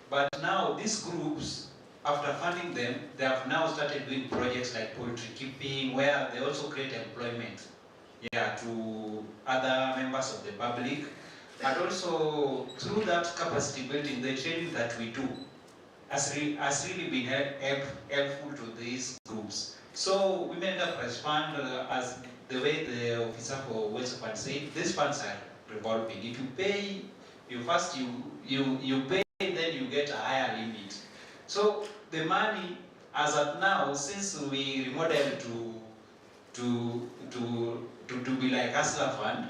Speaker 5: But now these groups, after funding them, they have now started doing projects like poultry keeping, where they also create employment to other members of the public. And also, through that capacity building, the training that we do has really been helpful to these groups. So, Women Enterprise Fund, as the way the officer for Wezo Fund said, these funds are revolving. If you pay, you pay, then you get a higher limit. So, the money, as at now, since we remodeled to be like Hustler Fund,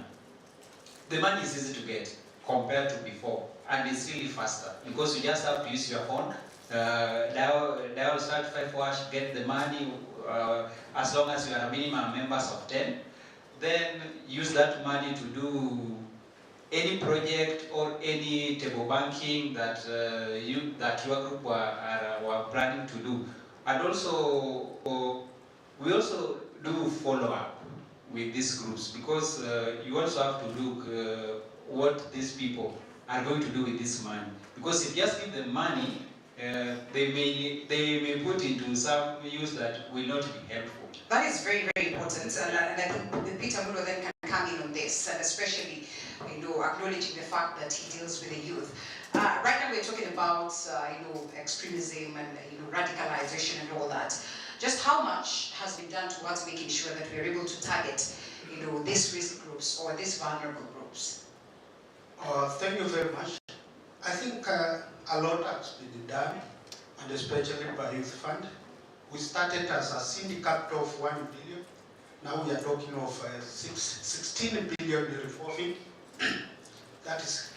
Speaker 5: the money is easy to get compared to before, and it's really faster because you just have to use your phone, dial start 5 get the money, as long as you are a minimum members of 10, then use that money to do any project or any table banking that your group were planning to do. And also, we also do follow-up with these groups because you also have to look what these people are going to do with this money. Because if you just give them money, they may put into some use that will not be helpful.
Speaker 1: That is very, very important, and I think Peter Mulo then can come in on this, and especially, acknowledging the fact that he deals with the youth. Right now we're talking about, extremism and, radicalization and all that. Just how much has been done towards making sure that we're able to target, these risk groups or these vulnerable groups?
Speaker 2: Thank you very much. I think a lot has been done, and especially by Youth Fund. We started as a syndicate of 1 billion. Now we are talking of 16 billion revolving. That is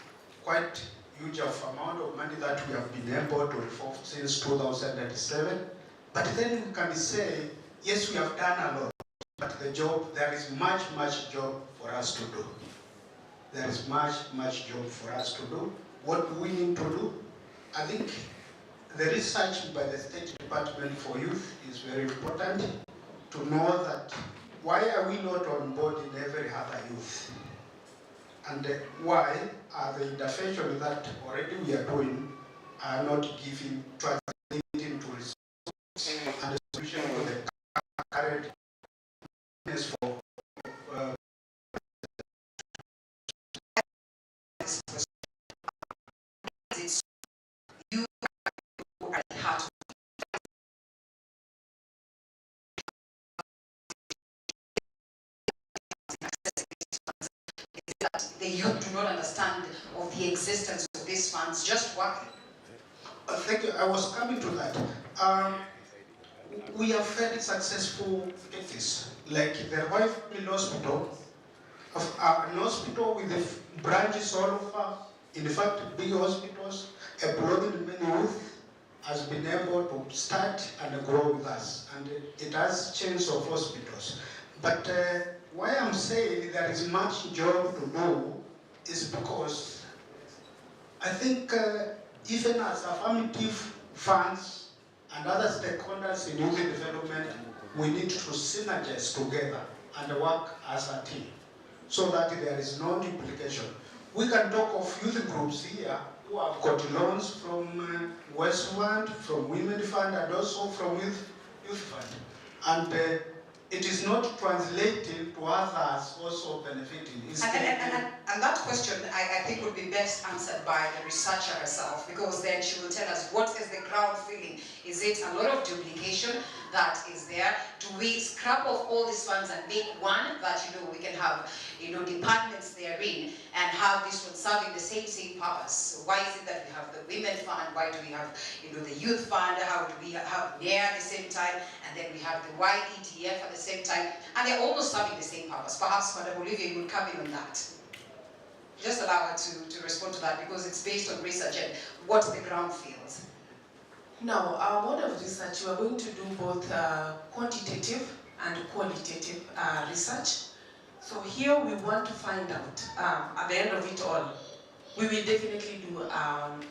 Speaker 2: quite huge of amount of money that we have been able to revolve since 2007. But then we can say, yes, we have done a lot, but there is much job for us to do. There is much job for us to do. What do we need to do? I think the research by the State Department for Youth is very important to know that why are we not on board in every other youth? And why are the interventions that already we are doing are not translating to results and a solution for the current business for
Speaker 1: that the youth do not understand of the existence of these funds just working?
Speaker 2: Thank you. I was coming to that. We have very successful cases, like the Royal Family Hospital, an hospital with the branches all over, in fact, big hospitals, employing many youth, has been able to start and grow with us, and it has changed of hospitals. But why I'm saying there is much job to do is because I think even as affirmative funds and other stakeholders in youth development, we need to synergize together and work as a team so that there is no duplication. We can talk of youth groups here who have got loans from West Fund, from Women Fund, and also from Youth Fund. And it is not translating to others also benefiting.
Speaker 1: And that question, I think, would be best answered by the researcher herself, because then she will tell us what is the ground feeling. Is it a lot of duplication that is there? Do we scrap off all these funds and make one that, we can have, departments therein and have this one serving the same purpose? Why is it that we have the Women Fund? Why do we have, the Youth Fund? How do we have NAIR at the same time? And then we have the YEDF at the same time, and they're almost serving the same purpose. Perhaps Madam Olivia would come in on that. Just allow her to respond to that, because it's based on research and what the ground feels.
Speaker 3: Now, our mode of research, we are going to do both quantitative and qualitative research. So here we want to find out, at the end of it all, we will definitely do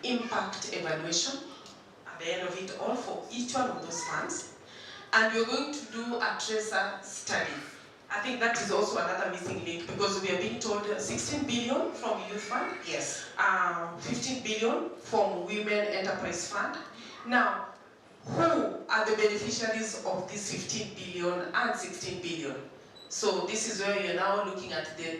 Speaker 3: impact evaluation at the end of it all for each one of those funds. And we're going to do a tracer study. I think that is also another missing link, because we are being told 16 billion from Youth Fund.
Speaker 1: Yes.
Speaker 3: 15 billion from Women Enterprise Fund. Now, who are the beneficiaries of this 15 billion and 16 billion? So this is where you're now looking at the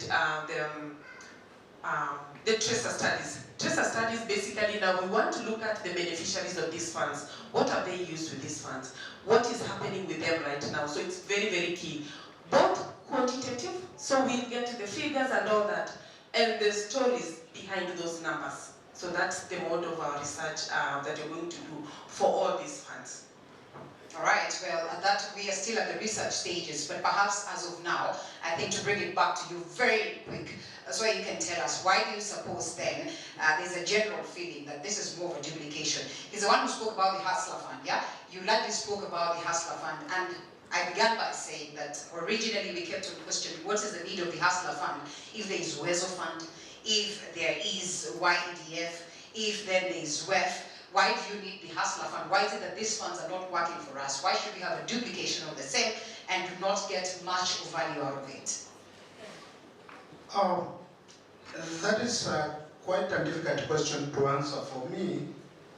Speaker 3: tracer studies. Tracer studies, basically, now we want to look at the beneficiaries of these funds. What are they used with these funds? What is happening with them right now? So it's very, very key. Both quantitative, so we'll get the figures and all that, and the stories behind those numbers. So that's the mode of our research that we're going to do for all these funds.
Speaker 1: All right, well, at that we are still at the research stages, but perhaps as of now, I think to bring it back to you very quick, so you can tell us, why do you suppose then there's a general feeling that this is more of a duplication? He's the one who spoke about the Hustler Fund, yeah? You likely spoke about the Hustler Fund, and I began by saying that originally we kept on questioning what is the need of the Hustler Fund, if there is WESO Fund, if there is YEDF, if then there is WEF. Why do you need the Hustler Fund? Why is it that these funds are not working for us? Why should we have a duplication of the same and do not get much value out of it?
Speaker 2: That is quite a difficult question to answer for me,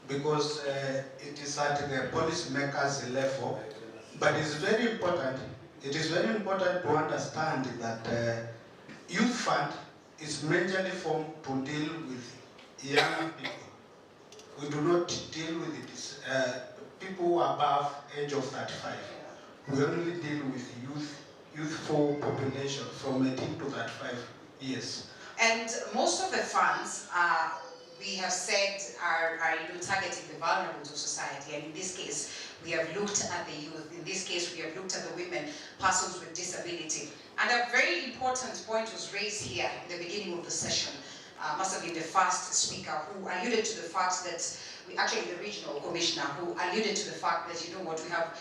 Speaker 2: because it is at the policymakers level. But it's very important. It is very important to understand that Youth Fund is majorly formed to deal with young people. We do not deal with people above age of 35. We only deal with youthful population from 18 to 35 years.
Speaker 1: And most of the funds, we have said, are targeting the vulnerable to society. And in this case, we have looked at the youth. In this case, we have looked at the women, persons with disability. And a very important point was raised here in the beginning of the session. Must have been the first speaker who alluded to the fact that, actually the regional commissioner, who alluded to the fact that, we have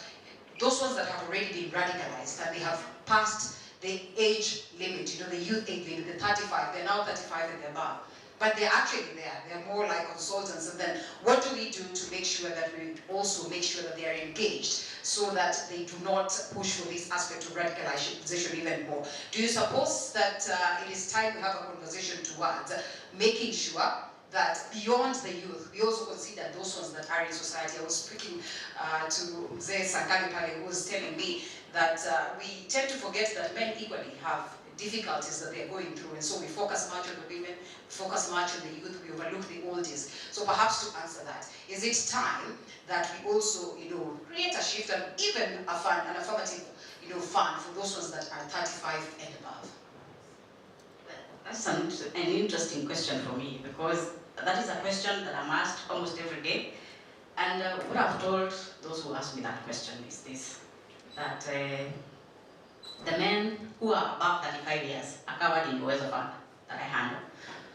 Speaker 1: those ones that have already been radicalized, and they have passed the age limit, the youth age limit, the 35, they're now 35 and above. But they're actually there, they're more like consultants. And then what do we do to make sure that we also make sure that they are engaged, so that they do not push for this aspect of radicalization even more? Do you suppose that it is time to have a conversation towards making sure that beyond the youth, we also consider those ones that are in society? I was speaking to Mzee Sankali Pale, who was telling me that we tend to forget that men equally have difficulties that they're going through, and so we focus much on the women, focus much on the youth, we overlook the oldies. So perhaps to answer that, is it time that we also, create a shift and even an affirmative, fund for those ones that are 35 and above?
Speaker 7: That's an interesting question for me, because that is a question that I'm asked almost every day. And what I've told those who ask me that question is this, that the men who are above 35 years are covered in Uwezo Fund that I handle.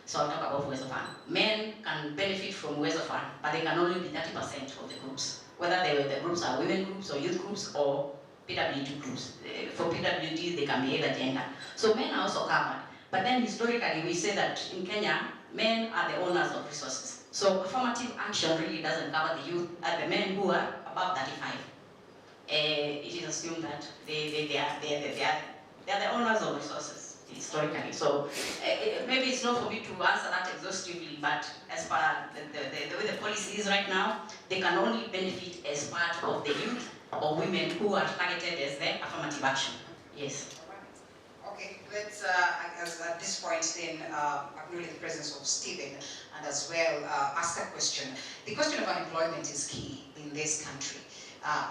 Speaker 7: So I'll talk about Uwezo Fund. Men can benefit from Uwezo Fund, but they can only be 30% of the groups, whether the groups are women groups or youth groups or PWD groups. For PWD, they can be either gender. So men are also covered. But then historically, we say that in Kenya, men are the owners of resources. So affirmative action really doesn't cover the youth, the men who are above 35. It is assumed that they are the owners of resources historically. So maybe it's not for me to answer that exhaustively, but as far the way the policy is right now, they can only benefit as part of the youth or women who are targeted as the affirmative action. Yes.
Speaker 1: Okay, let's at this point then acknowledge the presence of Stephen and as well ask a question. The question of unemployment is key in this country.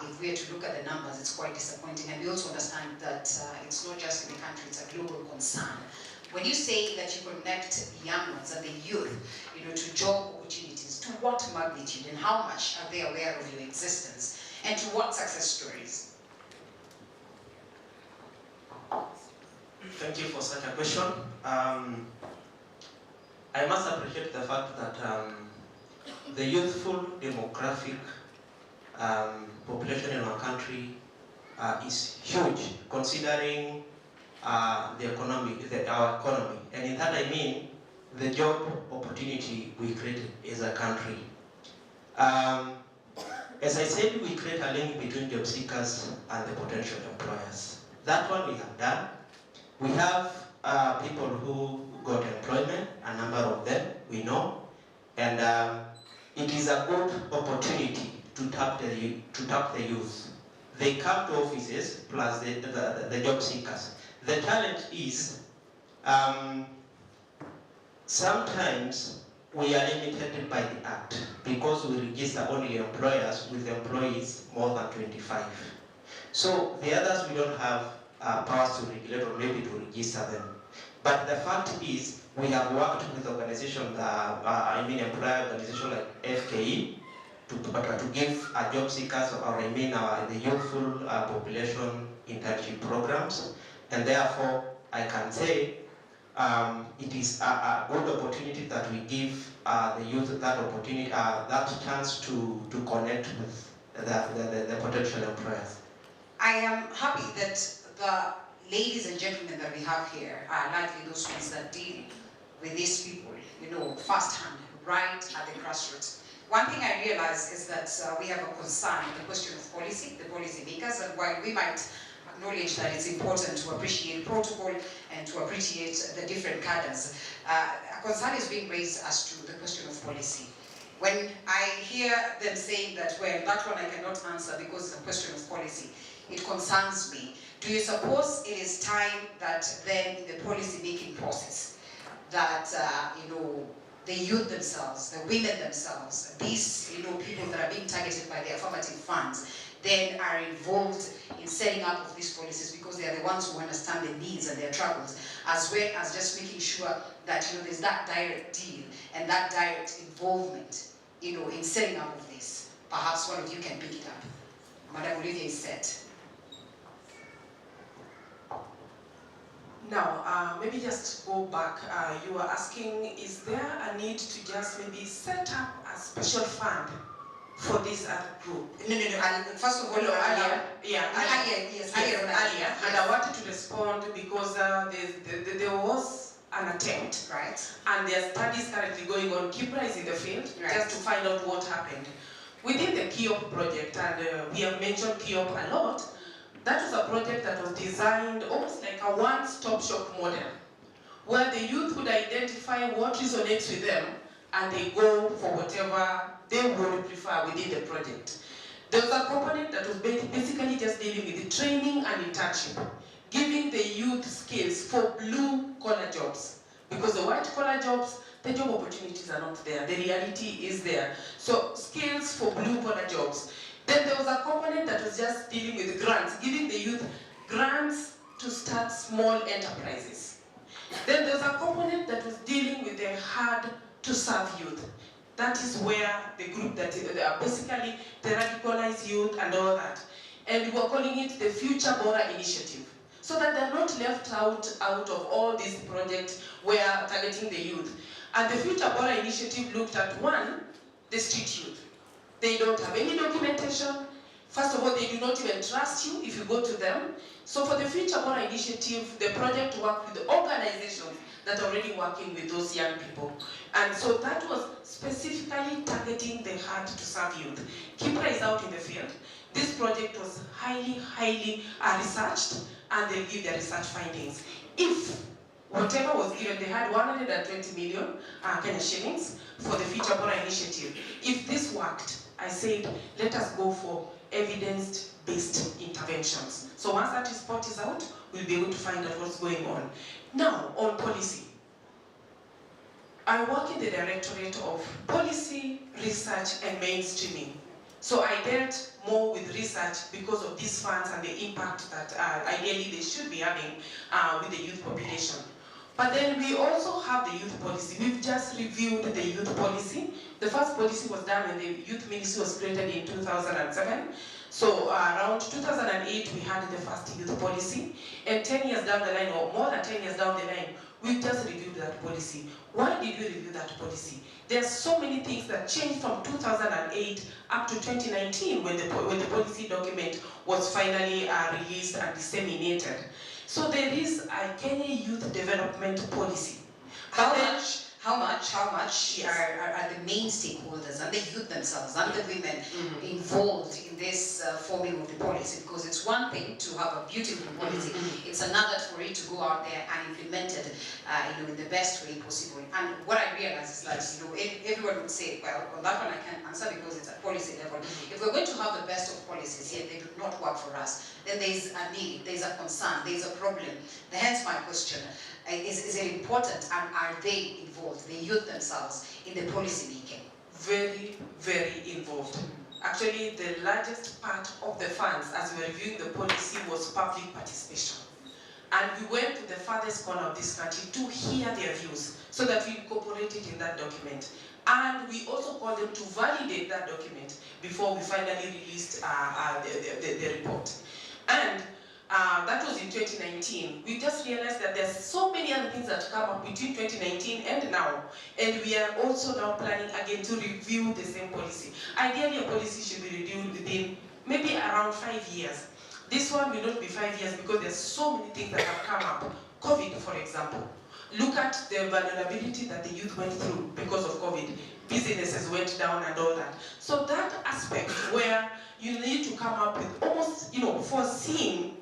Speaker 1: If we are to look at the numbers, it's quite disappointing, and we also understand that it's not just in the country, it's a global concern. When you say that you connect young ones and the youth, to job opportunities, to what magnitude and how much are they aware of your existence, and to what success stories?
Speaker 9: Thank you for such a question. I must appreciate the fact that the youthful demographic population in our country is huge, considering our economy. And in that I mean the job opportunity we create as a country. As I said, we create a link between job seekers and the potential employers. That one we have done. We have people who got employment, a number of them, we know, and it is a good opportunity to tap the youth. They come to offices plus the job seekers. The challenge is sometimes we are limited by the Act because we register only employers with employees more than 25. So the others we don't have powers to regulate or maybe to register them. But the fact is, we have worked with organizations, employer organizations like FKE, to give job seekers, or the youthful population internship programs. And therefore, I can say it is a good opportunity that we give the youth that opportunity, that chance to connect with the potential employers.
Speaker 1: I am happy that the ladies and gentlemen that we have here are likely those ones that deal with these people, firsthand, right at the grassroots. One thing I realize is that we have a concern with the question of policy, the policy makers, and while we might acknowledge that it's important to appreciate protocol and to appreciate the different cadres, a concern is being raised as to the question of policy. When I hear them saying that, well, that one I cannot answer because it's a question of policy, it concerns me. Do you suppose it is time that then in the policy-making process that, the youth themselves, the women themselves, these, people that are being targeted by the affirmative funds, then are involved in setting up of these policies because they are the ones who understand the needs and their troubles, as well as just making sure that, there's that direct deal and that direct involvement, in setting up of this. Perhaps one of you can pick it up. Madam Olivia is set.
Speaker 3: Now, maybe just go back. You were asking, is there a need to just maybe set up a special fund for this other group?
Speaker 1: No. First of all, earlier.
Speaker 3: And I wanted to respond because there was an attempt,
Speaker 1: right?
Speaker 3: And there are studies currently going on. Kipra is in the field, right, just to find out what happened. Within the KIOP project, and we have mentioned KIOP a lot, that was a project that was designed almost like a one-stop shop model, where the youth would identify what resonates with them, and they go for whatever they would prefer within the project. There was a component that was basically just dealing with the training and internship, giving the youth skills for blue-collar jobs. Because the white-collar jobs, the job opportunities are not there. The reality is there. So skills for blue-collar jobs. Then there was a component that was just dealing with grants, giving the youth grants to start small enterprises.
Speaker 21: Then there's a component that was dealing with the hard-to-serve youth. That is where the group that basically the radicalized youth and all that. And we were calling it the Future Bora Initiative, so that they're not left out of all these projects where targeting the youth. And the Future Bora Initiative looked at, one, the street youth. They don't have any documentation. First of all, they do not even trust you if you go to them. So for the Future Bora Initiative, the project worked with the organizations that are already working with those young people. And so that was specifically targeting the hard-to-serve youth. Kipra is out in the field. This project was highly researched, and they'll give their research findings. If whatever was given, they had 120 million Kenya shillings for the Future Bora Initiative. If this worked, I said, let us go for evidence-based interventions. So once that report is out, we'll be able to find out what's going on. Now, on policy. I work in the Directorate of Policy, Research, and Mainstreaming. So I dealt more with research because of these funds and the impact that ideally they should be having with the youth population. But then we also have the youth policy. We've just reviewed the youth policy. The first policy was done when the youth ministry was created in 2007. So around 2008, we had the first youth policy. And 10 years down the line, or more than 10 years down the line, we've just reviewed that policy. Why did we review that policy? There's so many things that changed from 2008 up to 2019 when the policy document was finally released and disseminated. So there is a Kenya Youth Development Policy.
Speaker 1: How much yes. are the main stakeholders and the youth themselves and the women involved in this forming of the policy? Because it's one thing to have a beautiful policy, it's another for it to go out there and implement it in the best way possible. And what I realize is that everyone would say, well, on that one I can't answer because it's at policy level. If we're going to have the best of policies yet they do not work for us, then there's a need, there's a concern, there's a problem. Hence my question. Is it important, and are they involved, the youth themselves, in the policy making?
Speaker 21: Very, very involved. Actually, the largest part of the funds, as we were reviewing the policy, was public participation. And we went to the farthest corner of this country to hear their views, so that we incorporate it in that document. And we also called them to validate that document before we finally released the report. And that was in 2019. We just realized that there's so many other things that come up between 2019 and now. And we are also now planning again to review the same policy. Ideally, a policy should be reviewed within maybe around 5 years. This one will not be 5 years because there's so many things that have come up. COVID, for example. Look at the vulnerability that the youth went through because of COVID. Businesses went down and all that. So that aspect where you need to come up with almost, foreseeing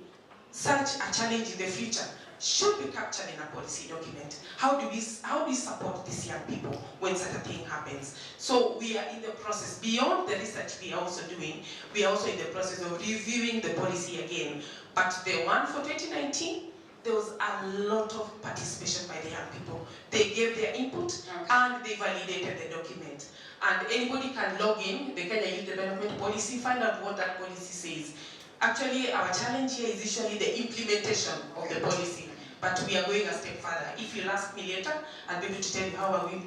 Speaker 21: such a challenge in the future should be captured in a policy document. How do we support these young people when such a thing happens? So we are in the process, beyond the research we are also doing, we are also in the process of reviewing the policy again. But the one for 2019, there was a lot of participation by the young people. They gave their input and they validated the document. And anybody can log in, the Kenya Youth Development Policy, find out what that policy says. Actually, our challenge here is usually the implementation of the policy, but we are going a step further. If you'll ask me later, I'll be able to tell you how are we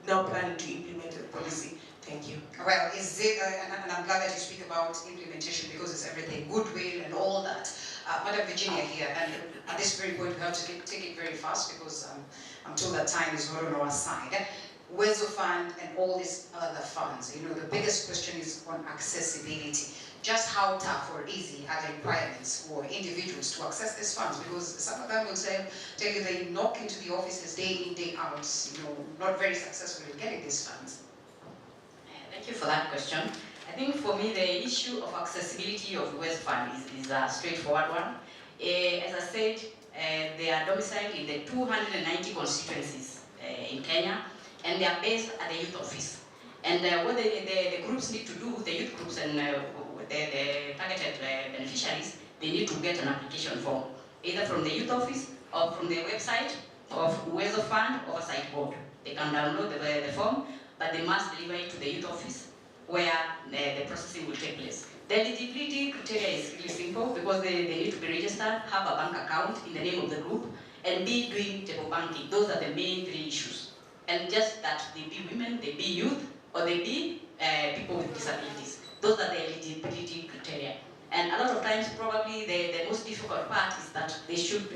Speaker 21: now planning to implement the policy. Thank you.
Speaker 1: Well, and I'm glad that you speak about implementation because it's everything, goodwill and all that. Madam Virginia here, and at this very point we have to take it very fast because I'm told that time is not on our side. Wezo Fund and all these other funds, the biggest question is on accessibility. Just how tough or easy are the requirements for individuals to access these funds? Because some of them will tell you they knock into the offices day in, day out, not very successful in getting these funds.
Speaker 7: Thank you for that question. I think for me the issue of accessibility of Wezo Fund is a straightforward one. As I said, they are domiciled in the 290 constituencies in Kenya, and they are based at the youth office. And what the groups need to do, the youth groups and the targeted beneficiaries, they need to get an application form, either from the youth office or from the website of Wezo Fund Oversight Board. They can download the form, but they must deliver it to the youth office where the processing will take place. The eligibility criteria is really simple because they need to be registered, have a bank account in the name of the group, and B, doing table banking. Those are the main three issues. And just that they be women, they be youth, or they be people with disabilities. Those are the eligibility criteria. And a lot of times, probably the most difficult part is that they should,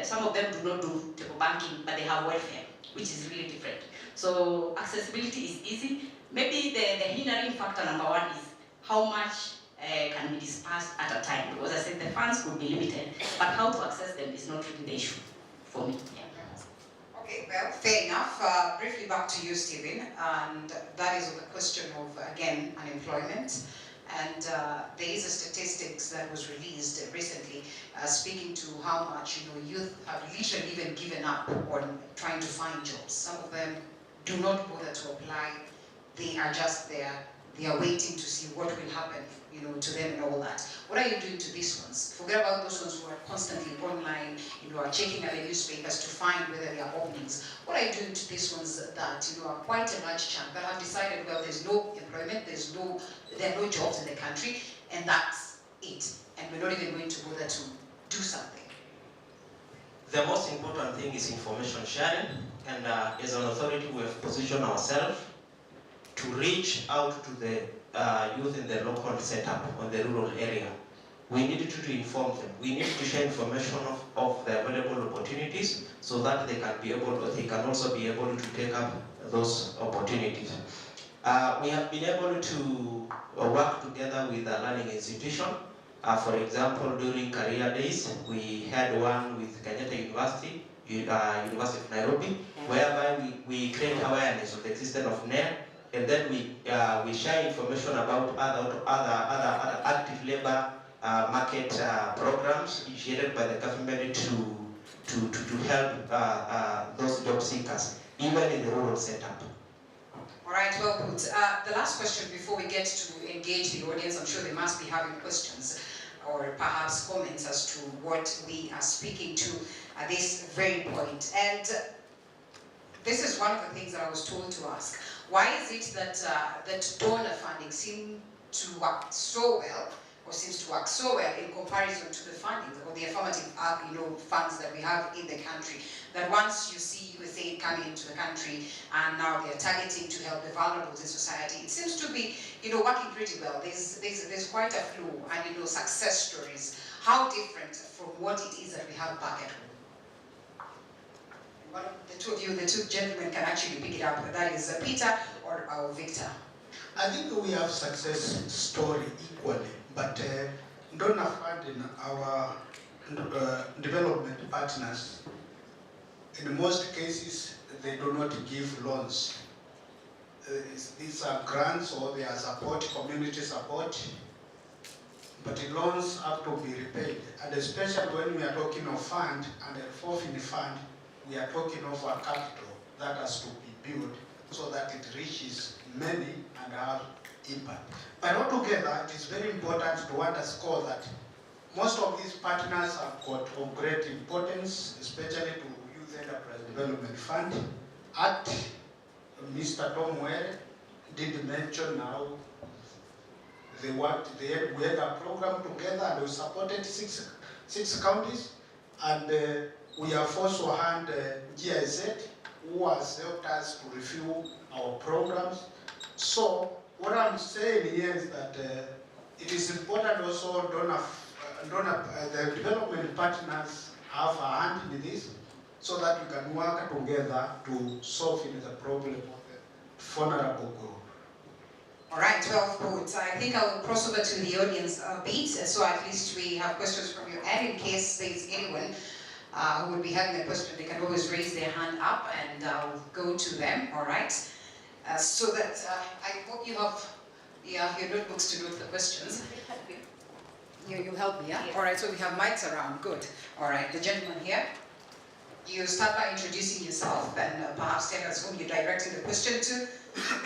Speaker 7: some of them do not do table banking, but they have welfare, which is really different. So accessibility is easy. Maybe the hindering factor number one is how much can be dispersed at a time. Because I said the funds could be limited, but how to access them is not really the issue for me. Yeah.
Speaker 1: Okay, well, fair enough. Briefly back to you, Stephen, and that is on the question of, again, unemployment. And there is a statistics that was released recently speaking to how much youth have literally even given up on trying to find jobs. Some of them do not bother to apply. They are just there. They are waiting to see what will happen, to them and all that. What are you doing to these ones? Forget about those ones who are constantly online, are checking at the newspapers to find whether there are openings. What are you doing to these ones that, are quite a large chunk that have decided, well, there's no employment, there are no jobs in the country, and that's it. And we're not even going to bother to do something.
Speaker 9: The most important thing is information sharing, and as an authority we have positioned ourselves to reach out to the youth in the local setup on the rural area. We need to inform them. We need to share information of the available opportunities so that they can also be able to take up those opportunities. We have been able to work together with a learning institution. For example, during career days, we had one with Kenyatta University, University of Nairobi, whereby we create awareness of the existence of NER, and then we share information about other active labor market programs initiated by the government to help those job seekers, even in the rural setup.
Speaker 1: All right, well put. The last question before we get to engage the audience, I'm sure they must be having questions or perhaps comments as to what we are speaking to at this very point. And this is one of the things that I was told to ask. Why is it that donor funding seems to work so well, or seems to work so well in comparison to the funding or the affirmative funds that we have in the country? That once you see USA coming into the country and now they're targeting to help the vulnerable in society, it seems to be working pretty well. There's quite a flow and success stories. How different from what it is that we have back at home? One of the two of you, the two gentlemen, can actually pick it up. That is Peter or Victor.
Speaker 2: I think we have success story equally, but donor funding, our development partners, in most cases, they do not give loans. These are grants or they are support, community support, but the loans have to be repaid. And especially when we are talking of fund and a forfeit fund, we are talking of a capital that has to be built so that it reaches many and have impact. But altogether, it is very important to underscore that most of these partners have got of great importance, especially to Youth Enterprise Development Fund. Mr. Tom Were did mention now we had a program together and we supported six counties, and we have also had GIZ who has helped us to review our programs. So what I'm saying here is that it is important also the development partners have a hand in this so that we can work together to solve the problem of the vulnerable group.
Speaker 1: All right, 12 points. I think I'll cross over to the audience a bit, so at least we have questions from you. And in case there's anyone who would be having a question, they can always raise their hand up and I'll go to them, all right? So that I hope you have your notebooks to note the questions. You'll help me, yeah? Yes. All right, so we have mics around, good. All right, the gentleman here. You start by introducing yourself and perhaps tell us whom you're directing the question to,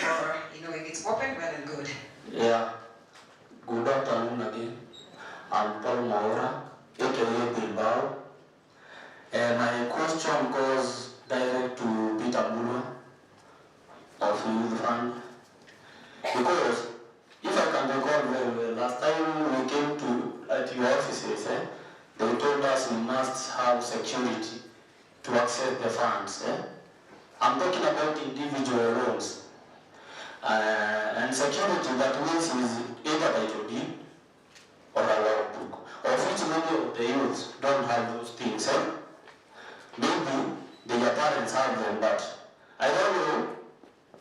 Speaker 1: or if it's open, well and good.
Speaker 11: Yeah, good afternoon again. I'm Paul Maura, aka Bilbao. And my question goes direct to Peter Mulwa of Youth Fund. Because if I can recall very well, last time we came at your offices, they told us we must have security to access the funds. I'm talking about individual loans. And security, that means is either title deed or a logbook, of which many of the youth don't have those things. Maybe their parents have them, but I don't know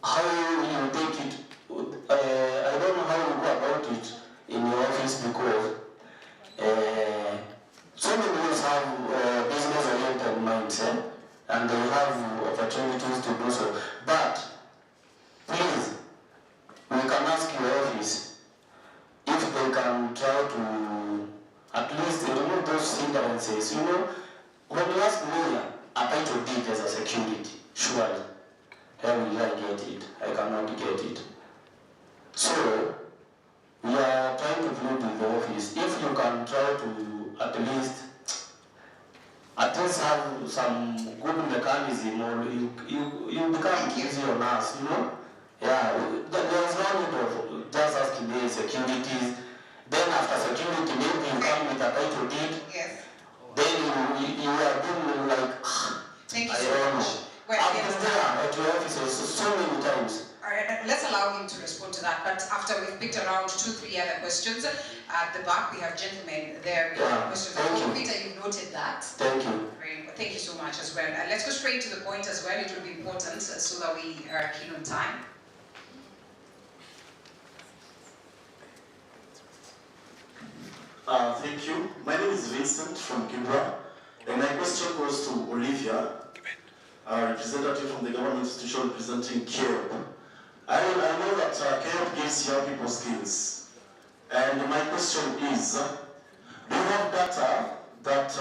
Speaker 11: how you take it. I don't know how you go about it in your office, because so many youth have business-oriented minds, and they have opportunities to do so. But please, we can ask your office if they can try to at least remove those hindrances. You know, when you ask me a title deed as a security, surely, how will I get it? I cannot get it. So, we are trying to plead with the office. If you can try to at least have some good mechanism, or you become easy on us, you know? Yeah, there's no need of just asking the securities. Then after security, maybe you come with a title deed.
Speaker 1: Yes.
Speaker 11: Then you are doing like,
Speaker 1: Thank you
Speaker 11: I
Speaker 1: so
Speaker 11: don't
Speaker 1: much.
Speaker 11: know.
Speaker 1: Well,
Speaker 11: I've been there at your offices so many times.
Speaker 1: All right, let's allow him to respond to that. But after we've picked around 2-3 other questions, at the back we have gentlemen there with questions. Peter, you've noted that.
Speaker 11: Thank you.
Speaker 1: Thank you so much as well. Let's go straight to the point as well. It will be important so that we are keen on time.
Speaker 10: Thank you. My name is Vincent from Kimbra, and my question goes to Olivia, representative from the government institution representing CARE. I know that CARE gives young people skills, and my question is, do you have data that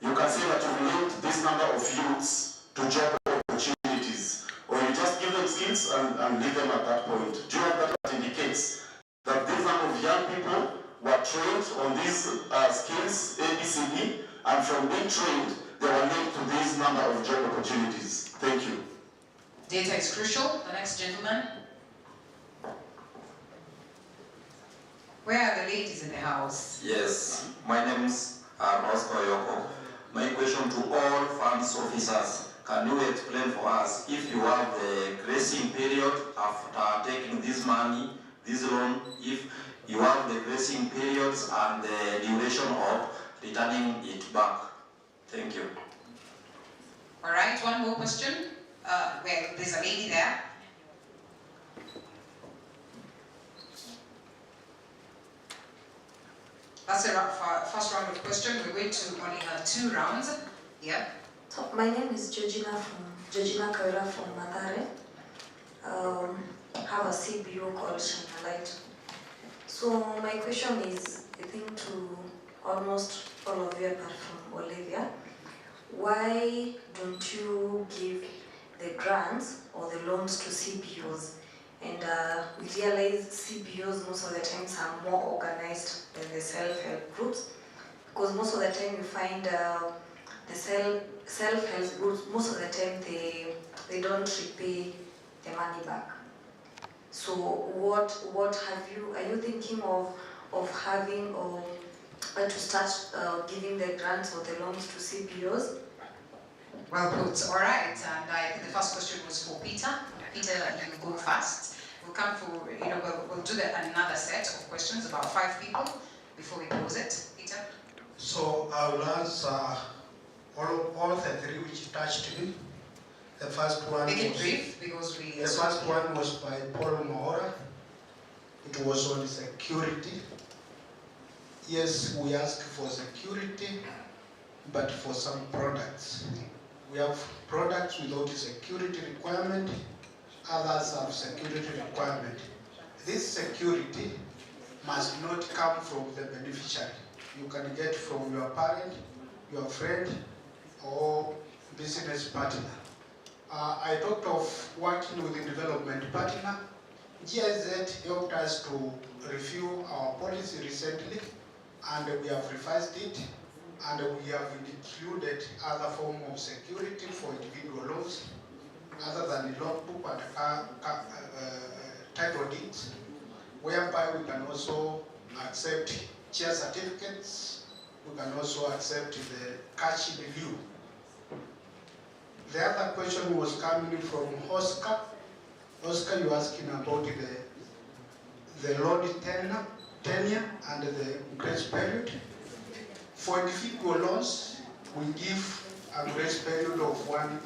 Speaker 10: you can say that you've linked this number of youths to job opportunities, or you just give them skills and leave them at that point? Do you have data that indicates that this number of young people were trained on these skills, ABCD, and from being trained, they were linked to this number of job opportunities? Thank you.
Speaker 1: Data is crucial. The next gentleman. Where are the ladies in the house?
Speaker 16: Yes, my name is Roscoe Yoko. My question to all funds officers, can you explain for us if you have the gracing period after taking this money, this loan, if you have the gracing periods and the duration of returning it back? Thank you.
Speaker 1: All right, one more question. Well, there's a lady there. That's the first round of questions. We're going to only have 2 rounds. Yeah.
Speaker 13: So my name is Georgina Kawira from Mathare. Have a CBO called Shine Light. So my question is, I think, to almost all of you apart from Olivia. Why don't you give the grants or the loans to CBOs? And we realize CBOs most of the times are more organized than the self-help groups, because most of the time you find the self-help groups, most of the time they don't repay the money back. So what are you thinking of having or to start giving the grants or the loans to CBOs?
Speaker 1: Well put. All right. And I think the first question was for Peter. Peter, you go first. We'll come for, we'll do another set of questions, about 5 people, before we close it. Peter?
Speaker 2: So I will answer all the 3 which touched me. The first one
Speaker 1: Make it brief, because we...
Speaker 2: The first one was by Paul Mohora. It was on security. Yes, we ask for security, but for some products. We have products without security requirement, others have security requirement. This security must not come from the beneficiary. You can get from your parent, your friend, or business partner. I talked of working with a development partner. GIZ helped us to review our policy recently, and we have revised it, and we have included other forms of security for individual loans, other than the logbook and title deeds, whereby we can also accept share certificates, we can also accept the cash in lieu. The other question was coming from Oscar. Oscar, you're asking about the loan tenure and the grace period. For individual loans, we give a grace period of 1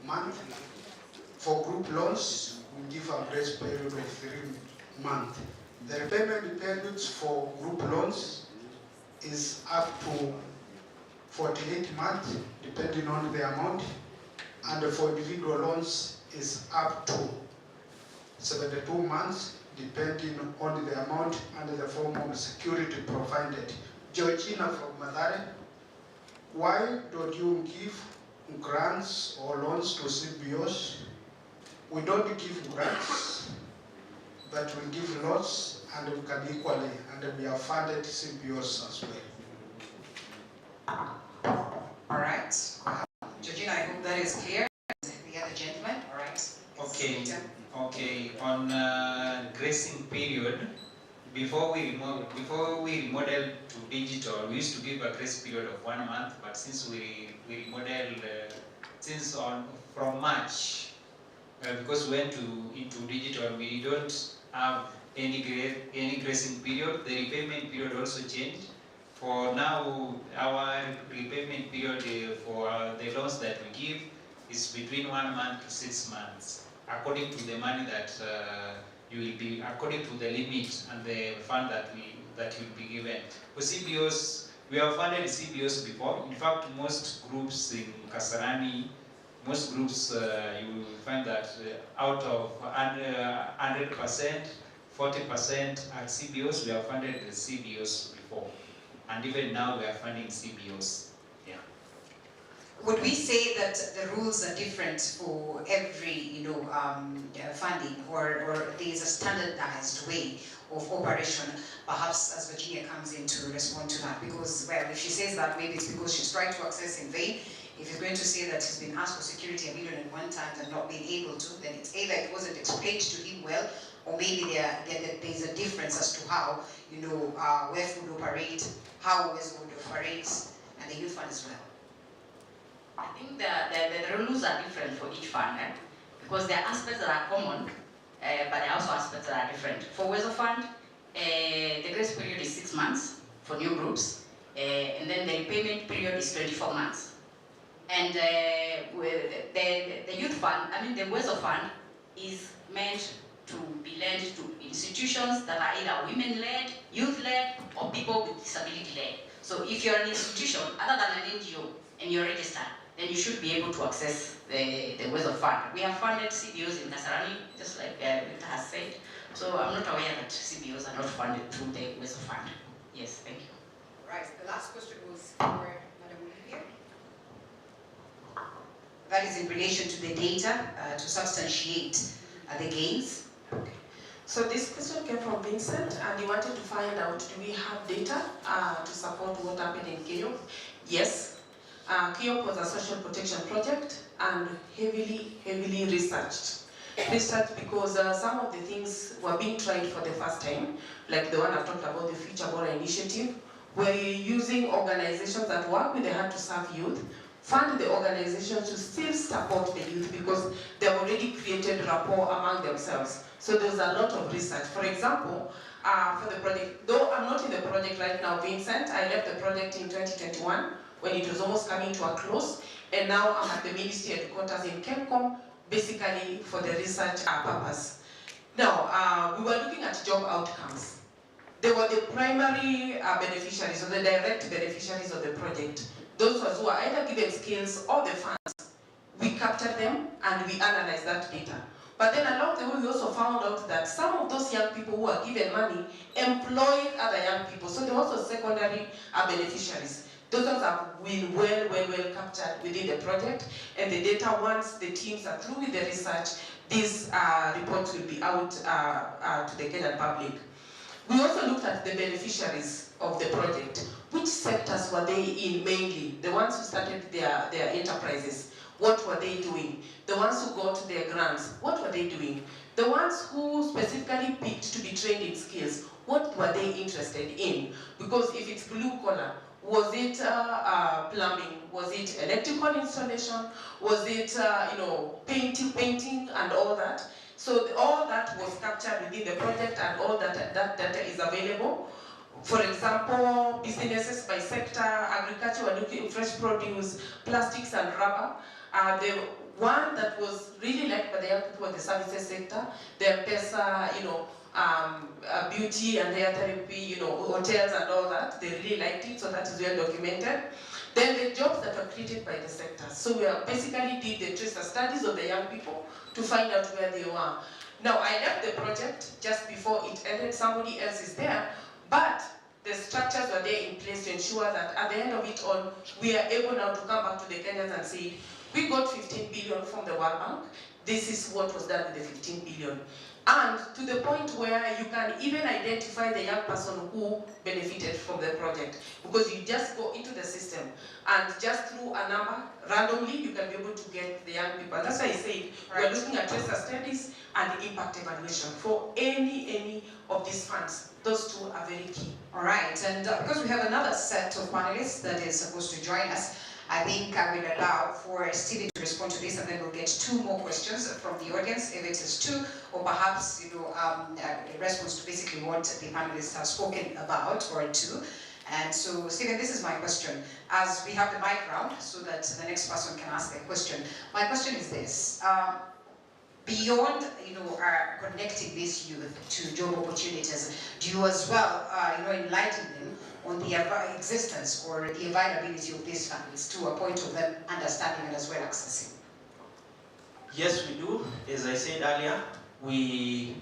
Speaker 2: month. For group loans, we give a grace period of 3 months. The repayment periods for group loans is up to 48 months, depending on the amount, and for individual loans is up to 72 months, depending on the amount and the form of security provided. Georgina from Mathare, why don't you give grants or loans to CBOs? We don't give grants, but we give loans, and we can equally, and we have funded CBOs as well.
Speaker 1: All right. Georgina, I hope that is clear. The other gentleman, all right.
Speaker 5: Okay. On gracing period, before we remodeled to digital, we used to give a grace period of 1 month, but since we remodeled from March, because we went into digital, we don't have any gracing period. The repayment period also changed. For now, our repayment period for the loans that we give is between 1 month to 6 months, according to the money that you will be, according to the limit and the fund that will be given. For CBOs, we have funded CBOs before. In fact, most groups in Kasarani, most groups you will find that out of 100%, 40% are CBOs. We have funded the CBOs before, and even now we are funding CBOs. Yeah.
Speaker 1: Would we say that the rules are different for every, funding, or there is a standardized way of operation? Perhaps as Virginia comes in to respond to that, because, well, if she says that, maybe it's because she's trying to access in vain. If you're going to say that he's been asked for security 1 million at one time and not being able to, then it's either it wasn't explained to him well, or maybe there's a difference as to how, WEF would operate, how WES would operate, and the youth fund as well.
Speaker 7: I think the rules are different for each fund, because there are aspects that are common, but there are also aspects that are different. For WESO fund, the grace period is 6 months for new groups, and then the repayment period is 24 months. And with the youth fund, the WESO fund is meant to be lent to institutions that are either women-led, youth-led, or people with disability-led. So if you're an institution other than an NGO and you're registered, then you should be able to access the WESO fund. We have funded CBOs in Kasarani, just like Victor has said. So I'm not aware that CBOs are not funded through the WESO fund. Yes, thank you.
Speaker 1: Right, the last question was for Madam Olivia. That is in relation to the data to substantiate the gains.
Speaker 21: So this question came from Vincent, and he wanted to find out, do we have data to support what happened in KIOP? Yes. KIOP was a social protection project and heavily researched. Researched because some of the things were being tried for the first time, like the one I've talked about, the Future Bora Initiative, where you're using organizations that work with the Hard to Serve youth, fund the organizations to still support the youth because they've already created rapport among themselves. So there's a lot of research. For example, for the project, though I'm not in the project right now, Vincent, I left the project in 2021 when it was almost coming to a close, and now I'm at the ministry headquarters in Kencom, basically for the research purpose. Now, we were looking at job outcomes. They were the primary beneficiaries or the direct beneficiaries of the project. Those who were either given skills or the funds. We captured them and we analyzed that data. But then along the way, we also found out that some of those young people who were given money employed other young people. So there were also secondary beneficiaries. Those ones have been well captured within the project. And the data, once the teams are through with the research, these reports will be out to the Kenyan public. We also looked at the beneficiaries of the project. Which sectors were they in mainly? The ones who started their enterprises. What were they doing? The ones who got their grants, what were they doing? The ones who specifically picked to be trained in skills, what were they interested in? Because if it's blue collar,
Speaker 3: Was it plumbing? Was it electrical installation? Was it painting and all that? So all that was captured within the project, and all that data is available. For example, businesses by sector, agriculture, we're looking at fresh produce, plastics and rubber. The one that was really liked by the young people was the services sector, the M-Pesa, beauty and hair therapy, hotels and all that. They really liked it, so that is well documented. Then the jobs that were created by the sector. So we basically did the tracer studies of the young people to find out where they were. Now, I left the project just before it ended. Somebody else is there, but the structures were there in place to ensure that at the end of it all, we are able now to come back to the Kenyans and say, we got 15 billion from the World Bank. This is what was done with the 15 billion. And to the point where you can even identify the young person who benefited from the project. Because you just go into the system and just through a number, randomly, you can be able to get the young people. That's why I said, we're looking at tracer studies and the impact evaluation for any of these funds. Those two are very key.
Speaker 1: All right, and because we have another set of panelists that is supposed to join us, I think I will allow for Stevie to respond to this, and then we'll get 2 more questions from the audience, if it is 2, or perhaps a response to basically what the panelists have spoken about, or 2. And so, Stephen, this is my question. As we have the mic round, so that the next person can ask a question. My question is this. Beyond, connecting this youth to job opportunities, do you as well, enlighten them on the existence or the availability of these funds to a point of them understanding and as well accessing?
Speaker 8: Yes, we do. As I said earlier, we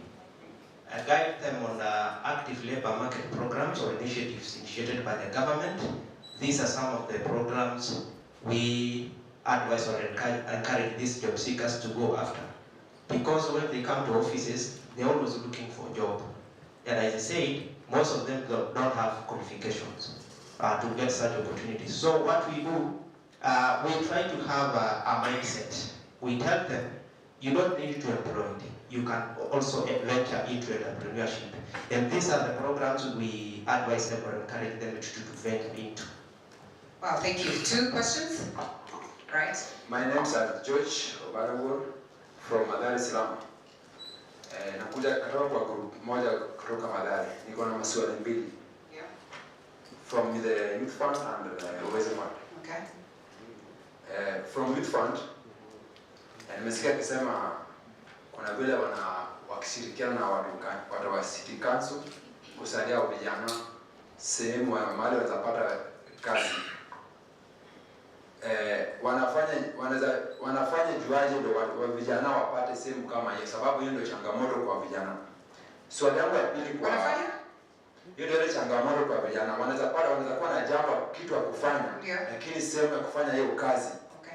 Speaker 8: guide them on active labor market programs or initiatives initiated by the government. These are some of the programs we advise or encourage these job seekers to go after. Because when they come to offices, they're always looking for a job. And as I said, most of them don't have qualifications to get such opportunities. So what we do, we try to have a mindset. We tell them, you don't need to employ. You can also venture into entrepreneurship. And these are the programs we advise them or encourage them to venture into.
Speaker 1: Wow, thank you. 2 questions? Right.
Speaker 15: My name is George Obaragor from Madari Islam. Nakuja kutoka kwa group moja kutoka Madari. Niko na maswali 2.
Speaker 1: Yeah.
Speaker 15: From the Youth Fund and the Uwezo Fund.
Speaker 1: Okay.
Speaker 15: From Youth Fund, nimesikia kusema kuna vile wakishirikiana na watu wa City Council kusaidia vijana sehemu mahali watapata kazi. Wanafanya juaje ndio vijana wapate sehemu kama hiyo, sababu hiyo ndio changamoto kwa vijana. Swali langu la pili kwa hiyo ndio changamoto kwa vijana. Wanaweza kuwa na jambo kitu ya kufanya, lakini sehemu ya kufanya hiyo kazi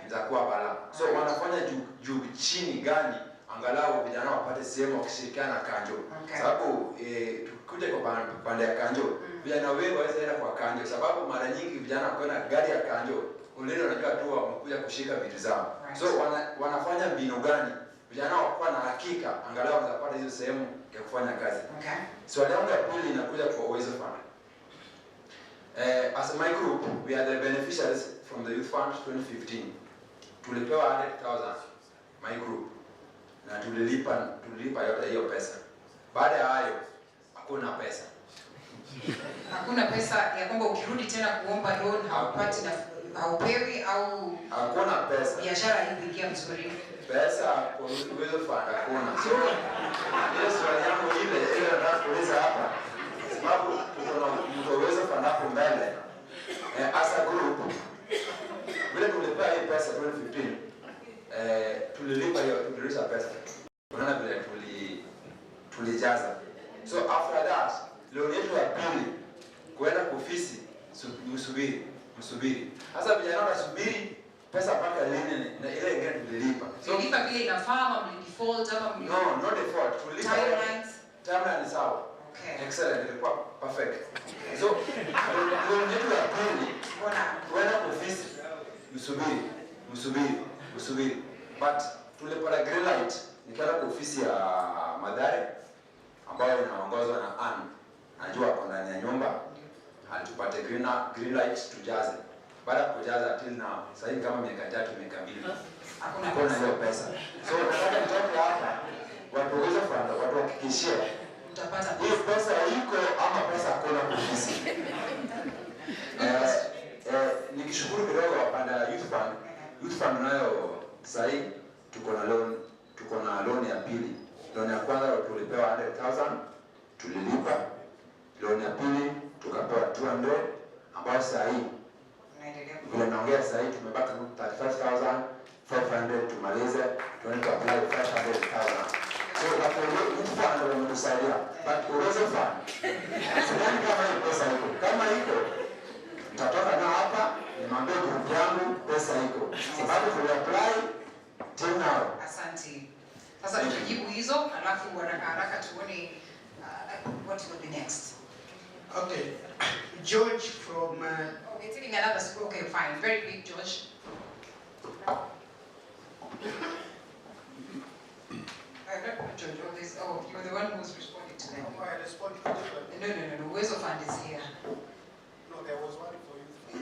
Speaker 15: itakuwa balaa. So wanafanya juu chini gani angalau vijana wapate sehemu wakishirikiana na Kanjo. Sababu tukuje kwa pande ya Kanjo, vijana wengi waweza enda kwa Kanjo sababu mara nyingi vijana wakiona gari ya Kanjo ulio unajua tu wamekuja kushika vitu zao. So wanafanya mbinu gani vijana wakuwa na hakika angalau wanapata hizo sehemu ya kufanya kazi. Swali langu la pili inakuja kwa Uwezo Fund. As my group, we are the beneficiaries from the Youth Fund 2015. Tulipewa 100,000 my group na tulilipa yote hiyo pesa. Baada ya hayo hakuna pesa.
Speaker 1: Hakuna pesa ya kwamba ukirudi tena kuomba loan haupati na haupewi au
Speaker 15: hakuna pesa.
Speaker 1: Biashara hii kuingia mzuri.
Speaker 15: Pesa kwa Uwezo Fund hakuna. So ile swali yangu ile nataka kuuliza hapa sababu tuko na Uwezo Fund hapo mbele. As a group vile tulipewa hii pesa 2015 tulilipa pesa. Unaona vile tulijaza. So after that loan yetu ya pili kwenda kwa ofisi msubiri. Sasa vijana wanasubiri pesa mpaka lini na ile ingine tulilipa.
Speaker 1: So lipa vile inafaa ama mlidefault ama
Speaker 15: No default. Tulipa timeline sawa.
Speaker 1: Okay.
Speaker 15: Excellent, ilikuwa perfect. So loan yetu ya pili kwenda kwa ofisi msubiri. But tulipata green light nikaenda kwa ofisi ya Madari ambayo inaongozwa na Ann. Najua hapo ndani ya nyumba. tupate green light tujaze. Baada ya kujaza till now, sasa hivi kama miaka 3 miaka 2 hakuna hiyo pesa. So nataka nitoke hapa watu waweze kufanya, watu hakikishie
Speaker 1: utapata
Speaker 15: hiyo pesa iko ama pesa hakuna kabisa. Nikishukuru kidogo wapanda youth fund nayo sasa hivi tuko na loan ya pili. Loan ya kwanza tulipewa 100,000 tulilipa. Loan ya pili tukapewa 200 ambayo sasa hivi vile naongea sasa hivi tumebaki 35,500 tumalize tunaenda apply 500,000. So hapo youth fund wametusaidia but uwezo fund sidhani kama hiyo pesa iko. Kama iko tutatoka na hapa nimwambie group yangu pesa iko sababu tuli apply till now.
Speaker 1: Asante. Sasa tujibu hizo alafu haraka tuone what will be next.
Speaker 2: Okay. George from
Speaker 1: we're taking another school. Okay, fine. Very quick, George. George, you're the one who's responding to them.
Speaker 2: I responded to them.
Speaker 1: No. Where's the fund is here?
Speaker 2: No, there was one for you.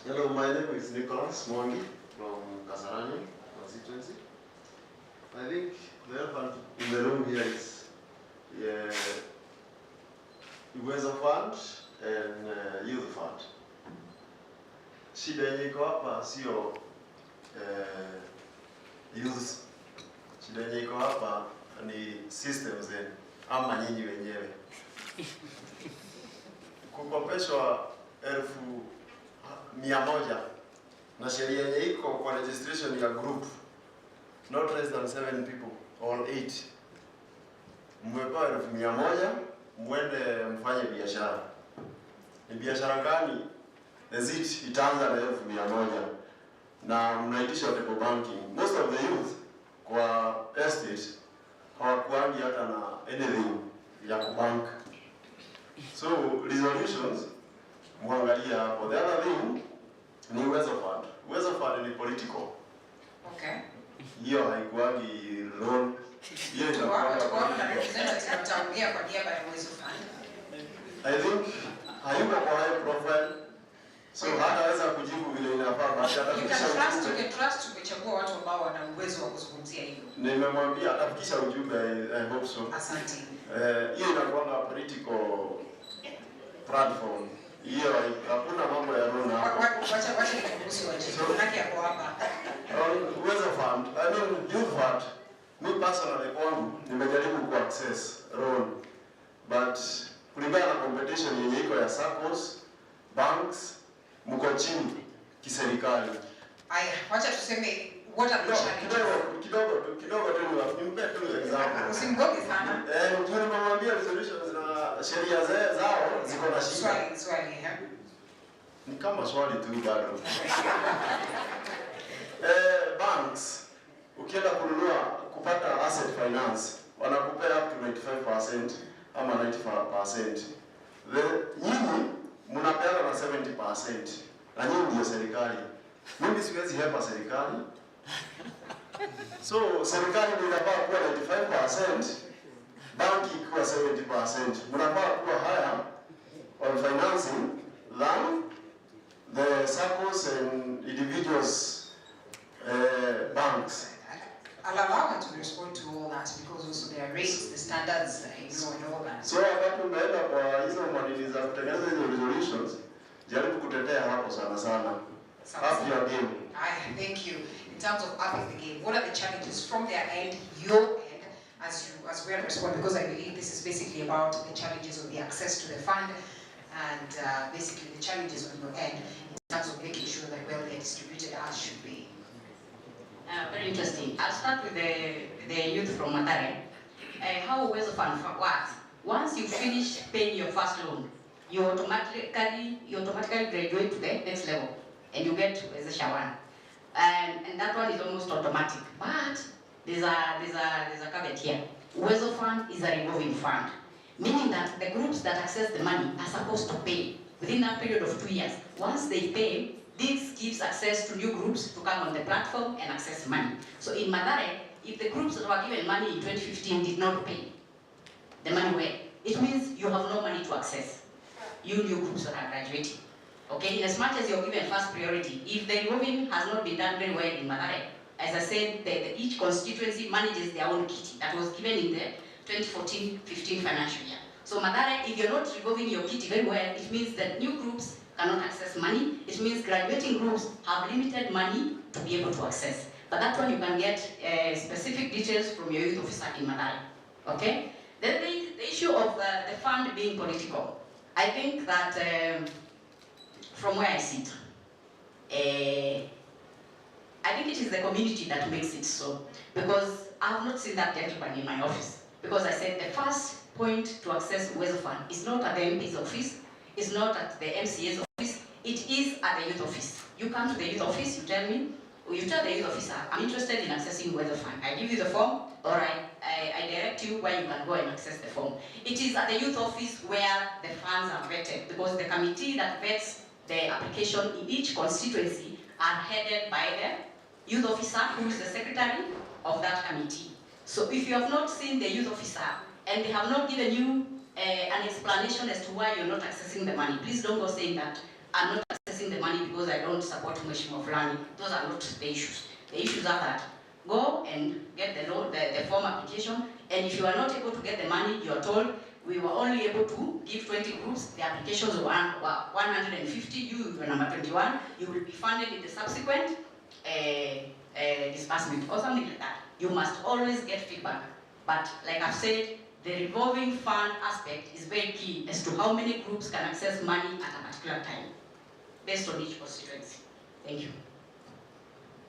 Speaker 17: Hello, my name is Nicholas Mwangi from Kasarani constituency. I think the elephant in the room here is Uwezo Fund and Youth Fund. Shida yenye iko hapa sio youth. Shida yenye iko hapa ni systems zenu ama nyinyi wenyewe. Kukopeshwa 100,000 na sheria yenye iko kwa registration ya group not less than 7 people or 8. Mwepewa 100,000 mwende mfanye biashara. Ni biashara gani? Itaanza na 100,000 na mnaitisha table banking. Most of the youth kwa estate hawakuangi hata na anything ya kubank. So resolutions muangalia hapo. The other thing ni Uwezo Fund. Uwezo Fund ni political.
Speaker 1: Okay.
Speaker 17: Hiyo haikuangi loan. Hiyo
Speaker 1: itakuwa na representative ataongea kwa niaba ya Uwezo Fund.
Speaker 17: I think hayuko kwa high profile. So hataweza kujibu vile inafaa basi atafikisha ujumbe.
Speaker 1: You can trust kuchagua watu ambao wana uwezo wa kuzungumzia hilo.
Speaker 17: Nimemwambia atafikisha ujumbe, I hope so.
Speaker 1: Asante.
Speaker 17: Hiyo inakuwa political platform. Hiyo hakuna mambo ya rona hapo.
Speaker 1: Wacha nikuruhusu wajibu. Naki yako hapa.
Speaker 17: Uwezo Fund, I mean Youth Fund. Me personally kwangu nimejaribu ku access loan. But kulingana na competition yenye iko ya SACCOs, banks, mko chini kiserikali.
Speaker 1: Aya, wacha tuseme what are the challenges?
Speaker 17: Kidogo tu nimpe tu example.
Speaker 1: Usimgoge sana.
Speaker 17: Nimemwambia resolutions na sheria zao ziko na shida.
Speaker 1: Swali.
Speaker 17: Ni kama swali tu bado. Banks ukienda kununua kupata asset finance wanakupea up to 95% ama 95%. Nyinyi mnapeana na 70% na nyinyi ndio serikali. Mimi siwezi hepa serikali. So serikali ndio inafaa kuwa 95%, banki ikiwa 70%. Mnafaa kuwa higher on financing than the SACCOs and individuals banks.
Speaker 1: I'll allow her to respond to all that because also there are rates, the standards, and all that.
Speaker 17: So wakati umeenda kwa hizo madini za kutengeneza hizo resolutions, jaribu kutetea hapo sana. Up your game.
Speaker 1: Thank you. In terms of upping the game, what are the challenges from their end, your end, as well respond? Because I believe this is basically about the challenges of the access to the fund and basically the challenges on your end in terms of making sure that well they're distributed as should be.
Speaker 7: Very interesting. I'll start with the youth from Mathare. How Uwezo Fund works. Once you finish paying your first loan, you automatically graduate to the next level and you get Uwezesha 1. And that one is almost automatic. But there's a caveat here. Uwezo Fund is a revolving fund, meaning that the groups that access the money are supposed to pay within that period of 2 years. Once they pay, this gives access to new groups to come on the platform and access money. So in Mathare, if the groups that were given money in 2015 did not pay the money well, it means you have no money to access. you new groups that are graduating. Okay, in as much as you're given first priority, if the revolving has not been done very well in Mathare, as I said, each constituency manages their own kitty that was given in the 2014-15 financial year. So Mathare, if you're not revolving your kitty very well, it means that new groups cannot access money. It means graduating groups have limited money to be able to access. But that one you can get specific details from your youth officer in Mathare. Okay? Then the issue of the fund being political. I think that from where I sit, I think it is the community that makes it so. Because I have not seen that gentleman in my office. Because I said the first point to access Uwezo Fund is not at the MP's office, it's not at the MCA's office, it is at the youth office. You come to the youth office, you tell me, or you tell the youth officer, I'm interested in accessing Uwezo Fund. I give you the form, or I direct you where you can go and access the form. It is at the youth office where the funds are vetted, because the committee that vets the application in each constituency are headed by the youth officer, who is the secretary of that committee. So if you have not seen the youth officer, and they have not given you an explanation as to why you're not accessing the money, please don't go saying that I'm not accessing the money because I don't support Mheshimiwa Fulani. Those are not the issues. The issues are that go and get the form application, and if you are not able to get the money, you are told we were only able to give 20 groups, the applications were 150, you were number 21, you will be funded in the subsequent disbursement or something like that. You must always get feedback. But like I've said, the revolving fund aspect is very key as to how many groups can access money at a particular time, based on each constituency. Thank you.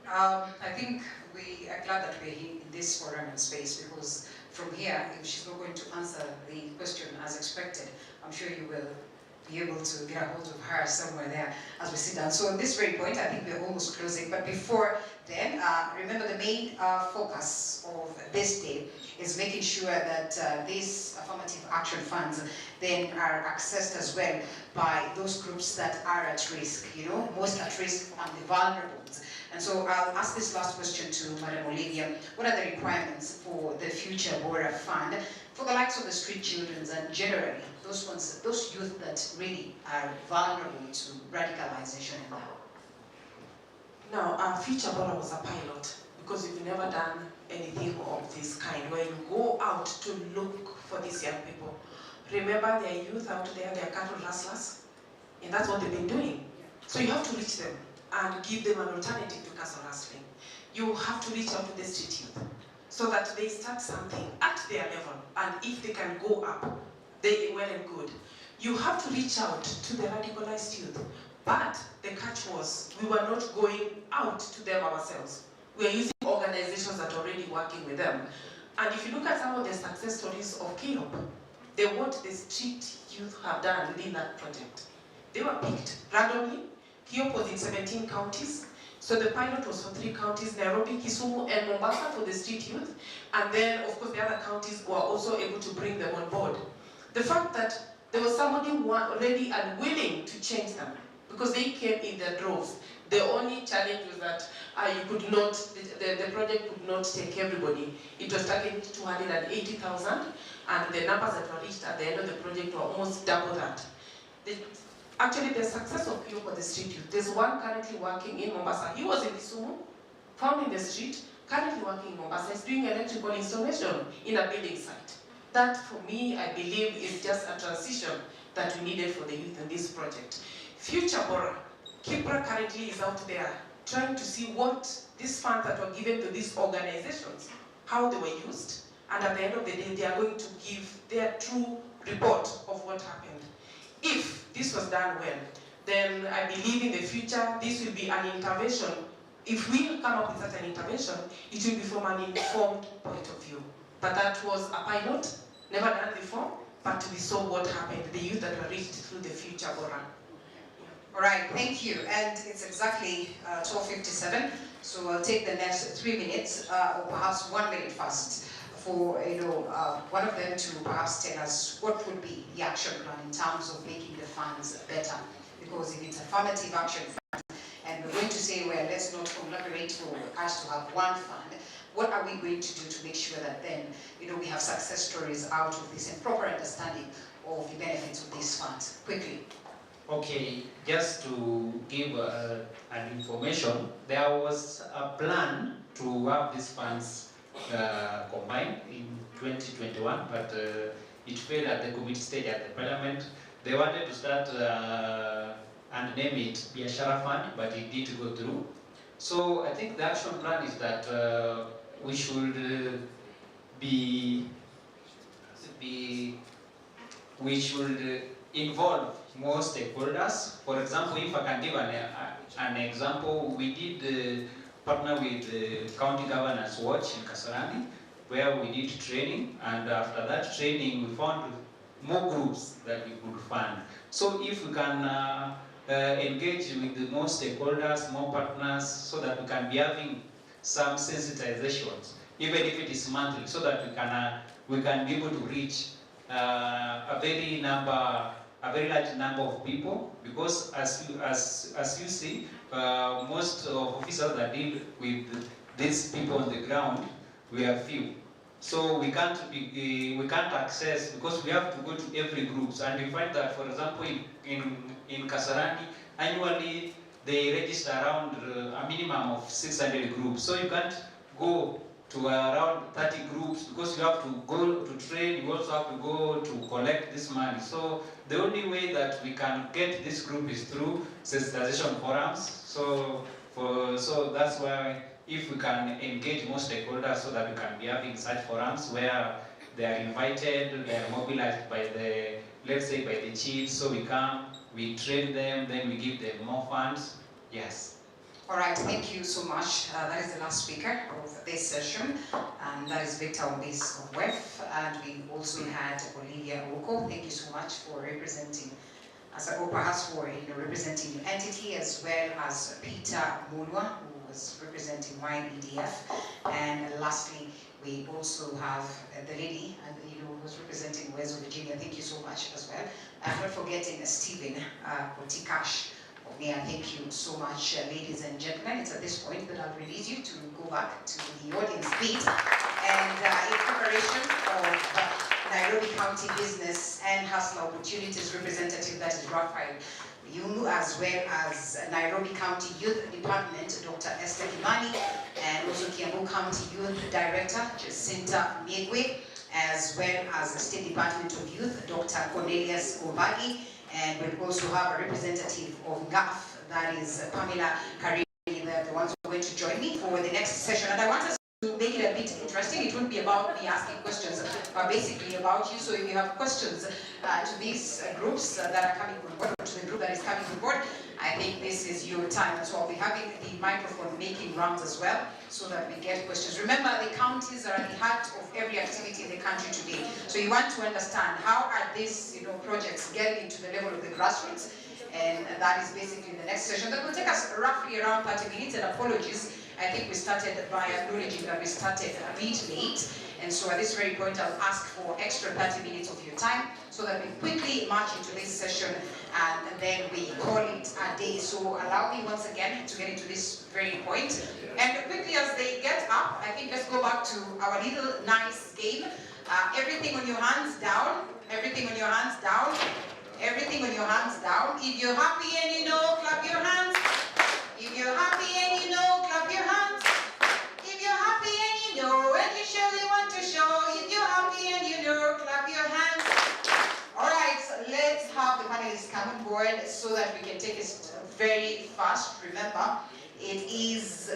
Speaker 1: I think we are glad that we're here in this forum and space, because from here, if she's not going to answer the question as expected, I'm sure you will be able to get a hold of her somewhere there as we sit down. So at this very point, I think we're almost closing. But before then, remember the main focus of this day is making sure that these affirmative action funds then are accessed as well by those groups that are at risk, most at risk and the vulnerable. And so I'll ask this last question to Madam Olivia. What are the requirements for the Future Bora Fund for the likes of the street children and generally those youth that really are vulnerable to radicalization and that?
Speaker 21: Now, Future Bora was a pilot because we've never done anything of this kind where you go out to look for these young people. Remember, there are youth out there, they are cattle rustlers, and that's what they've been doing. So you have to reach them and give them an alternative to castle rustling. You have to reach out to the street youth so that they start something at their level, and if they can go up, they well and good. You have to reach out to the radicalized youth, but the catch was we were not going out to them ourselves. We are using organizations that are already working with them. And if you look at some of the success stories of KIOP, what the street youth have done within that project, they were picked randomly. KIOP was in 17 counties. So the pilot was for 3 counties, Nairobi, Kisumu, and Mombasa for the street youth. And then, of course, the other counties were also able to bring them on board. The fact that there was somebody ready and willing to change them, because they came in their droves. The only challenge was that you could not, the project could not take everybody. It was targeted 280,000, and the numbers that were reached at the end of the project were almost double that. Actually, the success of KIOP for the street youth, there's one currently working in Mombasa. He was in Kisumu, found in the street, currently working in Mombasa. He's doing electrical installation in a building site. That, for me, I believe, is just a transition that we needed for the youth in this project. Future Bora, Kipra currently is out there trying to see what these funds that were given to these organizations, how they were used, and at the end of the day, they are going to give their true report of what happened. If this was done well, then I believe in the future, this will be an intervention. If we come up with such an intervention, it will be from an informed point of view. But that was a pilot, never done before, but we saw what happened, the youth that were reached through the Future Bora.
Speaker 1: All right, thank you. And it's exactly 12:57, so I'll take the next 3 minutes, or perhaps 1 minute first, for one of them to perhaps tell us what would be the action plan in terms of making the funds better. Because if it's affirmative action fund, and we're going to say, well, let's not collaborate for us to have one fund, what are we going to do to make sure that then, we have success stories out of this and proper understanding of the benefits of this fund? Quickly.
Speaker 5: Okay, just to give an information, there was a plan to have these funds combined in 2021, but it failed at the committee stage at the parliament. They wanted to start and name it Biashara Fund, but it didn't go through. So I think the action plan is that we should we should involve more stakeholders. For example, if I can give an example, we did partner with the County Governance Watch in Kasarani, where we did training, and after that training we found more groups that we could fund. So if we can engage with the more stakeholders, more partners, so that we can be having some sensitizations, even if it is monthly, so that we can be able to reach a very large number of people, because as you see, most of officers that deal with these people on the ground, we are few. So we can't access, because we have to go to every groups, and you find that, for example, in Kasarani, annually they register around a minimum of 600 groups. So you can't go to around 30 groups, because you have to go to train, you also have to go to collect this money. So the only way that we can get this group is through sensitization forums. So that's why, if we can engage more stakeholders, so that we can be having such forums where they are invited, they are mobilized by the, let's say, by the chiefs, so we come, we train them, then we give them more funds. Yes.
Speaker 1: All right, thank you so much. That is the last speaker of this session, and that is Victor Ombis of WEF, and we also had Olivia Oko. Thank you so much for representing, or perhaps for representing your entity, as well as Peter Mulwa, who was representing YBDF, and lastly, we also have the lady, who was representing West Virginia. Thank you so much as well. I'm not forgetting Stephen Otikash. Yeah, thank you so much, ladies and gentlemen. It's at this point that I'll release you to go back to the audience seat. And in preparation of Nairobi County Business and Hustle Opportunities representative, that is Raphael Yungu, as well as Nairobi County Youth Department, Dr. Esther Kimani, and also Kiambu County Youth Director, Jacinta Miegwe, as well as the State Department of Youth, Dr. Cornelius Ombagi. And we'll also have a representative of GAF, that is Pamela Karim, the ones who are going to join me for the next session. And I want us to make it a bit interesting. It won't be about me asking questions, but basically about you. So if you have questions to these groups that are coming on board, or to the group that is coming on board, I think this is your time. So I'll be having the microphone making rounds as well, so that we get questions. Remember, the counties are at the heart of every activity in the country today. So you want to understand how are these projects getting into the level of the grassroots, and that is basically the next session. That will take us roughly around 30 minutes, and apologies, I think we started by acknowledging that we started a bit late, and so at this very point I'll ask for extra 30 minutes of your time, so that we quickly march into this session, and then we call it a day. So allow me once again to get into this very point. And quickly as they get up, I think let's go back to our little nice game. Everything on your hands down, everything on your hands down, everything on your hands down. If you're happy and you know, clap your hands. If you're happy and you know, clap your hands. If you're happy and you know, and you surely want to show, if you're happy and you know, clap your hands. All right, so let's have the panelists come on board so that we can take it very fast. Remember, it is,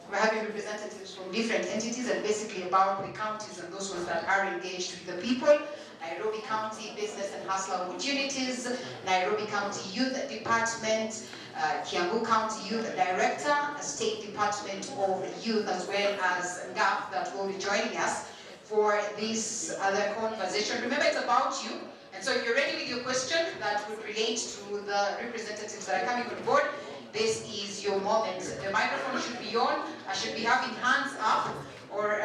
Speaker 1: we're having representatives from different entities, and basically about the counties and those ones that are engaged with the people. Nairobi County Business and Hustle Opportunities, Nairobi County Youth Department, Kiambu County Youth Director, State Department of Youth, as well as GAF, that will be joining us for this other conversation. Remember, it's about you. And so if you're ready with your question that would relate to the representatives that are coming on board, this is your moment. The microphone should be on. I should be having hands up, or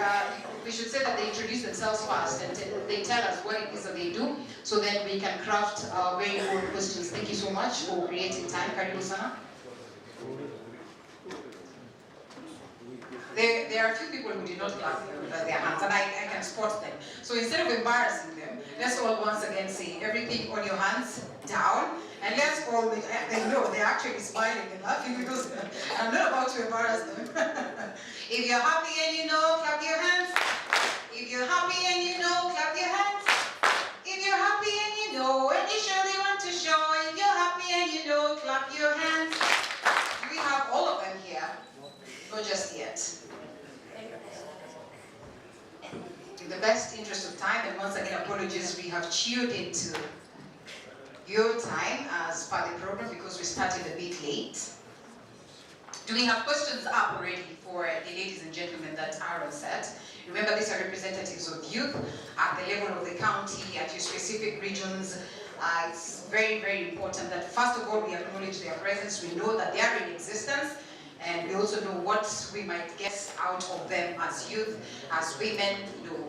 Speaker 1: we should say that they introduce themselves first and they tell us what it is that they do, so then we can craft very good questions. Thank you so much for creating time. Karibu sana. There are a few people who did not clap their hands, and I can spot them. So instead of embarrassing them, Let's all once again say, everything on your hands, down. And let's all, they know, they're actually smiling and laughing because I'm not about to embarrass them. If you're happy and you know, clap your hands. If you're happy and you know, clap your hands. If you're happy and you know, and you surely want to show, if you're happy and you know, clap your hands. Do we have all of them here? Not just yet. In the best interest of time, and once again apologies, we have chewed into your time as per the program because we started a bit late. Do we have questions up already for the ladies and gentlemen that are on set? Remember, these are representatives of youth at the level of the county, at your specific regions. It's very, very important that first of all we acknowledge their presence. We know that they are in existence, and we also know what we might get out of them as youth, as women,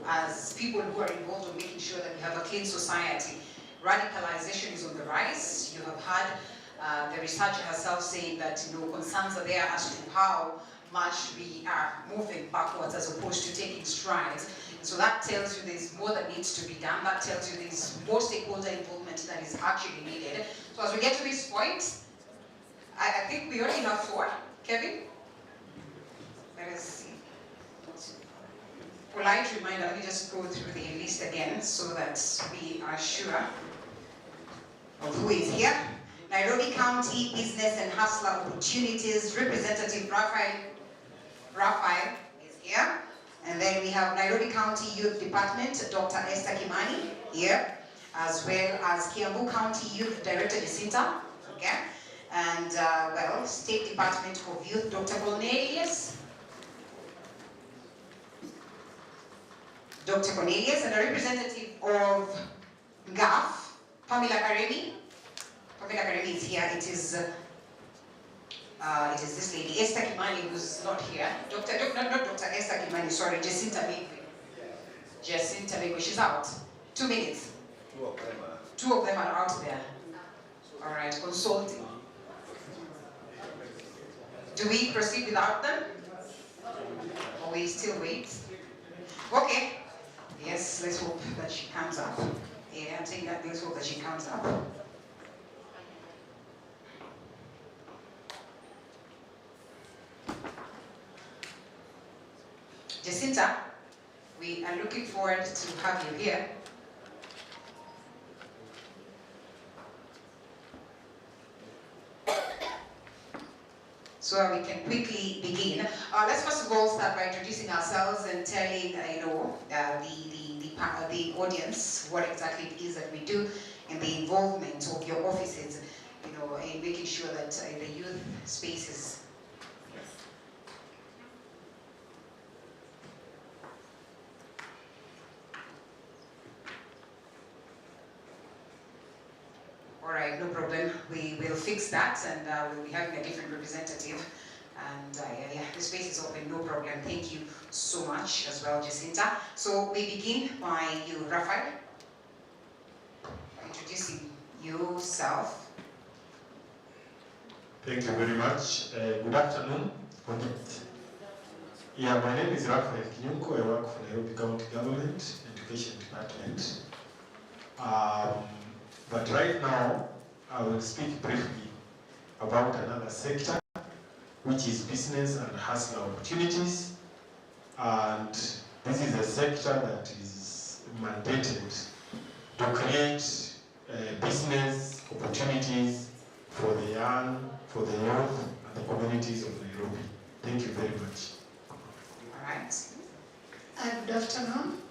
Speaker 1: as people who are involved in making sure that we have a clean society. Radicalization is on the rise. You have had the researcher herself saying that concerns are there as to how much we are moving backwards as opposed to taking strides. So that tells you there's more that needs to be done. That tells you there's more stakeholder involvement that is actually needed. So as we get to this point, I think we already have 4. Kevin? Let us see. Polite reminder, let me just go through the list again so that we are sure of who is here. Nairobi County Business and Hustler Opportunities Representative Raphael is here. And then we have Nairobi County Youth Department, Dr. Esther Kimani here, as well as Kiambu County Youth Director Jacinta, okay? And well, State Department of Youth, Dr. Cornelius. Dr. Cornelius, and a representative of GAF, Pamela Karemi. Pamela Karemi is here. It is this lady, Esther Kimani, who's not here. Not Dr. Esther Kimani, sorry, Jacinta Migwe. Jacinta Migwe, she's out. 2 minutes. 2 of them are out there. All right, consulting. Do we proceed without them? Or we still wait? Okay. Yes, let's hope that she comes up. Yeah, I'm saying that, let's hope that she comes up. Jacinta, we are looking forward to have you here. So we can quickly begin. Let's first of all start by introducing ourselves and telling the audience what exactly it is that we do and the involvement of your offices, in making sure that the youth spaces. All right, no problem. We will fix that, and we'll be having a different representative. And yeah, the space is open, no problem. Thank you so much as well, Jacinta. So we begin by you, Raphael. Introducing yourself.
Speaker 18: Thank you very much. Good afternoon. Yeah, my name is Raphael Kinyunko. I work for Nairobi County Government Education Department. But right now, I will speak briefly about another sector, which is business and hustler opportunities. And this is a sector that is mandated to create business opportunities for the young, for the youth, and the communities of Nairobi. Thank you very much.
Speaker 1: All right.
Speaker 19: Good afternoon.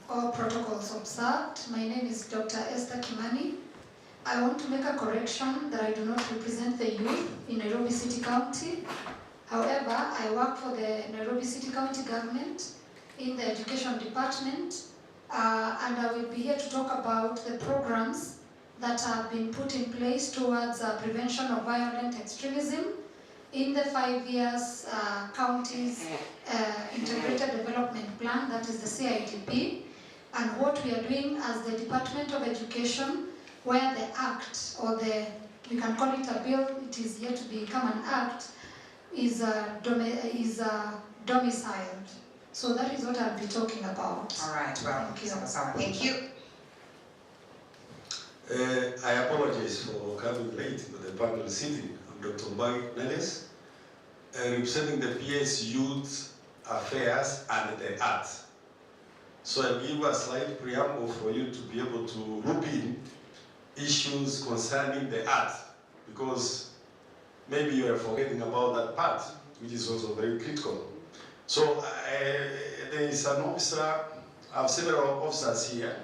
Speaker 19: All protocols observed. My name is Dr. Esther Kimani. I want to make a correction that I do not represent the youth in Nairobi City County. However, I work for the Nairobi City County government in the education department, and I will be here to talk about the programs that have been put in place towards prevention of violent extremism in the 5 years county's integrated development plan, that is the CIDP, and what we are doing as the Department of Education, where the act, or we can call it a bill, it is yet to become an act, is domiciled. So that is what I'll be talking about.
Speaker 1: All right, well, thank you.
Speaker 4: I apologize for coming late to the panel sitting. I'm Dr. Mbagi Neles, representing the PS Youth Affairs and the Arts. So I'll give a slight preamble for you to be able to loop in issues concerning the art, because maybe you are forgetting about that part, which is also very critical. So there is an officer, I have several officers here,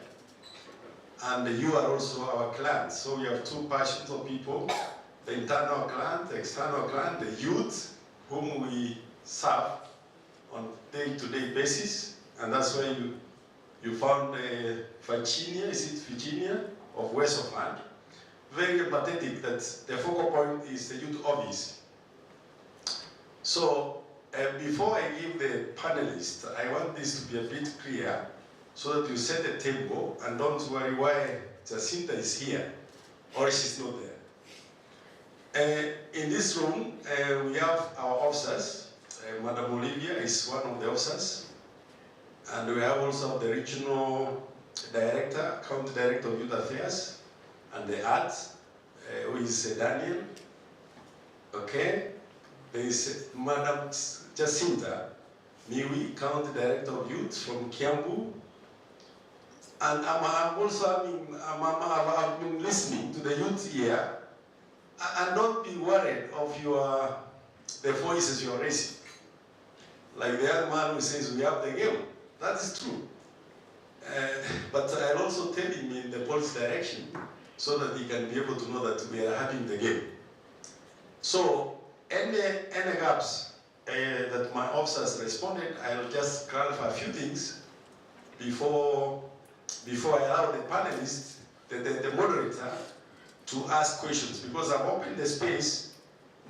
Speaker 4: and you are also our client. So we have two passions of people, the internal client, the external client, the youth, whom we serve on day-to-day basis, and that's why you found Virginia, is it Virginia, of West of Hand. Very empathetic that the focal point is the youth office. So before I give the panelists, I want this to be a bit clear so that you set the table and don't worry why Jacinta is here or she's not there. In this room, we have our officers. Madam Olivia is one of the officers. And we have also the regional director, county director of youth affairs and the arts, who is Daniel. Okay. There is Madam Jacinta Miwi, county director of youth from Kiambu. And I've been listening to the youth here. And don't be worried of the voices you're raising. Like the young man who says we have the game. That is true. But I'll also tell him in the policy direction so that he can be able to know that we are having the game. So any gaps that my officers responded, I'll just clarify a few things before I allow the panelists, the moderator, to ask questions, because I'm opening the space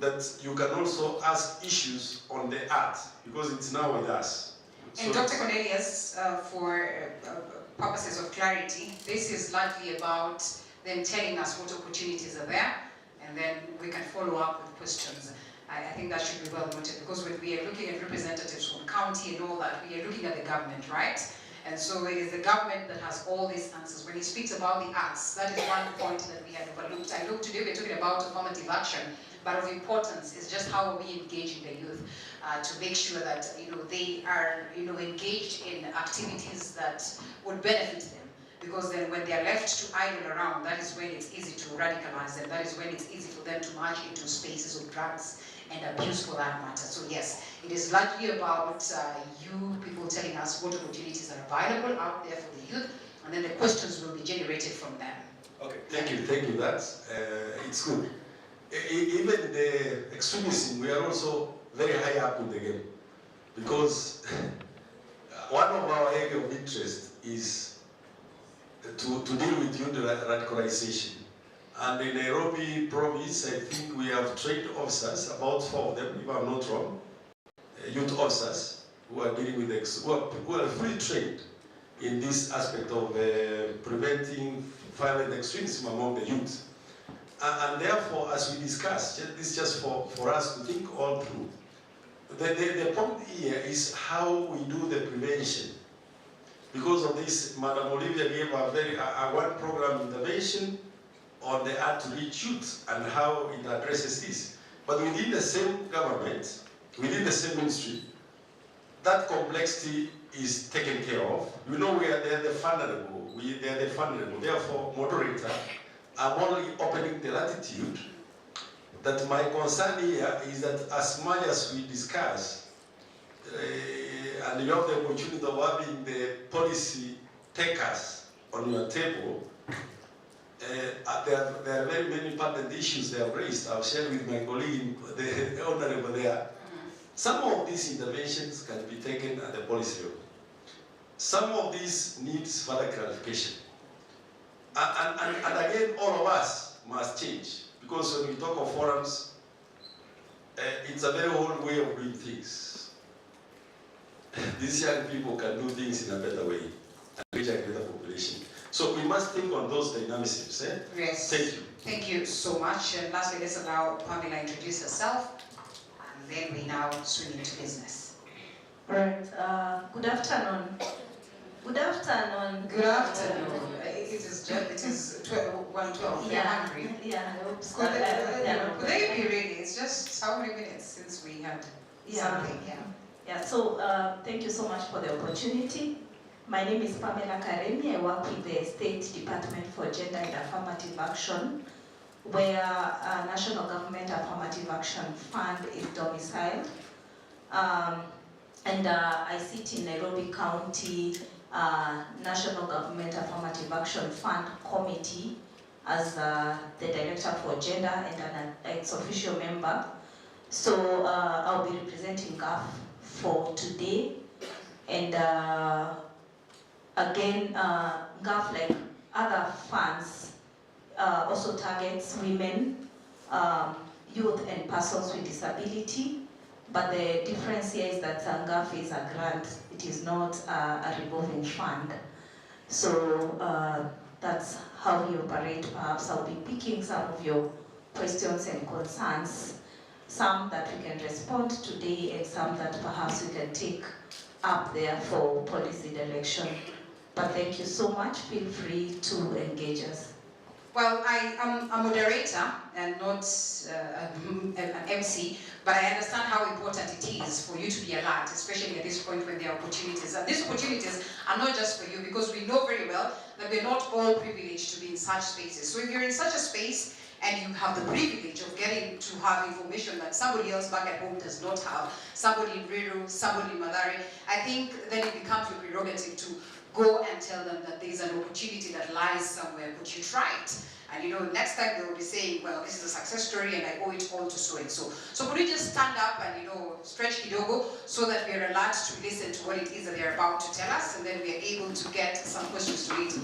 Speaker 4: that you can also ask issues on the art, because it's now with us.
Speaker 1: And so, Dr. Cornelius, for purposes of clarity, this is largely about them telling us what opportunities are there, and then we can follow up with questions. I think that should be well noted, because when we are looking at representatives from county and all that, we are looking at the government, right? And so it is the government that has all these answers. When he speaks about the arts, that is one point that we have overlooked. I look today, we're talking about affirmative action, but of importance is just how are we engaging the youth to make sure that they are engaged in activities that would benefit them. Because then when they are left to idle around, that is when it's easy to radicalize them. That is when it's easy for them to march into spaces of drugs and abuse for that matter. So yes, it is largely about you people telling us what opportunities are available out there for the youth, and then the questions will be generated from them.
Speaker 4: Okay, thank you, that's, it's good. Even the extremism, we are also very high up in the game, because one of our area of interest is to deal with youth radicalization. And in Nairobi province, I think we have trained officers, about 4 of them, if I'm not wrong, youth officers who are dealing with who are fully trained in this aspect of preventing violent extremism among the youth. And therefore, as we discussed, this is just for us to think all through. The point here is how we do the prevention. Because of this, Madam Olivia gave a one program intervention on the art to reach youth and how it addresses this. But within the same government, within the same ministry, that complexity is taken care of. We know they are the vulnerable. They are the vulnerable. Therefore, moderator, I'm only opening the latitude that my concern here is that as much as we discuss, and you have the opportunity of having the policy takers on your table, there are very many patent issues they have raised. I've shared with my colleague, the honorable there. Some of these interventions can be taken at the policy level. Some of these needs further clarification. And again, all of us must change. Because when we talk of forums, it's a very old way of doing things. These young people can do things in a better way and reach a greater population. So we must think on those dynamics.
Speaker 1: Yes.
Speaker 4: Thank you.
Speaker 1: Thank you so much. And lastly, let's allow Pamela introduce herself, and then we now swing into business.
Speaker 12: Right. Good afternoon.
Speaker 13: Good afternoon.
Speaker 1: Good afternoon. It is 1:12. They're hungry.
Speaker 13: Yeah, I hope so.
Speaker 1: Could they be ready? It's just how many minutes since we had something.
Speaker 13: Yeah, so thank you so much for the opportunity. My name is Pamela Karemi. I work with the State Department for Gender and Affirmative Action, where National Government Affirmative Action Fund is domiciled. And I sit in Nairobi County National Government Affirmative Action Fund Committee as the Director for Gender and an ex-official member. So I'll be representing GAF for today. And again, GAF, like other funds, also targets women, youth and persons with disability. But the difference here is that GAF is a grant, it is not a revolving fund. So that's how we operate. Perhaps I'll be picking some of your questions and concerns, some that we can respond today and some that perhaps we can take up there for policy direction. But thank you so much, feel free to engage us.
Speaker 1: Well, I am a moderator and not an MC, but I understand how important it is for you to be alert, especially at this point when there are opportunities. And these opportunities are not just for you, because we know very well that we're not all privileged to be in such spaces. So if you're in such a space and you have the privilege of getting to have information that somebody else back at home does not have, somebody in Riru, somebody in Madare, I think then it becomes your prerogative to go and tell them that there's an opportunity that lies somewhere, but you tried. And you know, next time they will be saying, well, this is a success story and I owe it all to so and so. So could we just stand up and, you know, stretch kidogo so that we are alert to listen to what it is that they're about to tell us, and then we are able to get some questions to it.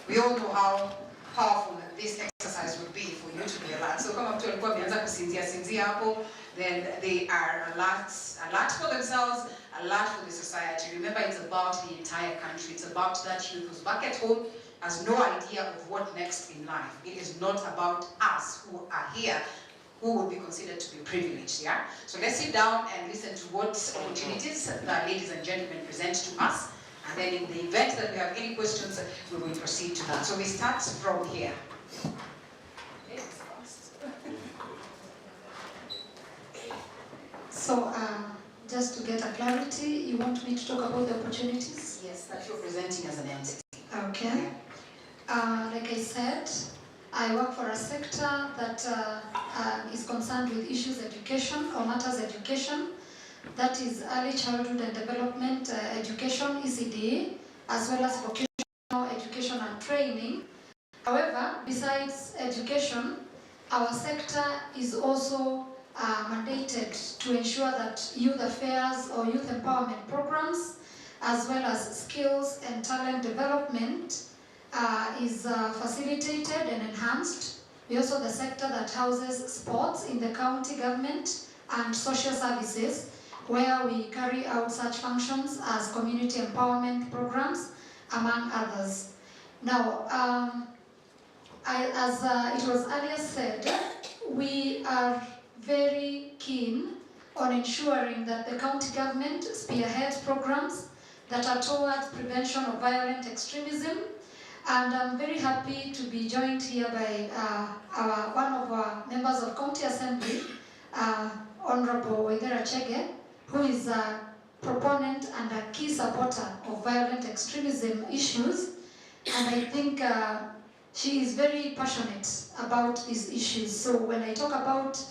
Speaker 1: We all know how powerful this exercise would be for you to be alert. So come up to hapo, then they are alert for themselves, alert for the society. Remember, it's about the entire country. It's about that youth who's back at home, has no idea of what next in life. It is not about us who are here, who would be considered to be privileged, yeah? So let's sit down and listen to what opportunities that ladies and gentlemen present to us. And then in the event that we have any questions, we will proceed to that. So we start from here.
Speaker 19: So just to get a clarity, you want me to talk about the opportunities?
Speaker 1: Yes, that you're presenting as an entity.
Speaker 19: Okay. Like I said, I work for a sector that is concerned with issues education or matters education. That is early childhood and development education, ECD, as well as vocational education and training. However, besides education, our sector is also mandated to ensure that youth affairs or youth empowerment programs, as well as skills and talent development, is facilitated and enhanced. We're also the sector that houses sports in the county government and social services, where we carry out such functions as community empowerment programs, among others. Now, as it was earlier said, we are very keen on ensuring that the county government spearheads programs that are towards prevention of violent extremism. And I'm very happy to be joined here by one of our members of County Assembly, Honorable Waithera Chege, who is a proponent and a key supporter of violent extremism issues. And I think she is very passionate about these issues. So when I talk about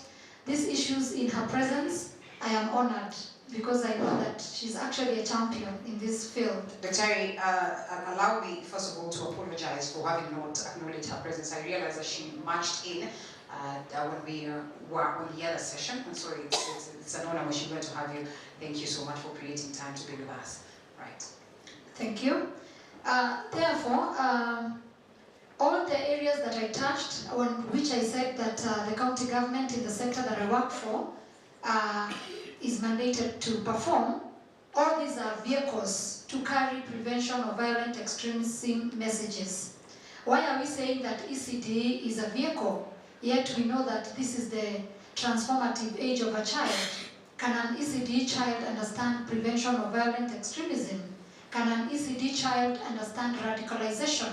Speaker 19: these issues in her presence, I am honored, because I know that she's actually a champion in this field.
Speaker 1: Daktari, allow me first of all to apologize for having not acknowledged her presence. I realized that she marched in when we were on the other session, and so it's an honor when she's going to have you. Thank you so much for creating time to be with us. Right.
Speaker 19: Thank you. Therefore, all the areas that I touched, on which I said that the county government in the sector that I work for is mandated to perform, all these are vehicles to carry prevention of violent extremism messages. Why are we saying that ECD is a vehicle, yet we know that this is the transformative age of a child? Can an ECD child understand prevention of violent extremism? can an ECD child understand radicalization?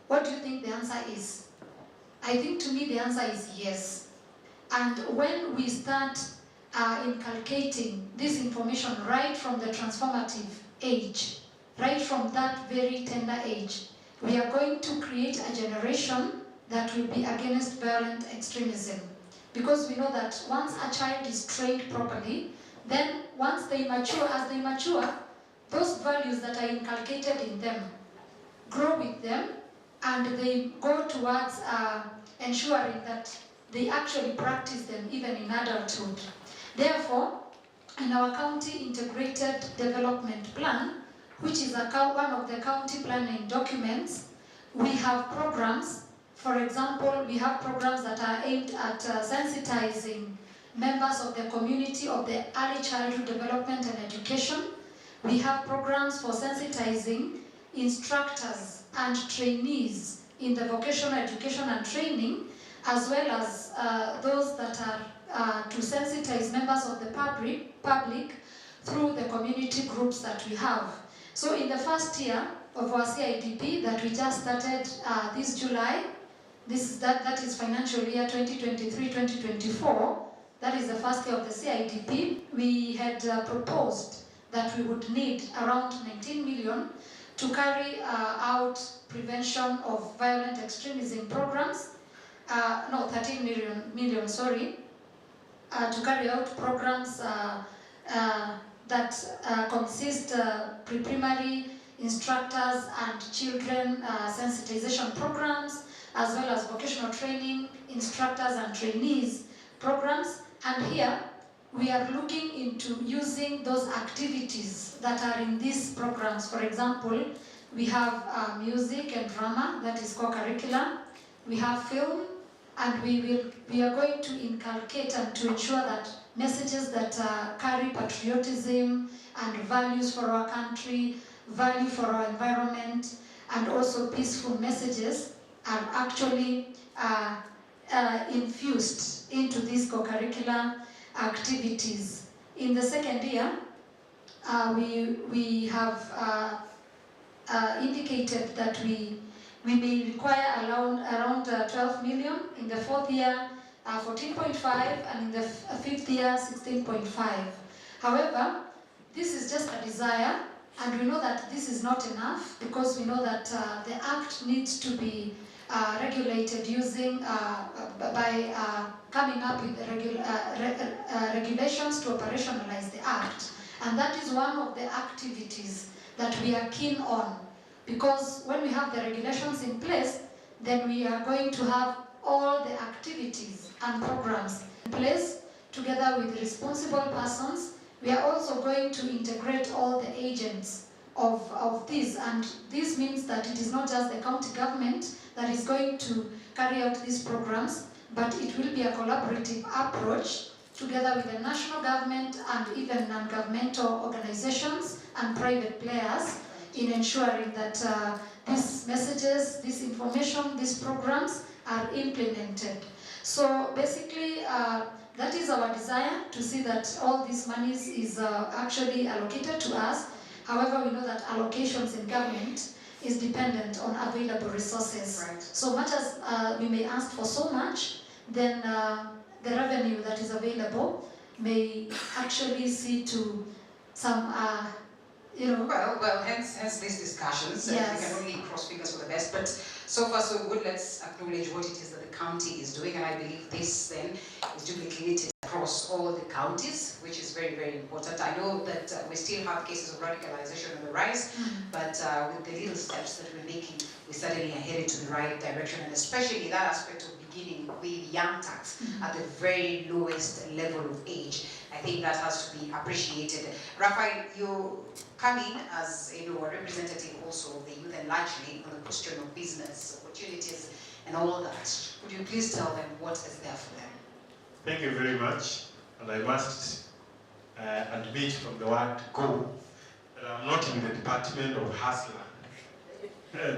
Speaker 19: What do you think the answer is? I think to me the answer is yes. And when we start inculcating this information right from the transformative age, right from that very tender age, we are going to create a generation that will be against violent extremism. Because we know that once a child is trained properly, then once they mature, as they mature, those values that are inculcated in them grow with them, and they go towards ensuring that they actually practice them even in adulthood. Therefore, in our county integrated development plan, which is one of the county planning documents, we have programs. For example, we have programs that are aimed at sensitizing members of the community of the early childhood development and education. We have programs for sensitizing instructors and trainees in the vocational education and training, as well as those that are to sensitize members of the public through the community groups that we have. So in the first year of our CIDP that we just started this July, that is financial year 2023-2024, that is the first year of the CIDP, we had proposed that we would need around 19 million to carry out prevention of violent extremism programs, 13 million, to carry out programs that consist pre-primary instructors and children sensitization programs, as well as vocational training, instructors and trainees programs. And here, we are looking into using those activities that are in these programs. For example, we have music and drama, that is co-curricular. We have film, and we are going to inculcate and to ensure that messages that carry patriotism and values for our country, value for our environment, and also peaceful messages are actually infused into these co-curricular activities. In the second year, we have indicated that we may require around 12 million. In the fourth year, 14.5, and in the fifth year, 16.5. However, this is just a desire, and we know that this is not enough, because we know that the Act needs to be regulated using by coming up with regulations to operationalize the Act. And that is one of the activities that we are keen on, because when we have the regulations in place, then we are going to have all the activities and programs in place together with responsible persons. We are also going to integrate all the agents of this, and this means that it is not just the county government that is going to carry out these programs, but it will be a collaborative approach together with the national government and even non-governmental organizations and private players in ensuring that these messages, this information, these programs are implemented. So basically, that is our desire, to see that all these monies is actually allocated to us. However, we know that allocations in government is dependent on available resources.
Speaker 1: Right.
Speaker 19: So much as we may ask for so much, then the revenue that is available may actually see to some,
Speaker 1: Well, hence these discussions.
Speaker 19: Yes.
Speaker 1: We can only cross fingers for the best, but so far so good. Let's acknowledge what it is that the county is doing, and I believe this then is duplicated across all the counties, which is very, very important. I know that we still have cases of radicalization on the rise, but with the little steps that we're making, we certainly are headed to the right direction, and especially that aspect of beginning with young tax at the very lowest level of age. I think that has to be appreciated. Raphael, you come in as a representative also of the youth, and largely on the question of business opportunities and all that. Would you please tell them what is there for them?
Speaker 18: Thank you very much. And I must admit from the word go that I'm not in the department of hustler,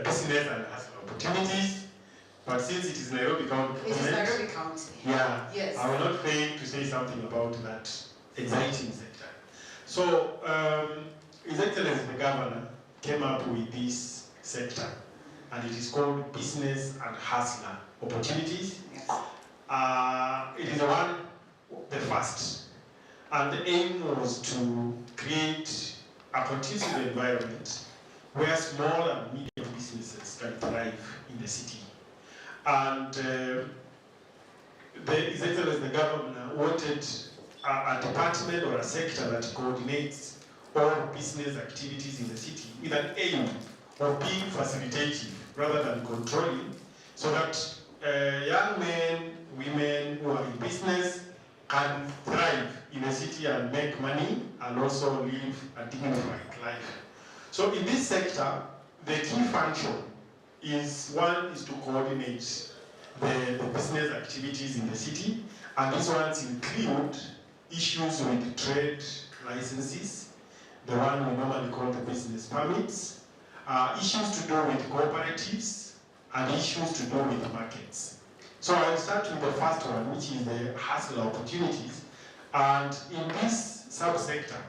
Speaker 18: business and hustler opportunities. But since it is Nairobi County
Speaker 1: It is Nairobi County.
Speaker 18: Yeah,
Speaker 1: Yes.
Speaker 18: I will not fail to say something about that exciting sector. So, His Excellency the Governor came up with this sector, and it is called Business and Hustler Opportunities.
Speaker 1: Yes.
Speaker 18: It is the first, and the aim was to create a conducive environment where small and medium businesses can thrive in the city. And His Excellency the Governor wanted a department or a sector that coordinates all business activities in the city with an aim of being facilitative rather than controlling, so that young men, women who are in business can thrive in the city and make money and also live a dignified life. So in this sector, the key function is to coordinate the business activities in the city, and these ones include issues with trade licenses, the one we normally call the business permits, issues to do with cooperatives, and issues to do with markets. So I'll start with the first one, which is the hustler opportunities. And in this subsector,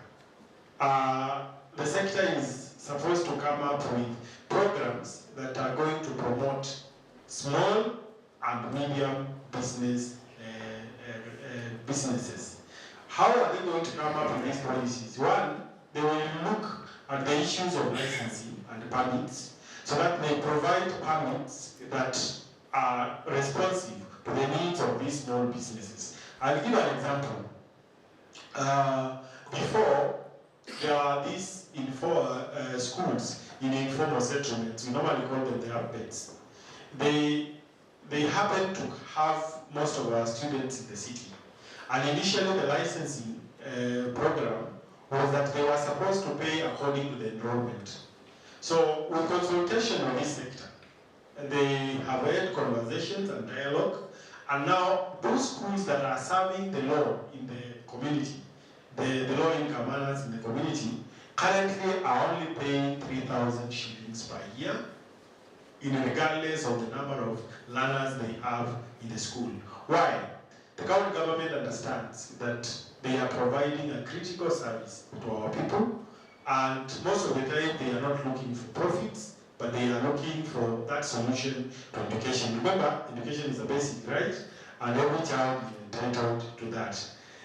Speaker 18: the sector is supposed to come up with programs that are going to promote small and medium businesses. How are they going to come up with these policies? One, they will look at the issues of licensing and permits, so that they provide permits that are responsive to the needs of these small businesses. I'll give an example. Before, there are these schools in informal settlements. We normally call them the upbeds. They happen to have most of our students in the city. And initially the licensing program was that they were supposed to pay according to the enrollment. So with consultation with this sector, they have had conversations and dialogue, and now those schools that are serving the law in the community, the low income earners in the community, currently are only paying 3,000 shillings per year, regardless of the number of learners they have in the school. Why? The county government understands that they are providing a critical service to our people, and most of the time they are not looking for profits, but they are looking for that solution to education. Remember, education is a basic right, and every child is entitled to that.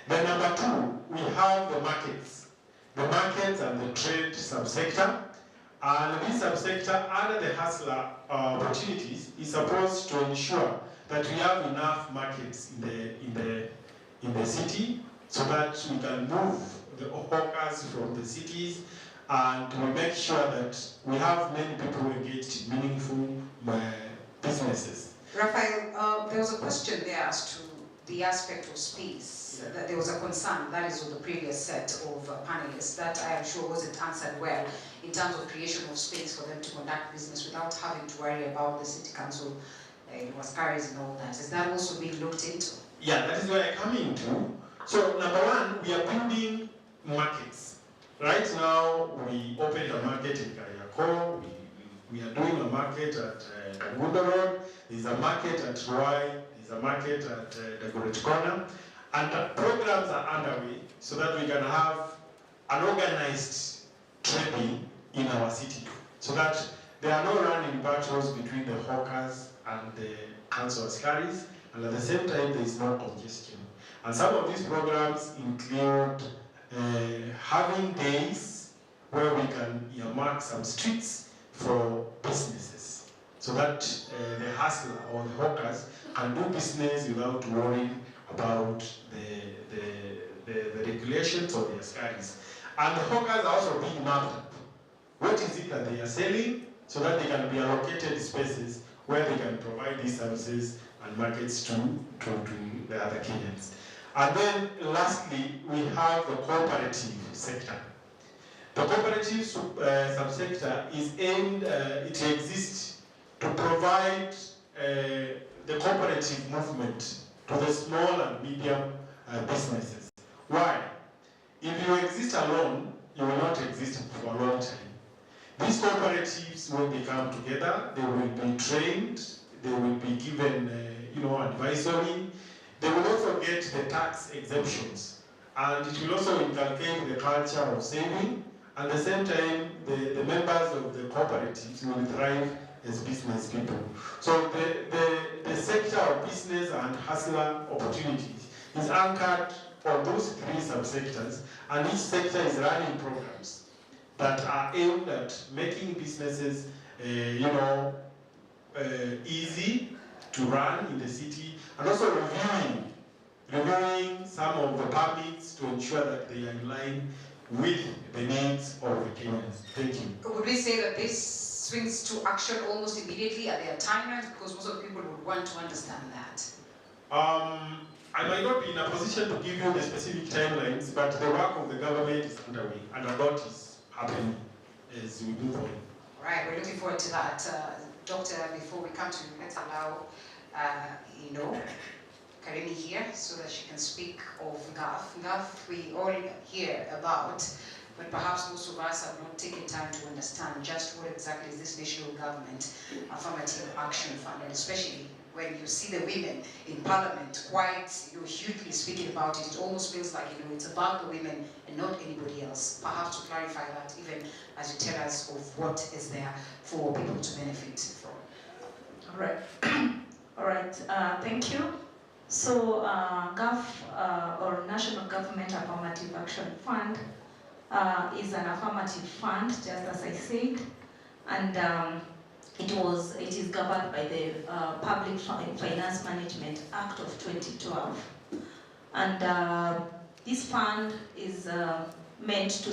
Speaker 18: Then number two, we have the markets. The markets and the trade subsector. And this subsector, under the hustler opportunities, is supposed to ensure that we have enough markets in the city, so that we can move the hawkers from the cities, and we make sure that we have many people engaged in meaningful businesses.
Speaker 1: Raphael, there was a question there as to the aspect of space. Yeah. That there was a concern, that is with the previous set of panelists, that I am sure wasn't answered well in terms of creation of space for them to conduct business without having to worry about the city council mascaras and all that. Is that also being looked into?
Speaker 18: Yeah, that is where I come into. So number one, we are building markets. Right now, we opened a market in Kariako. We are doing a market at Kagundo Road. There's a market at Ruai. There's a market at Dagoret Corner. And programs are underway so that we can have an organized trading in our city, so that there are no running battles between the hawkers and the council askaris, and at the same time there is no congestion. And some of these programs include having days where we can earmark some streets for businesses, so that the hustler or the hawkers can do business without worrying about the regulations or the askaris. And the hawkers are also being mapped up. What is it that they are selling, so that they can be allocated spaces where they can provide these services and markets to the other Kenyans. And then lastly, we have the cooperative sector. The cooperative subsector is aimed, it exists to provide the cooperative movement to the small and medium businesses. Why? If you exist alone, you will not exist for a long time. These cooperatives, when they come together, they will be trained, they will be given advisory, they will also get the tax exemptions, and it will also inculcate the culture of saving At the same time, the members of the cooperatives will thrive as business people. So the sector of business and hustler opportunities is anchored on those three subsectors, and each sector is running programs that are aimed at making businesses, easy to run in the city, and also reviewing some of the permits to ensure that they are in line with the needs of the Kenyans. Thank you.
Speaker 1: Would we say that this swings to action almost immediately? Are there timelines? Because most of the people would want to understand that.
Speaker 18: I might not be in a position to give you the specific timelines, but the work of the government is underway, and a lot is happening as we move on.
Speaker 1: All right, we're looking forward to that. Doctor, before we come to you, let's allow, Karini here so that she can speak of GAF. GAF we all hear about, but perhaps most of us have not taken time to understand just what exactly is this national government affirmative action fund, and especially when you see the women in parliament quite hugely speaking about it, it almost feels like it's about the women and not anybody else. Perhaps to clarify that, even as you tell us of what is there for people to benefit from.
Speaker 12: All right. All right. Thank you. So GAF, or National Government Affirmative Action Fund, is an affirmative fund, just as I said, and it is governed by the Public Finance Management Act of 2012, and this fund is meant to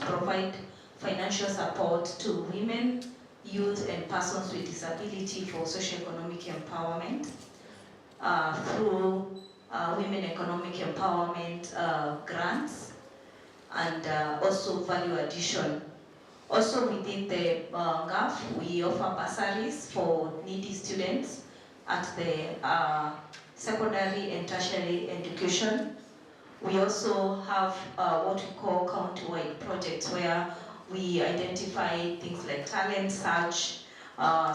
Speaker 12: provide financial support to women, youth, and persons with disability for socioeconomic empowerment. Through women economic empowerment grants, and also value addition. Also within the GAF, we offer bursaries for needy students at the secondary and tertiary education. We also have what we call county-wide projects, where we identify things like talent search,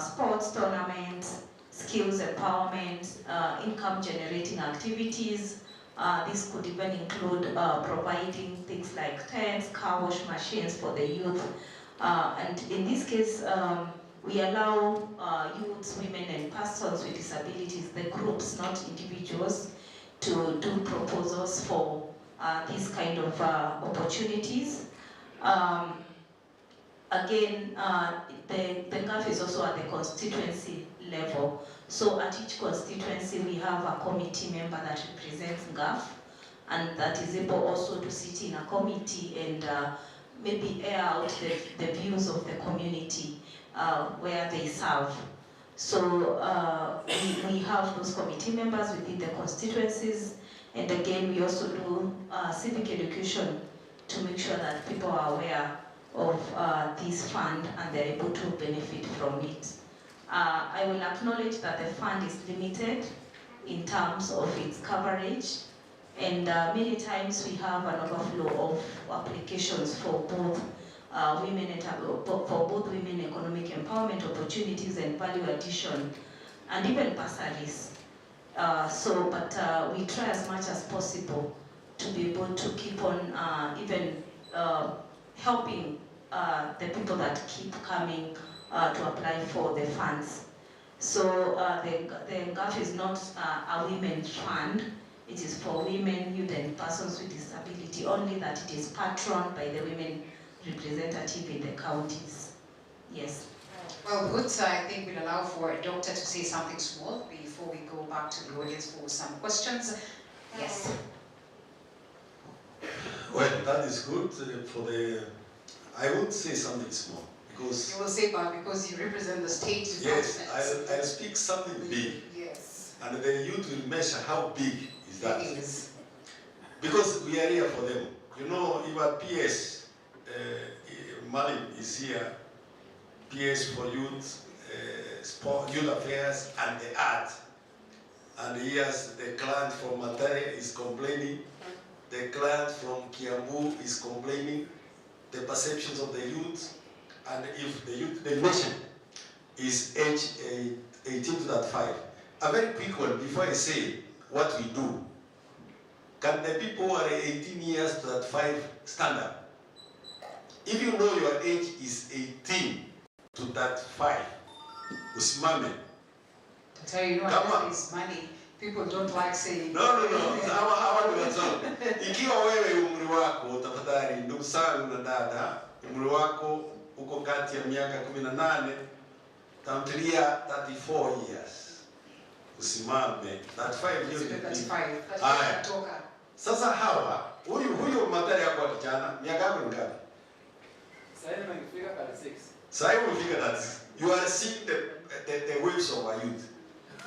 Speaker 12: sports tournaments, skills empowerment, income generating activities. This could even include providing things like tents, car wash machines for the youth. And in this case, we allow youths, women, and persons with disabilities, the groups, not individuals, to do proposals for these kind of opportunities. Again, the GAF is also at the constituency level. So at each constituency, we have a committee member that represents GAF, and that is able also to sit in a committee and maybe air out the views of the community where they serve. So we have those committee members within the constituencies, and again, we also do civic education to make sure that people are aware of this fund and they're able to benefit from it. I will acknowledge that the fund is limited in terms of its coverage, and many times we have an overflow of applications for both women economic empowerment opportunities and value addition, and even bursaries. But we try as much as possible to be able to keep on helping the people that keep coming to apply for the funds. So the GAF is not a women's fund. It is for women, youth, and persons with disability, only that it is patroned by the women representative in the counties. Yes.
Speaker 1: Well, good. I think we'll allow for a doctor to say something small before we go back to the audience for some questions. Yes.
Speaker 4: Well, that is good for the... I would say something small, because...
Speaker 1: You will say that because you represent the state.
Speaker 4: Yes, I'll speak something big.
Speaker 1: Yes.
Speaker 4: And then you will measure how big is that. It is. Because we are here for them. You know, even PS, Mali is here, PS for youth, sport, youth affairs, and the art. And here's the client from Matere is complaining, the client from Kiambu is complaining, the perceptions of the youth, and if the youth, the nation is age 18 to that 5. A very quick one before I say what we do. Can the people who are 18 years to that 5 stand up? If you know your age is 18 to 35, usimame.
Speaker 1: To tell you, what is money. People don't like saying.
Speaker 4: No. Hawa ni wazao. Ikiwa wewe umri wako, tafadhali ndugu zangu na dada, umri wako uko kati ya miaka 18 tamtilia 34 years. Usimame. 35 years.
Speaker 1: 35.
Speaker 4: Haya. Sasa hawa, huyu madhari yako kijana, miaka yako ni ngapi?
Speaker 6: Sasa nimefika 36.
Speaker 4: Sasa umefika 36. You are seeing the waves of our youth.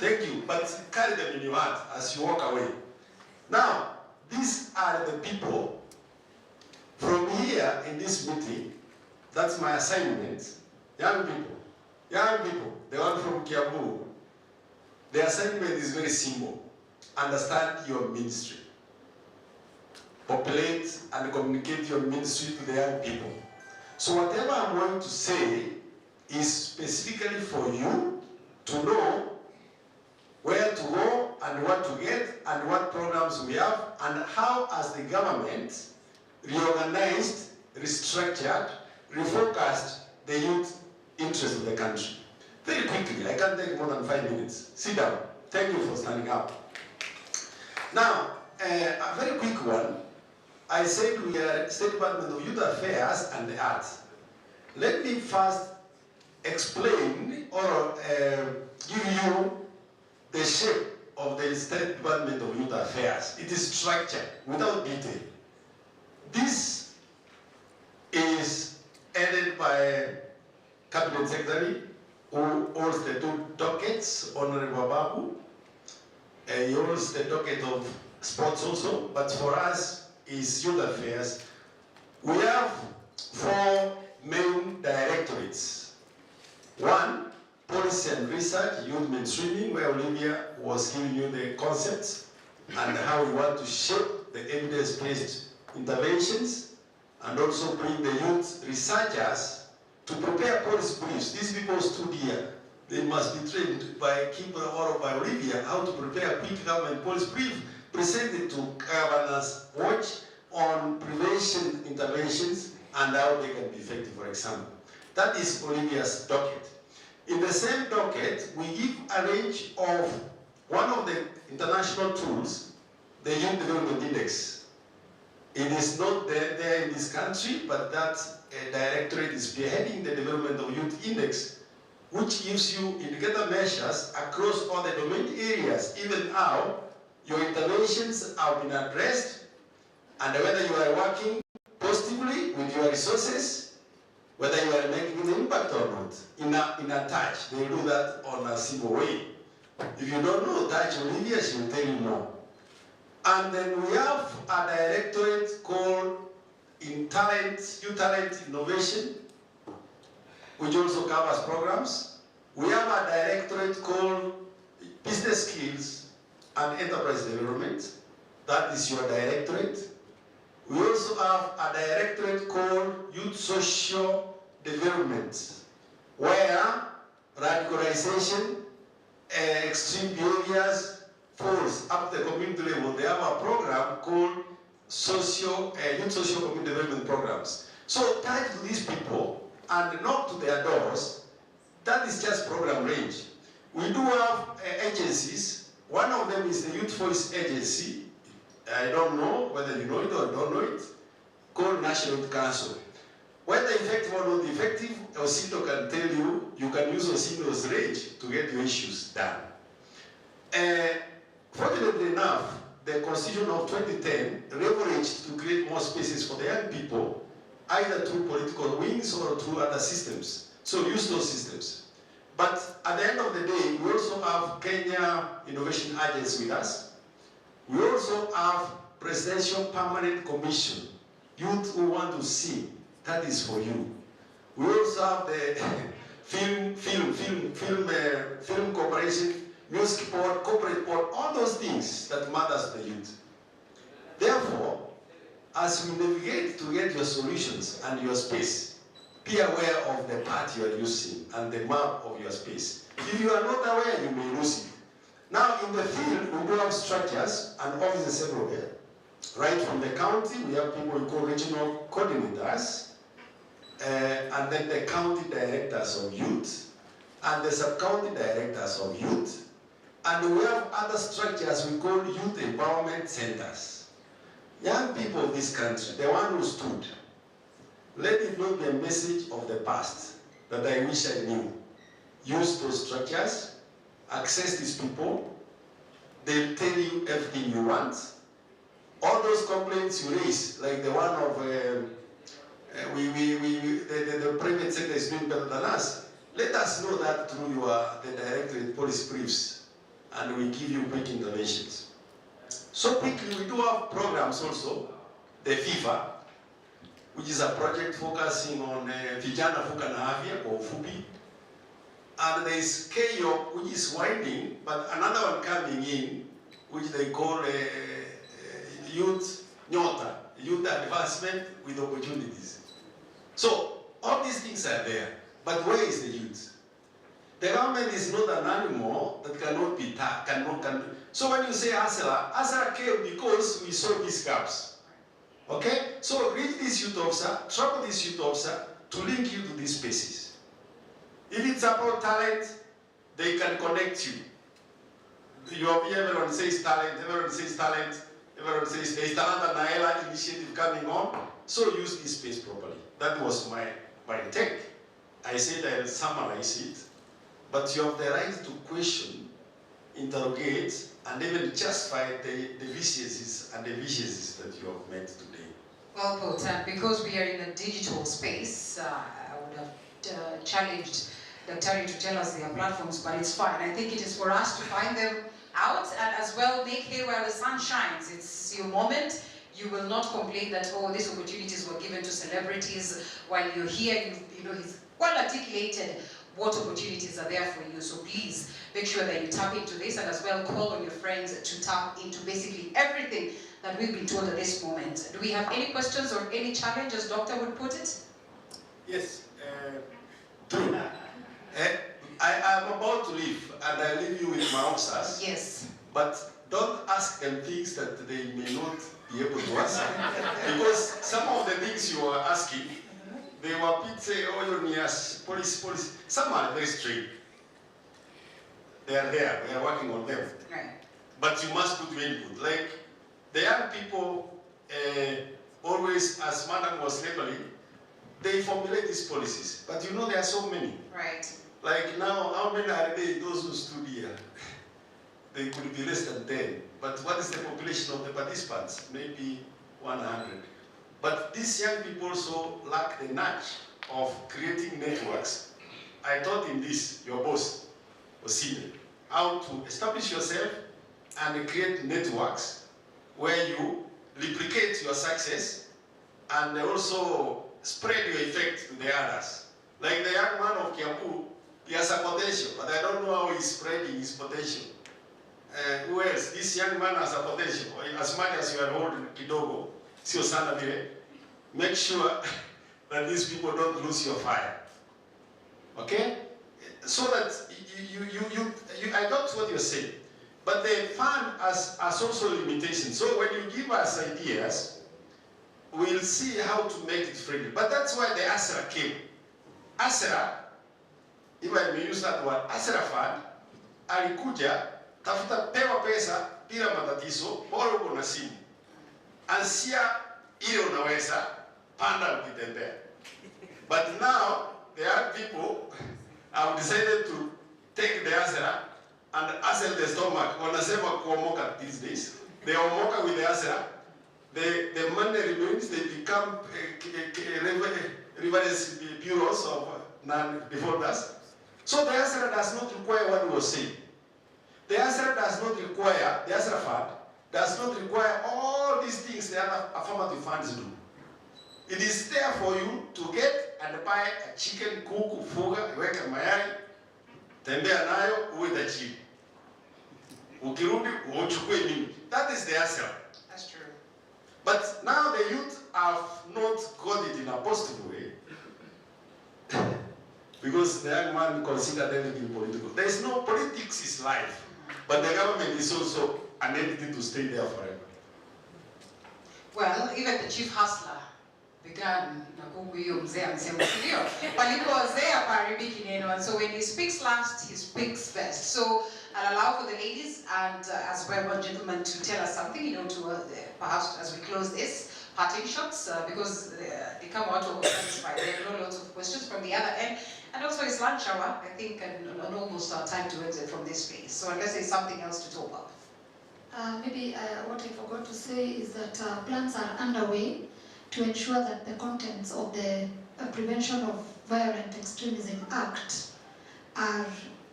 Speaker 4: Thank you, but carry them in your heart as you walk away. Now, these are the people from here in this meeting. That's my assignment. Young people, the one from Kiambu. The assignment is very simple. Understand your ministry. Populate and communicate your ministry to the young people. So whatever I'm going to say is specifically for you to know where to go and what to get and what programs we have and how as the government reorganized, restructured, refocused the youth interest of the country. Very quickly, I can't take more than 5 minutes. Sit down. Thank you for standing up. Now, a very quick one. I said we are State Department of Youth Affairs and the Arts. Let me first explain or give you the shape of the State Department of Youth Affairs. It is structured without detail. This is headed by Cabinet Secretary who holds the 2 dockets, Honorable Babu. He holds the docket of sports also, but for us is youth affairs. We have 4 main directorates. 1, policy and research, youth mainstreaming, where Olivia was giving you the concepts and how we want to shape the evidence-based interventions and also bring the youth researchers to prepare policy briefs. These people stood here. They must be trained by Kimber or by Olivia how to prepare a quick government policy brief presented to governors watch on prevention interventions and how they can be effective, for example. That is Olivia's docket. In the same docket, we give a range of one of the international tools, the Youth Development Index. It is not there in this country, but that directorate is spearheading the development of Youth Index, which gives you indicator measures across all the domain areas, even how your interventions have been addressed, and whether you are working positively with your resources, whether you are making an impact or not. In a touch, they do that on a simple way. If you don't know touch Olivia, she will tell you more. And then we have a directorate called Youth Talent Innovation, which also covers programs. We have a directorate called Business Skills and Enterprise Development. That is your directorate. We also have a directorate called Youth Social Development, where radicalization, extreme behaviors falls up the community level. They have a program called Youth Social Community Development Programs. So tie to these people and knock to their doors. That is just program range. We do have agencies. One of them is the Youth Voice Agency. I don't know whether you know it or don't know it, called National Youth Council. Whether effective or not effective, Osindo can tell you, you can use Osindo's range to get your issues done. Fortunately enough, the Constitution of 2010 leveraged to create more spaces for the young people, either through political wings or through other systems. So use those systems. But at the end of the day, we also have Kenya Innovation Agency with us. We also have Presidential Permanent Commission, youth who want to see. That is for you. We also have the film corporation, music board, corporate board, all those things that matters to the youth. Therefore, as we navigate to get your solutions and your space, be aware of the path you are using and the map of your space. If you are not aware, you may lose it. Now, in the field, we do have structures and offices everywhere. Right from the county, we have people we call regional coordinators. and then the county directors of youth, and the sub-county directors of youth, and we have other structures we call youth empowerment centers. Young people of this country, the one who stood, let it not be a message of the past that I wish I knew. Use those structures, access these people, they'll tell you everything you want. All those complaints you raise, like the one of the private sector is doing better than us, let us know that through the directorate policy briefs, and we give you quick interventions. So quickly, we do have programs also, the FIFA, which is a project focusing on vijana fuka na afya kwa ufupi, and there is KYOP, which is winding, but another one coming in, which they call youth nyota, youth advancement with opportunities. So all these things are there, but where is the youth? The government is not an animal that cannot be So when you say Asala came because we saw these gaps. Okay? So reach this youth officer, trouble this youth officer to link you to these spaces. If it's about talent, they can connect you. Everyone says talent, everyone says talent, everyone says there is another Naela initiative coming on, so use this space properly. That was my take. I said I'll summarize it, but you have the right to question, interrogate, and even justify the viciousness and the viciousness that you have made today.
Speaker 1: Well put, and because we are in a digital space, I would have challenged Daktari to tell us their platforms, but it's fine. I think it is for us to find them out and as well make hay while the sun shines. It's your moment. You will not complain that, oh, these opportunities were given to celebrities while you're here. You know, he's well articulated what opportunities are there for you. So please make sure that you tap into this and as well call on your friends to tap into basically everything that we've been told at this moment. Do we have any questions or any challenge, as Doctor would put it?
Speaker 4: Yes, true. I am about to leave, and I leave you with my officers.
Speaker 1: Yes.
Speaker 4: But don't ask them things that they may not be able to answer. Because some of the things you are asking, they were say, oh, you're near police. Some are very strict. They are there, we are working on them.
Speaker 1: Right.
Speaker 4: But you must put your input. Like, the young people, always, as Madam was labeling, they formulate these policies. But you know there are so many.
Speaker 1: Right.
Speaker 4: Like now, how many are they, those who stood here? They could be less than 10. But what is the population of the participants? Maybe 100. But these young people also lack the nudge of creating networks. I taught in this, your boss, Osine, how to establish yourself and create networks where you replicate your success and also spread your effect to the others. Like the young man of Kiambu, he has a potential, but I don't know how he's spreading his potential. Who else? This young man has a potential. As much as you are holding kidogo, sio sana vile, make sure that these people don't lose your fire. Okay? So that I got what you're saying. But the fund has also limitations. So when you give us ideas, we'll see how to make it friendly. But that's why the ASRA came. ASRA, if I may use that word, ASRA fund, alikuja, tafuta pewa pesa, bila matatizo, bora uko na simu. Ansia ile unaweza, panda ukitembea. But now, there are people have decided to take the ASRA and hustle the stomach. Wanasema kuomoka these days. They omoka with the ASRA. The money remains, they become reverse bureaus of non-defaulters. So the ASRA does not require what we were saying. The ASRA does not require, the ASRA fund does not require all these things the other affirmative funds do. It is there for you to get and buy a chicken, kuku, fuga, weka mayai, tembea nayo, uwe tachibu. Ukirudi, uchukue nini. That is the ASRA.
Speaker 1: That's true.
Speaker 4: But now the youth have not got it in a positive way. Because the young man considered everything political. There is no politics is life. But the government is also an entity to stay there forever.
Speaker 1: Well, even the chief hustler began and so when he speaks last, he speaks best. So I'll allow for the ladies and as well one gentleman to tell us something, to perhaps as we close this, parting shots, because they come out of satisfied. There are lots of questions from the other end. And also it's lunch hour, I think, and almost our time to exit from this place. So unless there's something else to talk about.
Speaker 19: Maybe what I forgot to say is that plans are underway to ensure that the contents of the Prevention of Violent Extremism Act are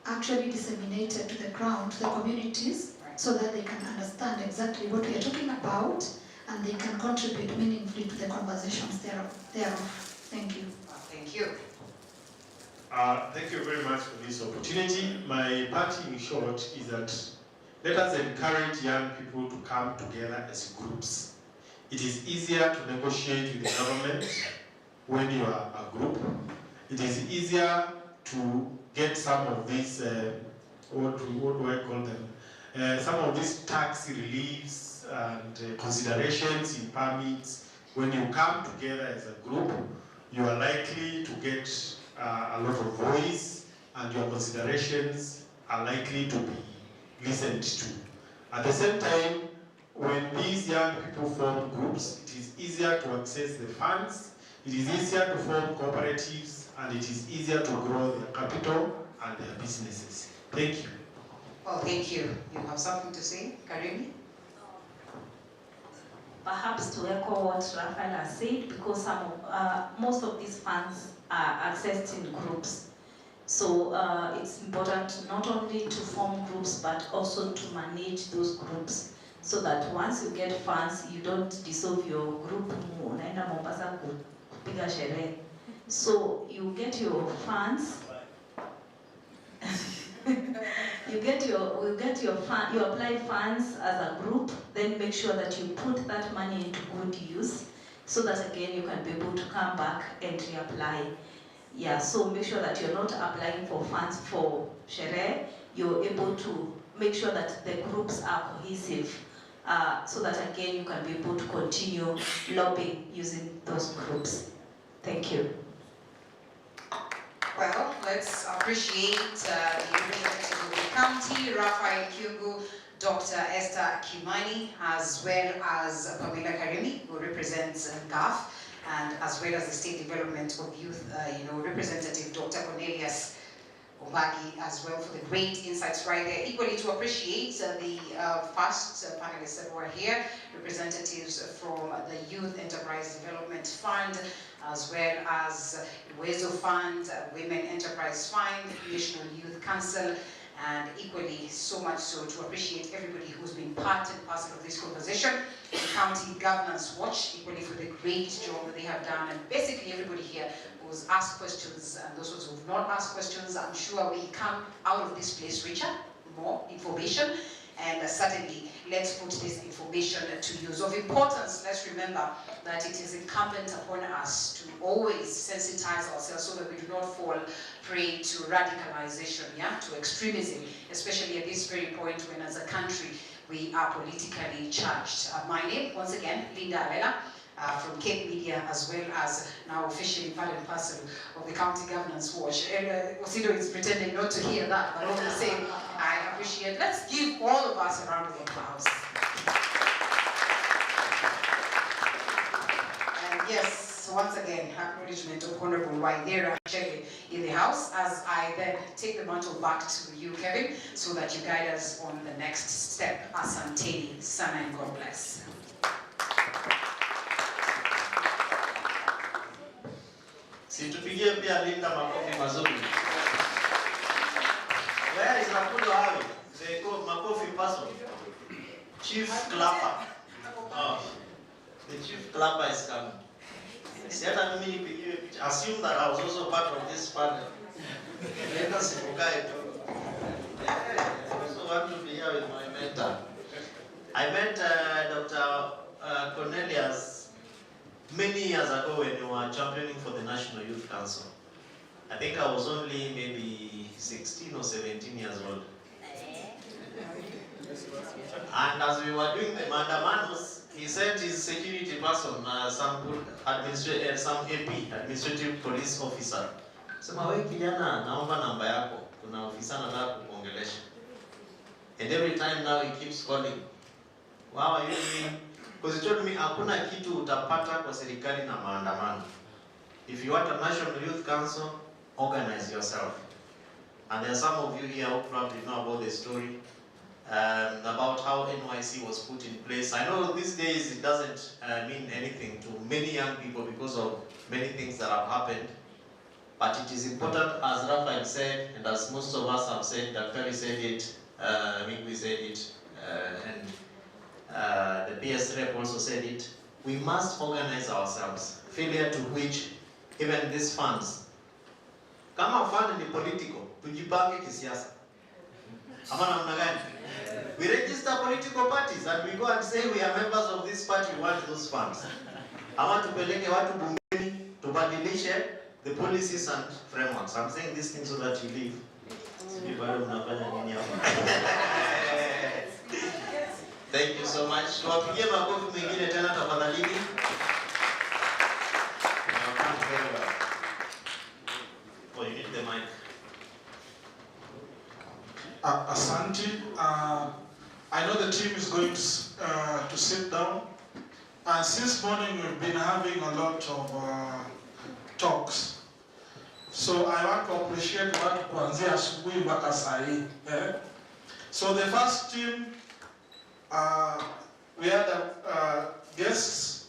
Speaker 19: actually disseminated to the ground, to the communities, so that they can understand exactly what we are talking about and they can contribute meaningfully to the conversations thereof. Thank you.
Speaker 1: Thank you.
Speaker 18: Thank you very much for this opportunity. My parting shot is that let us encourage young people to come together as groups. It is easier to negotiate with the government when you are a group. It is easier to get some of these, what do I call them? Some of these tax reliefs and considerations in permits. When you come together as a group, you are likely to get a lot of voice, and your considerations are likely to be listened to. At the same time, when these young people form groups, it is easier to access the funds, it is easier to form cooperatives, and it is easier to grow their capital and their businesses. Thank you.
Speaker 1: Well, thank you. You have something to say, Karimi?
Speaker 12: Perhaps to echo what Raphael has said, because most of these funds are accessed in groups. So it's important not only to form groups, but also to manage those groups, so that once you get funds, you don't dissolve your group. So you get your funds. you apply funds as a group, then make sure that you put that money into good use, so that again you can be able to come back and reapply. Yeah, so make sure that you're not applying for funds for Shere. You're able to make sure that the groups are cohesive, so that again you can be able to continue lobbying using those groups. Thank you.
Speaker 1: Well, let's appreciate the representative of the county, Raphael Kyungu, Dr. Esther Kimani, as well as Pamela Karimi, who represents GAF, and as well as the State Development of Youth, Representative Dr. Cornelius Obagi, as well, for the great insights right there. Equally to appreciate the first panelists that were here, representatives from the Youth Enterprise Development Fund, as well as Wezo Fund, Women Enterprise Fund, National Youth Council, and equally so much so to appreciate everybody who's been part and parcel of this conversation. The County Governance Watch, equally for the great job that they have done, and basically everybody here who's asked questions, and those who have not asked questions. I'm sure we come out of this place richer, more information, and certainly let's put this information to use. Of importance, let's remember that it is incumbent upon us to always sensitize ourselves so that we do not fall prey to radicalization, to extremism, especially at this very point when as a country we are politically charged. My name, once again, Linda Alela, from Cape Media, as well as now officially part and parcel of the County Governance Watch. And Osido is pretending not to hear that, but all the same, I appreciate. Let's give all of us a round of applause. And yes, once again, acknowledgement of Honorable Waidera Chege in the house, as I then take the mantle back to you, Kevin, so that you guide us on the next step. Asanteni sana, and God bless.
Speaker 9: Situpigie pia Linda makofi mazuri. Where is Nakudo Hawi? The makofi person. Chief Clapper. Oh, the Chief Clapper is coming. Assume that I was also part of this panel. Let us I also want to be here with my mentor. I met Dr. Cornelius many years ago when we were championing for the National Youth Council. I think I was only maybe 16 or 17 years old. And as we were doing the mandamanos,
Speaker 8: he sent his security person, some AP, administrative police officer. Sema wewe kijana, naomba namba yako. Kuna ofisa anataka kukuongelesha. And every time now he keeps calling. Wow, are you doing? Because he told me hakuna kitu utapata kwa serikali na maandamano. If you want a National Youth Council, organize yourself. And there are some of you here who probably know about the story about how NYC was put in place. I know these days it doesn't mean anything to many young people because of many things that have happened. But it is important, as Raphael said, and as most of us have said, Dr. said it, Mingui said it, and the PS rep also said it, we must organize ourselves. Failure to which even these funds, kama fund ni political, tujipange kisiasa. Ama namna gani? We register political parties and we go and say we are members of this party, we want those funds. Ama tupeleke watu bungeni, tubadilishe the policies and frameworks. I'm saying these things so that you leave. Thank you so much. Tuwapigie makofi mengine tena tafadhalini. Oh, you need the mic.
Speaker 22: Asante. I know the team is going to sit down. And since morning we've been having a lot of talks. So I want to appreciate watu kuanzia asubuhi mpaka saa hii. So the first team, we had guests.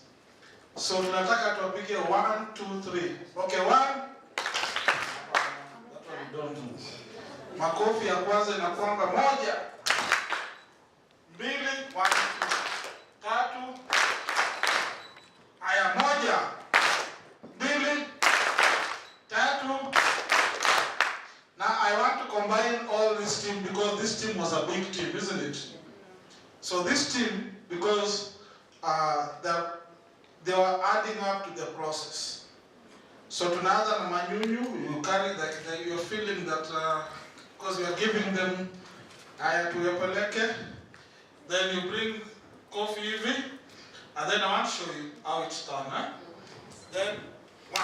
Speaker 22: So tunataka tuwapige 1, 2, 3. Okay, 1. That's what we don't do. Makofi ya kwanza inakuanga 1, 2, 1, 3. Aya 1, 2, 3. Now I want to combine all this team because this team was a big team, isn't it? So this team, because they were adding up to the process. So tunaanza na manyunyu, you carry that, you're feeling that because we are giving them aya tuyapeleke, then you bring coffee hivi, and then I want to show you how it's done. Then 1.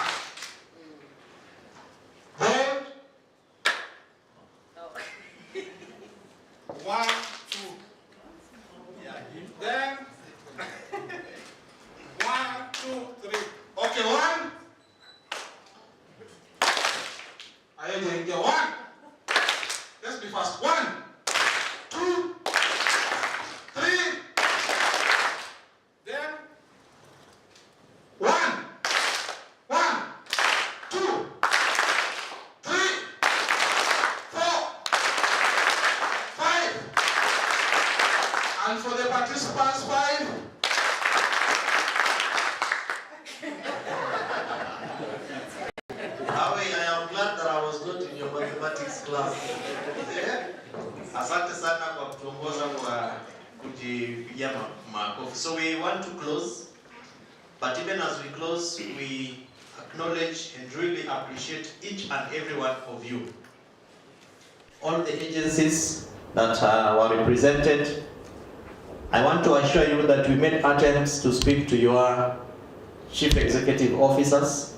Speaker 22: Hold. 1, 2. Then 1, 2, 3. Okay, 1. Are you doing 1? Let's be fast. 1, 2, 3. Then 1, 2, 3, 4, 5. And for the participants, 5.
Speaker 8: I am glad that I was not in your mathematics class. Asante sana kwa kutuongoza kwa kujipigia makofi. So we want to close, but even as we close, we acknowledge and really appreciate each and every one of you. All the agencies that were represented, I want to assure you that we made attempts to speak to your chief executive officers.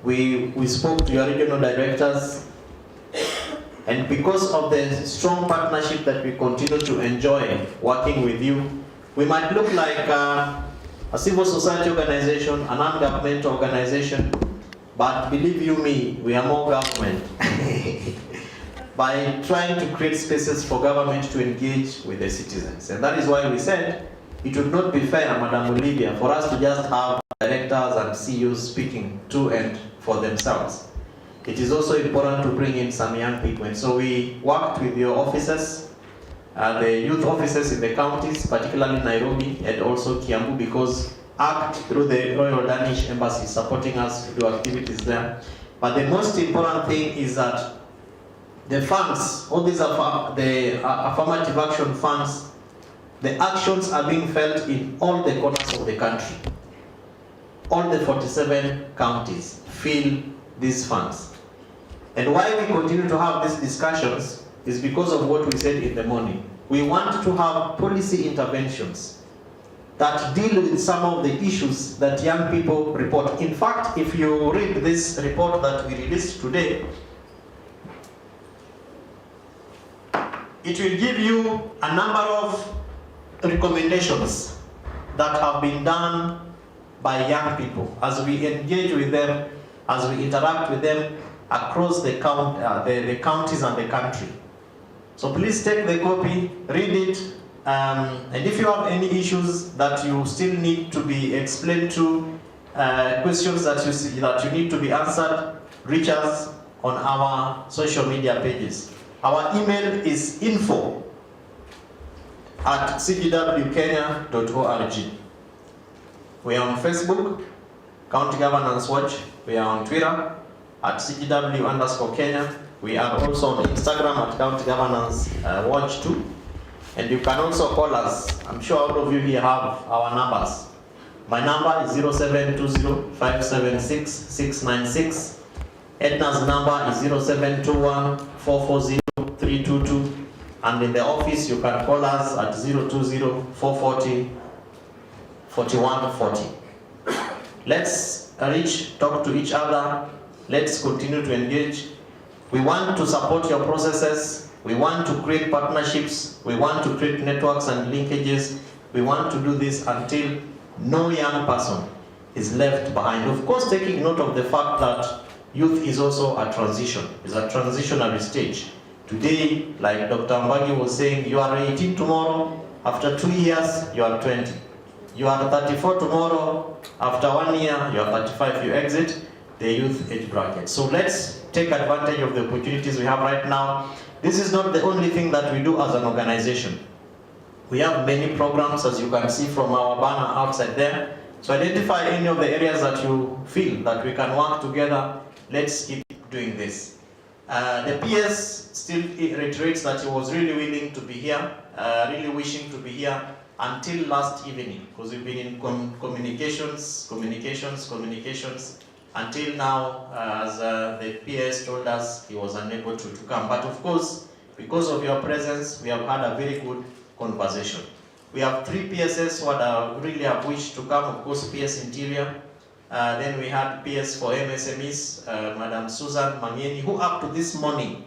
Speaker 8: We spoke to your regional directors, and because of the strong partnership that we continue to enjoy working with you, we might look like a civil society organization, a non-governmental organization, but believe you me, we are more government. By trying to create spaces for government to engage with the citizens. And that is why we said it would not be fair, Madam Olivia, for us to just have directors and CEOs speaking to and for themselves. It is also important to bring in some young people. And so we worked with your officers, the youth officers in the counties, particularly Nairobi and also Kiambu, because ACT through the Royal Danish Embassy is supporting us to do activities there. But the most important thing is that the funds, all these are the affirmative action funds, the actions are being felt in all the corners of the country. All the 47 counties feel these funds. And why we continue to have these discussions is because of what we said in the morning. We want to have policy interventions
Speaker 9: that deal with some of the issues that young people report. In fact, if you read this report that we released today, it will give you a number of recommendations that have been done by young people as we engage with them, as we interact with them across the counties and the country. So please take the copy, read it, and if you have any issues that you still need to be explained to, questions that you see that you need to be answered, reach us on our social media pages. Our email is info@cgwkenya.org. We are on Facebook, County Governance Watch. We are on Twitter @CGW_Kenya. We are also on Instagram @County Governance Watch too. And you can also call us. I'm sure all of you here have our numbers. My number is 0720-576-696. Edna's number is 0721-440-322. And in the office, you can call us at 020-440-4140. Let's talk to each other. Let's continue to engage. We want to support your processes. We want to create partnerships. We want to create networks and linkages. We want to do this until no young person is left behind. Of course, taking note of the fact that youth is also a transition. It's a transitionary stage. Today, like Dr. Mbagi was saying, you are 18 tomorrow. After 2 years, you are 20. You are 34 tomorrow. After 1 year, you are 35. You exit the youth age bracket. So let's take advantage of the opportunities we have right now. This is not the only thing that we do as an organization. We have many programs, as you can see from our banner outside there. So identify any of the areas that you feel that we can work together. Let's keep doing this. The PS still reiterates that he was really willing to be here, really wishing to be here until last evening, because we've been in communications, until now, as the PS told us, he was unable to come. But of course, because of your presence, we have had a very good conversation. We have 3 PSS who really have wished to come, of course, PS Interior. Then we had PS for MSMEs, Madam Susan Mangieni, who up to this morning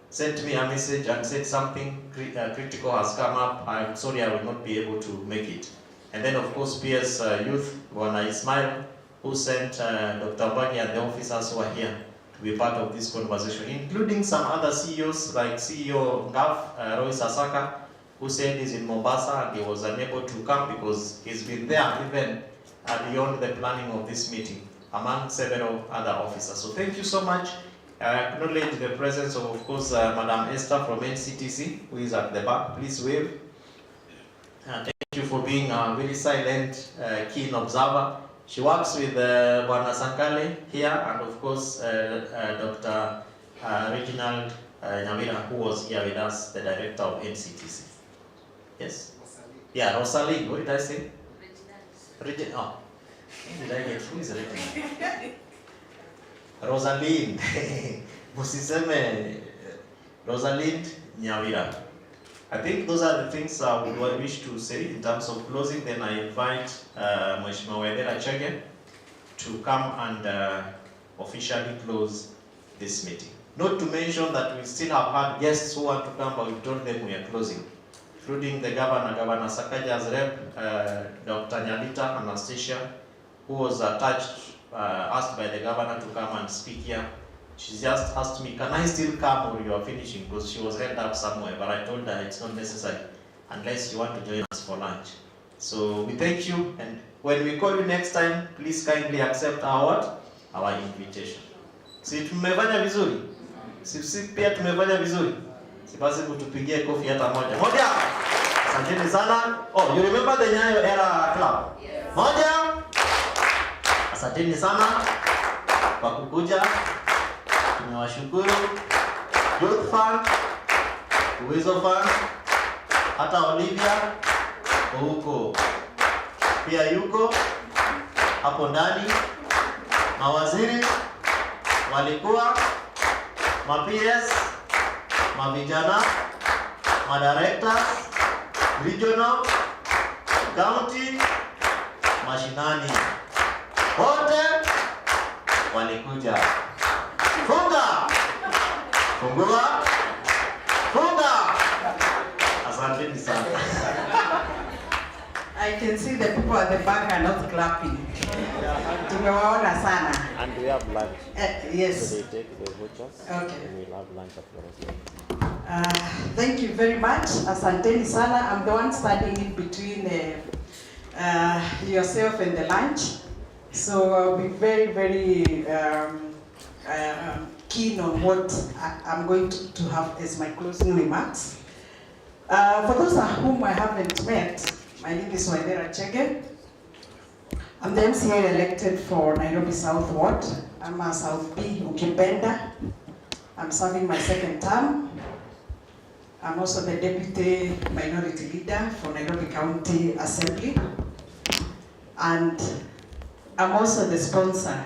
Speaker 9: sent me a message and said something critical has come up. I'm sorry, I will not be able to make it. And then, of course, PS Youth, Wana Ismail, who sent Dr. Mbagi and the officers who are here to be part of this conversation, including some other CEOs like CEO GAF, Roy Sasaka, who said he's in Mombasa and he was unable to come because he's been there even beyond the planning of this meeting, among several other officers. So thank you so much. I acknowledge the presence of course, Madam Esther from NCTC, who is at the back. Please wave. Thank you for being a very silent, keen observer. She works with Bwana Sankale here, and of course, Dr. Reginald Nyamira, who was here with us, the director of NCTC. Yes? Yeah, Rosalie. What did I say? Reginald. Oh, did I get who is Reginald? Rosalind. Musiseme Rosalind Nyamira. I think those are the things I would wish to say in terms of closing. Then I invite Mheshimiwa Wedera Chege to come and officially close this meeting. Not to mention that we still have had guests who want to come, but we told them we are closing, including the Governor Sakaja's rep, Dr. Nyalita Anastasia, who was asked by the Governor to come and speak here. She just asked me, can I still come or you are finishing? Because she was held up somewhere, but I told her it's not necessary unless you want to join us for lunch. So we thank you, and when we call you next time, please kindly accept our invitation. Si tumefanya vizuri? Si pia tumefanya vizuri? Si basi kutupigie kofi hata moja. Moja! Asanteni sana. Oh, you remember the Nyayo Era Club? Yes. Moja! Asanteni sana kwa kukuja. Tunawashukuru. Youth Fund, Uwezo Fund, hata Olivia huko pia yuko hapo ndani. Mawaziri walikuwa, ma-PS, mavijana, ma-directors, regional, county, mashinani wote walikuja. Funga! Fungua! Funga! Asanteni sana.
Speaker 14: I can see the people at the back are not clapping. Tumewaona sana.
Speaker 20: And we have lunch.
Speaker 14: Yes.
Speaker 20: So they take the vouchers.
Speaker 14: Okay.
Speaker 20: And we'll have lunch at the restaurant.
Speaker 14: Thank you very much. Asanteni sana. I'm the one standing in between yourself and the lunch. So I'll be very, very keen on what I'm going to have as my closing remarks. For those whom I haven't met, my name is Waidera Chege. I'm the MCA elected for Nairobi South Ward. I'm a South B Ukipenda. I'm serving my second term. I'm also the Deputy Minority Leader for Nairobi County Assembly. And I'm also the sponsor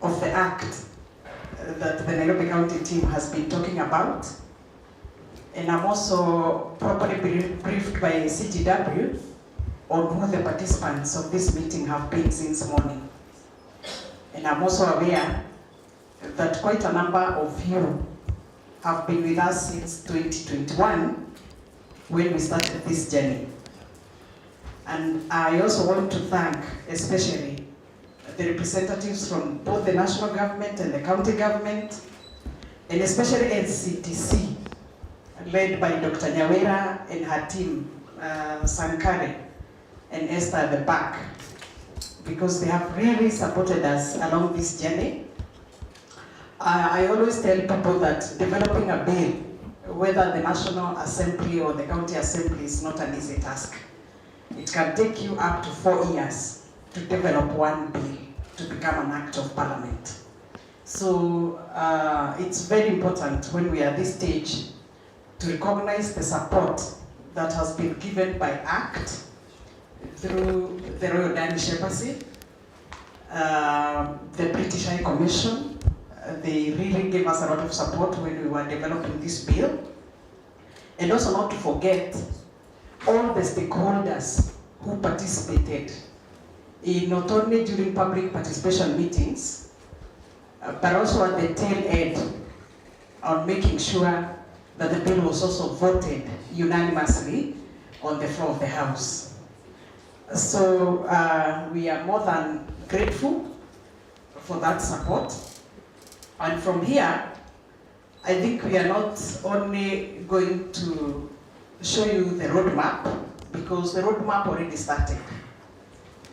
Speaker 14: of the act that the Nairobi County team has been talking about. And I'm also properly briefed by CGW on who the participants of this meeting have been since morning. And I'm also aware that quite a number of you have been with us since 2021 when we started this journey. And I also want to thank especially the representatives from both the national government and the county government, and especially NCTC, led by Dr. Nyawera and her team, Sankare and Esther at the back, because they have really supported us along this journey. I always tell people that developing a bill, whether the National Assembly or the County Assembly, is not an easy task. It can take you up to 4 years to develop one bill to become an act of parliament. So it's very important when we are at this stage to recognize the support that has been given by ACT through the Royal Danish Embassy, the British High Commission. They really gave us a lot of support when we were developing this bill. And also not to forget all the stakeholders who participated in not only during public participation meetings, but also at the tail end on making sure that the bill was also voted unanimously on the floor of the House. So we are more than grateful for that support. And from here, I think we are not only going to show you the roadmap, because the roadmap already started.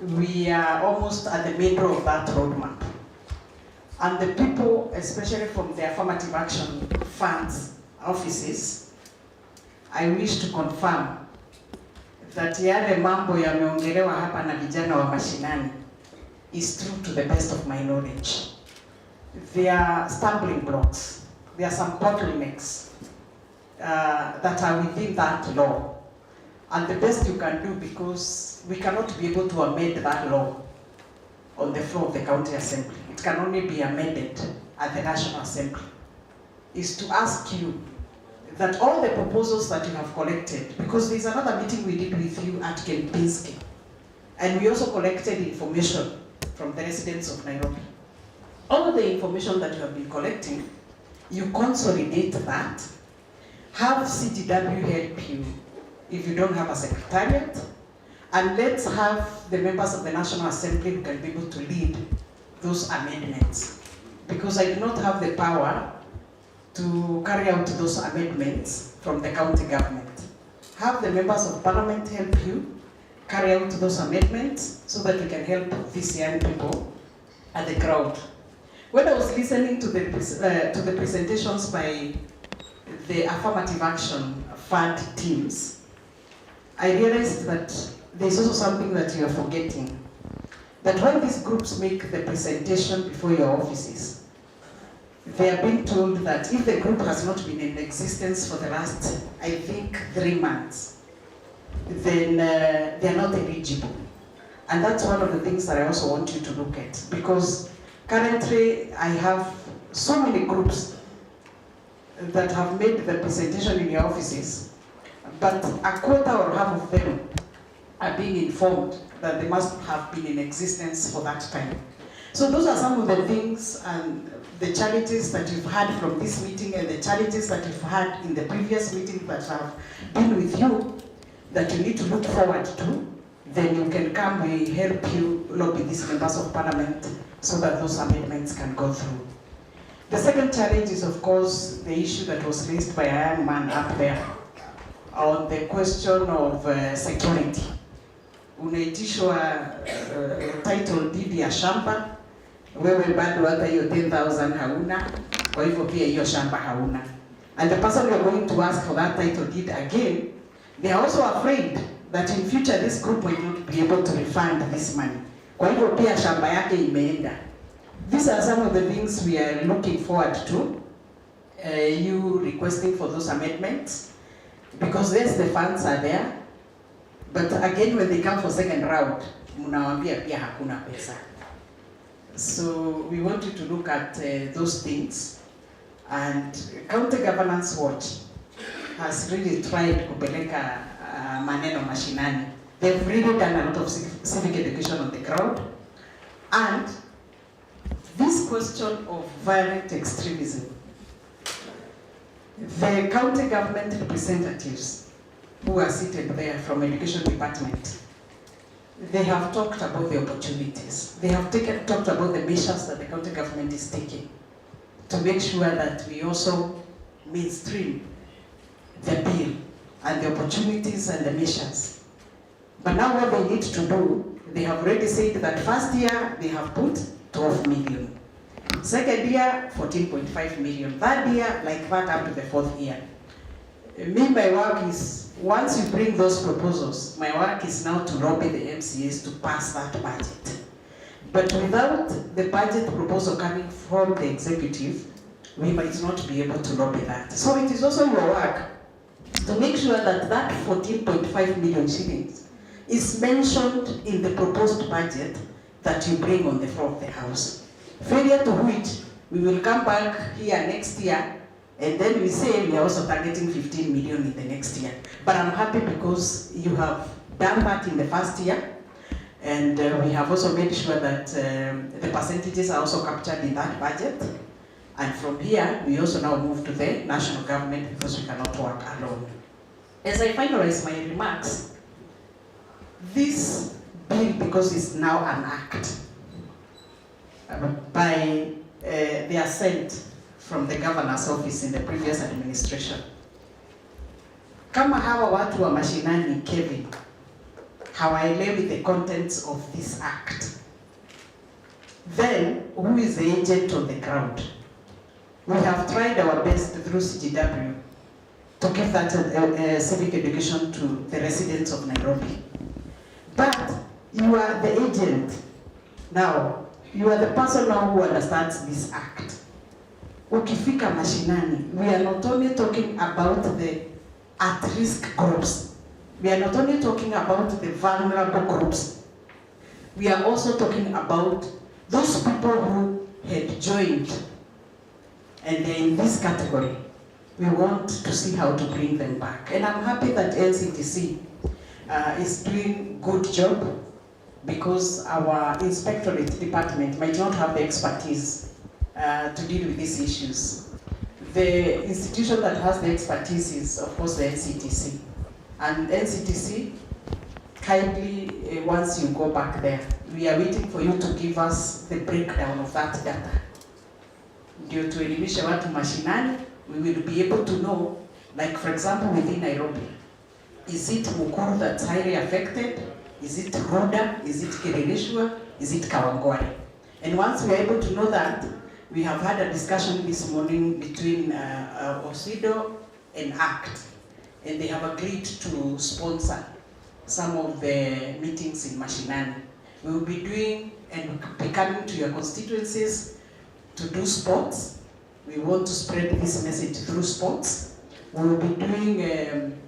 Speaker 14: We are almost at the middle of that roadmap. And the people, especially from the Affirmative Action Funds offices, I wish to confirm that yale mambo yameongelewa hapa na vijana wa mashinani is true to the best of my knowledge. There are stumbling blocks, there are some bottlenecks that are within that law. And the best you can do, because we cannot be able to amend that law on the floor of the county assembly, it can only be amended at the National Assembly, is to ask you that all the proposals that you have collected, because there's another meeting we did with you at Kempinski, and we also collected information from the residents of Nairobi. All of the information that you have been collecting, you consolidate that, have CGW help you if you don't have a secretariat, and let's have the members of the National Assembly who can be able to lead those amendments. Because I do not have the power to carry out those amendments from the county government. Have the members of parliament help you carry out those amendments so that we can help these young people at the ground. When I was listening to the presentations by the Affirmative Action Fund teams, I realized that there's also something that you are forgetting. That when these groups make the presentation before your offices, they are being told that if the group has not been in existence for the last, I think, 3 months, then they are not eligible. And that's one of the things that I also want you to look at, because currently I have so many groups that have made the presentation in your offices, but a quarter or half of them are being informed that they must have been in existence for that time. So those are some of the things and the challenges that you've had from this meeting and the challenges that you've had in the previous meeting that have been with you that you need to look forward to. Then you can come, we help you lobby these members of parliament so that those amendments can go through. The second challenge is, of course, the issue that was raised by a young man up there on the question of security. Unaitishwa title deed ya shamba, wewe bado hata hiyo 10,000 hauna, kwa hivyo pia hiyo shamba hauna. And the person you're going to ask for that title deed again, they are also afraid that in future this group might not be able to refund this money. Kwa hivyo pia shamba yake imeenda. These are some of the things we are looking forward to, you requesting for those amendments, because yes, the funds are there, but again when they come for second round, mnawambia pia hakuna pesa. So we want you to look at those things, and County Governance Watch has really tried kupeleka maneno mashinani. They've really done a lot of civic education on the ground, and this question of violent extremism, the county government representatives who are seated there from education department, they have talked about the opportunities. They have talked about the measures that the county government is taking to make sure that we also mainstream the bill and the opportunities and the measures. But now what they need to do, they have already said that first year they have put 12 million. Second year, 14.5 million. Third year, like that up to the fourth year. Me, my work is, once you bring those proposals, my work is now to lobby the MCAs to pass that budget. But without the budget proposal coming from the executive, we might not be able to lobby that. So it is also your work to make sure that that 14.5 million shillings is mentioned in the proposed budget that you bring on the floor of the House. Failure to which, we will come back here next year and then we say we are also targeting 15 million in the next year. But I'm happy because you have done that in the first year, and we have also made sure that the percentages are also captured in that budget. And from here, we also now move to the national government because we cannot work alone. As I finalize my remarks, this bill, because it's now an act, by the assent from the governor's office in the previous administration. Kama hawa watu wa mashinani Kevin hawaelewi the contents of this act, then who is the agent on the ground? We have tried our best through CGW to give that civic education to the residents of Nairobi. But you are the agent now. You are the person now who understands this act. Ukifika mashinani, we are not only talking about the at-risk groups. We are not only talking about the vulnerable groups. We are also talking about those people who had joined and they're in this category. We want to see how to bring them back. And I'm happy that LCTC is doing a good job, because our inspectorate department might not have the expertise to deal with these issues. The institution that has the expertise is, of course, the NCTC. And NCTC, kindly, once you go back there, we are waiting for you to give us the breakdown of that data. Due to elimisha watu mashinani, we will be able to know, like for example within Nairobi, is it Mukuru that's highly affected? Is it Roda? Is it Kirigishwa? Is it Kawangware? And once we are able to know that, we have had a discussion this morning between OSIDO and ACT, and they have agreed to sponsor some of the meetings in Mashinani. We will be doing and be coming to your constituencies to do sports. We want to spread this message through sports. We will be doing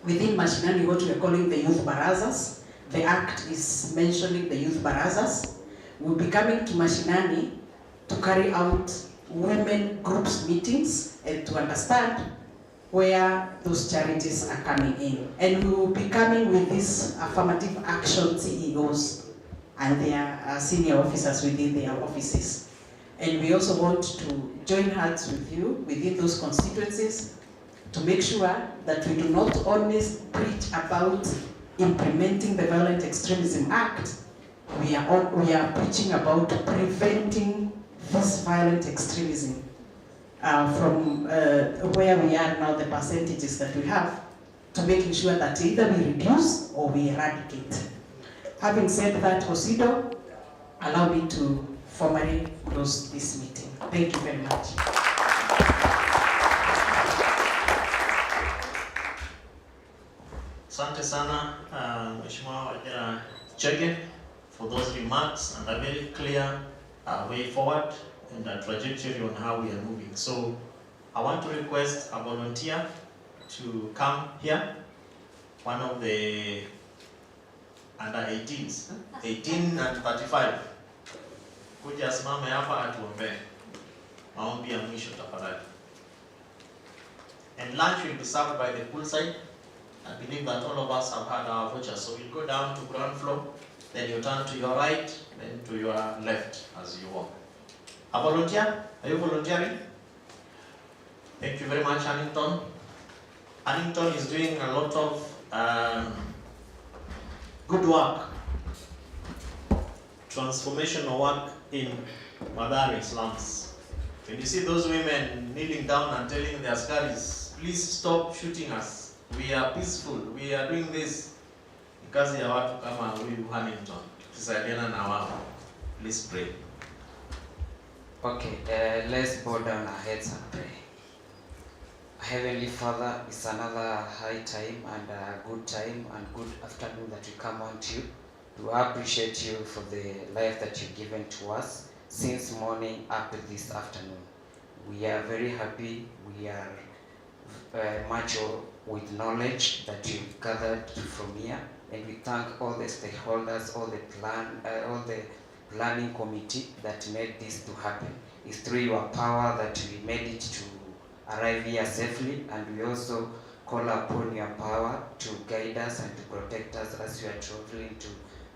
Speaker 14: within Mashinani what we are calling the youth barazas. The Act is mentioning the youth barazas. We'll be coming to Mashinani to carry out women groups meetings and to understand where those charities are coming in. And we will be coming with these affirmative action CEOs and their senior officers within their offices. And we also want to join hands with you within those constituencies to make sure that we do not only preach about implementing the Violent Extremism Act, we are preaching about preventing this violent extremism from where we are now, the percentages that we have, to making sure that either we reduce or we eradicate. Having said that, Osido, allow me to formally close this meeting. Thank you very much.
Speaker 9: Asante sana, Mheshimiwa Wajira Chege, for those remarks and a very clear way forward and a trajectory on how we are moving. So I want to request a volunteer to come here, one of the under 18s, 18 and 35. Kuja asimame hapa atuombee. Maombi ya mwisho tafadhali. And lunch will be served by the poolside. I believe that all of us have had our vouchers, so we'll go down to ground floor, then you turn to your right, then to your left as you walk. A volunteer? Are you volunteering? Thank you very much, Annington. Annington is doing a lot of good work, transformational work in Madari slums. When you see those women kneeling down and telling their askaris, please stop shooting us. We are peaceful, we are doing this. Because ya watu kama huyu Huntington, tusaidiana na wao. Please pray.
Speaker 10: Okay, let's bow down our heads and pray. Heavenly Father, it's another high time and a good time and good afternoon that we come on to you to appreciate you for the life that you've given to us since morning up to this afternoon. We are very happy. We are much with knowledge that you've gathered from here, and we thank all the stakeholders, all the planning committee that made this to happen. It's through your power that we made it to arrive here safely, and we also call upon your power to guide us and to protect us as we are traveling to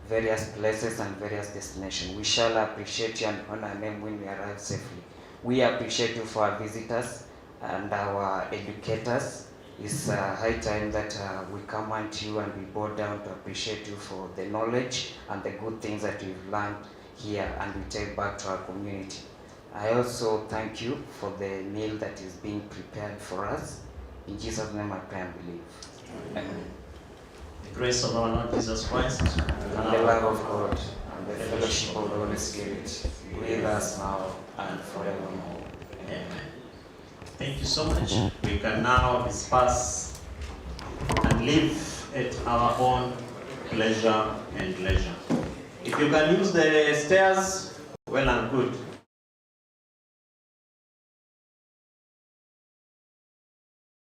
Speaker 10: various places and various destinations. We shall appreciate you and honor your name when we arrive safely. We appreciate you for our visitors and our educators. It's high time that we come unto you and we bow down to appreciate you for the knowledge and the good things that we've learned here and we take back to our community. I also thank you for the meal that is being prepared for us. In Jesus' name I pray and believe. Amen.
Speaker 9: The grace of our Lord Jesus Christ
Speaker 10: and the love of God and the fellowship of the Holy Spirit with us now and forevermore.
Speaker 9: Amen. Thank you so much. We can now disperse and live at our own pleasure and leisure. If you can use the stairs, well and good.